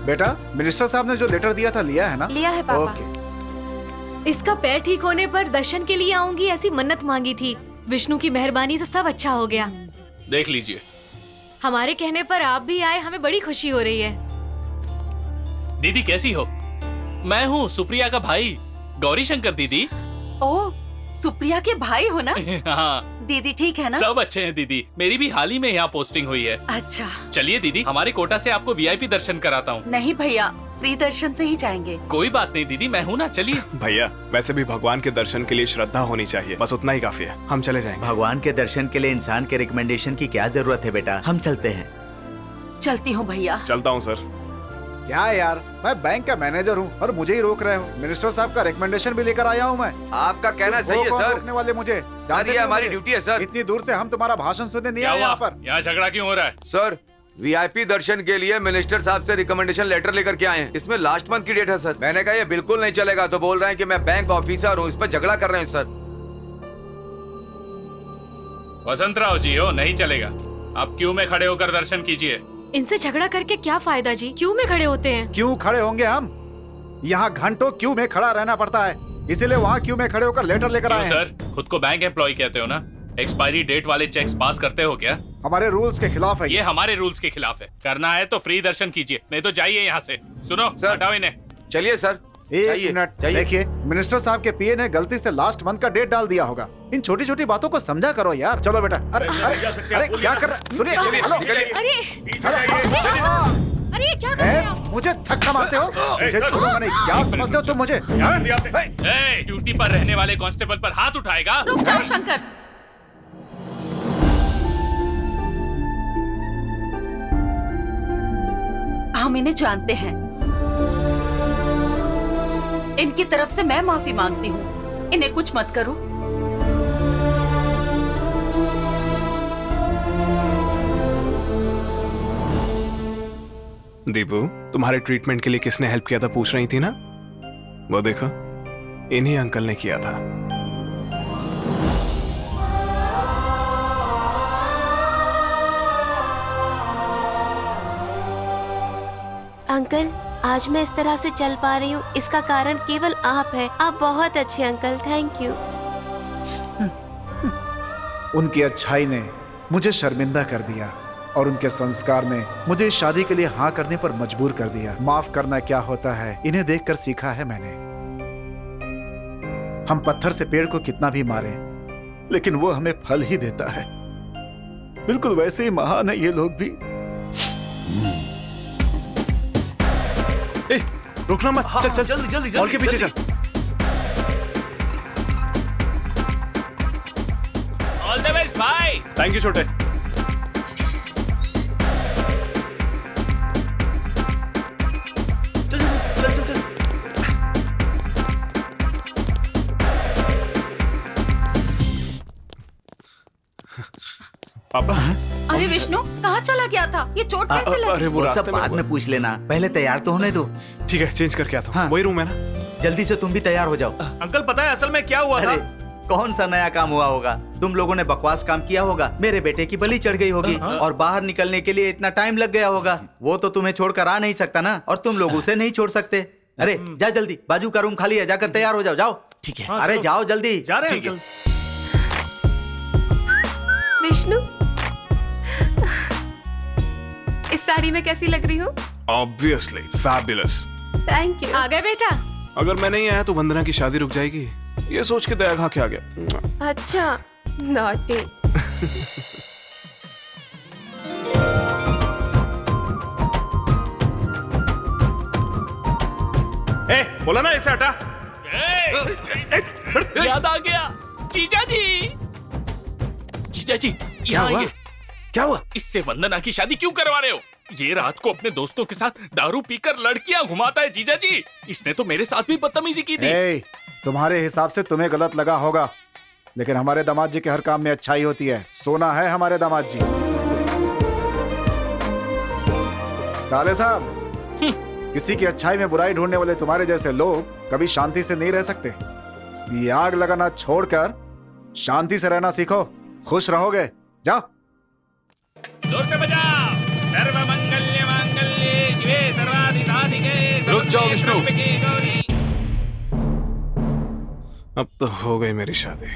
बेटा, मिनिस्टर साहब ने जो लेटर दिया था लिया है ना? लिया है पापा। ओके। इसका पैर ठीक होने पर दर्शन के लिए आऊंगी ऐसी मन्नत मांगी थी। विष्णु की मेहरबानी से सब अच्छा हो गया। देख लीजिए। हमारे कहने पर आप भी आए, हमें बड़ी खुशी हो रही है। दीदी कैसी हो? मैं हूँ सुप्रिया का भाई, गौरी शंकर दीदी। ओह सुप्रिया के भाई हो ना? हाँ दीदी ठीक है ना? सब अच्छे हैं दीदी, मेरी भी हाल ही में यहाँ पोस्टिंग हुई है। अच्छा। चलिए दीदी, हमारे कोटा से आपको वीआईपी दर्शन कराता हूँ। नहीं भैया, फ्री दर्शन से ही जाएंगे। कोई बात नहीं दीदी, मैं हूँ ना, चलिए। भैया वैसे भी भगवान के दर्शन के लिए श्रद्धा होनी चाहिए, बस उतना ही काफी है। हम चले जाएंगे। भगवान के दर्शन के लिए इंसान के रिकमेंडेशन की क्या जरूरत है बेटा, हम चलते हैं। चलती हूँ भैया। चलता हूँ सर। क्या यार, मैं बैंक का मैनेजर हूँ और मुझे ही रोक रहे हो। मिनिस्टर साहब का रिकमेंडेशन भी लेकर आया हूँ मैं। आपका कहना सही है सर। रोकने वाले मुझे सर, ये हमारी ड्यूटी है सर। इतनी दूर से हम तुम्हारा भाषण सुनने नहीं आए यहाँ पर। यहाँ झगड़ा क्यों हो रहा है? सर, वीआईपी दर्शन के लिए मिनिस्टर साहब से रिकमेंडेशन लेटर लेकर के आए हैं। इसमें लास्ट मंथ की डेट है सर। मैंने कहा ये बिल्कुल नहीं चलेगा, तो बोल रहे हैं कि मैं बैंक ऑफिसर हूँ, इस पर झगड़ा कर रहे हैं सर। वसंतराव जी हो, नहीं चलेगा। आप क्यों में खड़े होकर दर्शन कीजिए। इनसे झगड़ा करके क्या फायदा जी? क्यों में खड़े होते हैं? क्यों खड़े होंगे हम? यहाँ घंटों क्यों में खड़ा रहना पड़ता है, इसीलिए वहाँ क्यों में खड़े होकर लेटर लेकर आए हैं। सर, खुद को बैंक एम्प्लॉय कहते हो ना? एक्सपायरी डेट वाले चेक्स पास करते हो क्या? हमारे रूल्स के खिलाफ है ये हमारे रूल्स के खिलाफ है। करना है तो फ्री दर्शन कीजिए, नहीं तो जाइए यहाँ से। सुनो सर, हटाओ इन्हें। चलिए सर। एक मिनट देखिए, मिनिस्टर साहब के पीए ने गलती से लास्ट मंथ का डेट डाल दिया होगा। इन छोटी छोटी बातों को समझा करो यार। चलो बेटा। अरे क्या कर रहे? सुनिए, अरे अरे क्या कर रहे हैं आप? मुझे धक्का मारते हो? मुझे छोड़ो नहीं, क्या समझते हो तुम मुझे? ड्यूटी पर रहने वाले कांस्टेबल पर हाथ उठाएगा? रुक जाओ शंकर। हम इन्हें जानते हैं। इनकी तरफ से मैं माफी मांगती हूँ। इन्हें कुछ मत करो। दीपू, तुम्हारे ट्रीटमेंट के लिए किसने हेल्प किया था पूछ रही थी ना? वो देखो, इन्हीं अंकल ने किया था। अंकल, आज मैं इस तरह से चल पा रही हूँ, इसका कारण केवल आप हैं। आप बहुत अच्छे अंकल, थैंक यू। उनकी अच्छाई ने मुझे शर्मिंदा कर दिया और उनके संस्कार ने मुझे इस शादी के लिए हाँ करने पर मजबूर कर दिया। माफ करना क्या होता है, इन्हें देखकर सीखा है मैंने। हम पत्थर से पेड़ को कितना भी मारें, लेकिन वो हमें फल ही देता है। बिल्कुल वैसे ही महान है ये लोग भी। रुकना मत। चल चल जल्दी जल्दी हॉल के पीछे चल। ऑल द बेस्ट भाई। थैंक यू छोटे। पापा। अरे विष्णु, कहाँ चला गया था? ये चोट कैसे लगी? अरे वो सब बाद में पूछ लेना, पहले तैयार तो होने दो। ठीक है, चेंज करके आता हूँ। वही रूम है ना? जल्दी से तुम भी तैयार हो जाओ। अंकल पता है असल में क्या हुआ था? कौन सा नया काम हुआ होगा? तुम लोगों ने बकवास काम किया होगा, मेरे बेटे की बलि चढ़ गई होगी और बाहर निकलने के लिए इतना टाइम लग गया होगा। वो तो तुम्हें छोड़कर आ नहीं सकता ना, और तुम लोग उसे नहीं छोड़ सकते। अरे जा जल्दी, बाजू का रूम खाली है, जाकर तैयार हो जाओ। जाओ। ठीक है। अरे जाओ जल्दी। जा रहे हैं अंकल। विष्णु, इस साड़ी में कैसी लग रही हो? Obviously, fabulous. Thank you. आ गए बेटा? अगर मैं नहीं आया तो वंदना की शादी रुक जाएगी, ये सोच के दया खा के आ गया। अच्छा, नॉटी। बोला ना ऐसे हटा। याद आ गया। जीजा जी, जीजा जी, क्या हुआ? क्या हुआ? इससे वंदना की शादी क्यों करवा रहे हो? ये रात को अपने दोस्तों के साथ दारू पीकर लड़कियां घुमाता है जीजा जी। इसने तो मेरे साथ भी बदतमीजी की थी। तुम्हारे हिसाब से तुम्हें गलत लगा होगा, लेकिन हमारे दामाद जी के हर काम में अच्छाई होती है। सोना है हमारे दामाद जी। साले साहब, किसी की अच्छाई में बुराई ढूंढने वाले तुम्हारे जैसे लोग कभी शांति से नहीं रह सकते। ये आग लगाना छोड़कर शांति से रहना सीखो, खुश रहोगे। जाओ। जोर से बजाओ। सर्वमंगल्य मांगल्ये शिवे सर्वादि साधिके। रुक जाओ विष्णु। सर्वमंगले गौरी। अब तो हो गई मेरी शादी।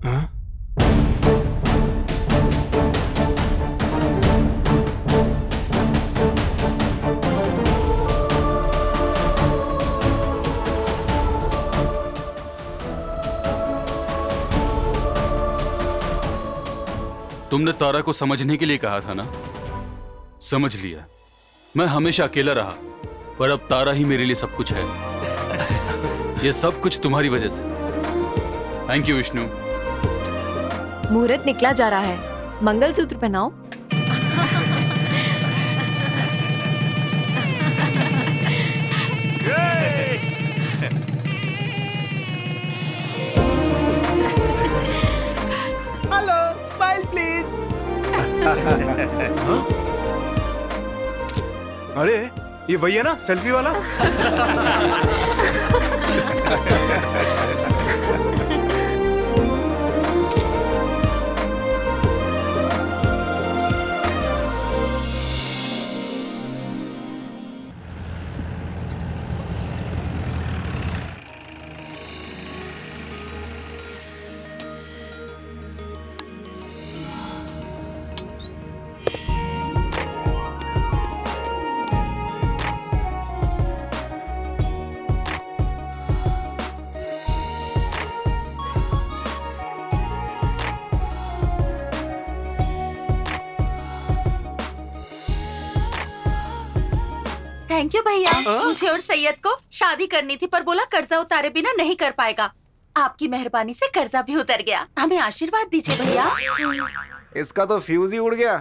हाँ? तुमने तारा को समझने के लिए कहा था ना, समझ लिया। मैं हमेशा अकेला रहा, पर अब तारा ही मेरे लिए सब कुछ है। ये सब कुछ तुम्हारी वजह से। Thank you Vishnu. मुहूर्त निकला जा रहा है, मंगलसूत्र पहनाओ। Hello, smile please. अरे ये वही है ना सेल्फी वाला? थैंक यू भैया। मुझे और सैयद को शादी करनी थी, पर बोला कर्जा उतारे बिना नहीं कर पाएगा। आपकी मेहरबानी से कर्जा भी उतर गया। हमें आशीर्वाद दीजिए भैया। इसका तो फ्यूज ही उड़ गया।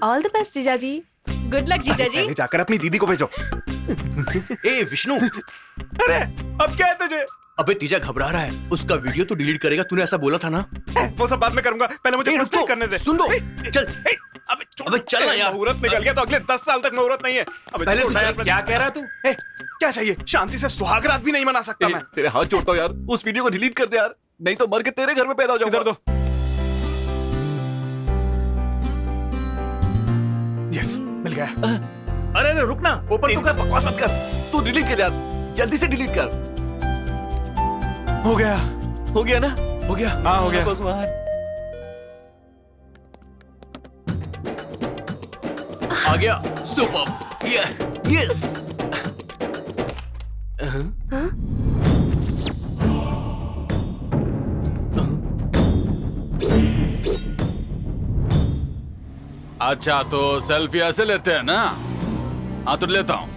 ऑल द बेस्ट जीजा जी। गुड लक जीजा जी। पहले जाकर अपनी दीदी को भेजो। ए विष्णु, अरे अब क्या है तुझे? अबे तीजा घबरा रहा है, उसका वीडियो तो डिलीट करेगा, तूने ऐसा बोला था ना। वो सब बाद में करूंगा, पहले मुझे फ्रस्ट्रेट करने दे। सुन लो, चल। अबे चल ना यार। मुहूर्त निकल गया तो अगले 10 साल तक मुहूर्त नहीं है। अबे पहले छोड़ तो यार, चल। क्या कह रहा है तू? क्या चाहिए? शांति से सुहाग रात भी नहीं मना सकता मैं। तेरे हाथ जोड़ता हूँ यार, उस वीडियो को डिलीट कर दे यार, नहीं तो मर के तेरे घर में पैदा हो जाऊंगा। इधर दो। यस, मिल गया। अरे अरे रुकना, ओपन तो कर। बकवास मत कर, तू डिलीट कर यार, जल्दी से डिलीट कर। हो गया। हो गया ना? हो गया। हाँ हो गया। भगवान। आ गया। सुपर। यस। अच्छा तो सेल्फी ऐसे लेते हैं ना? हाँ तो लेता हूं।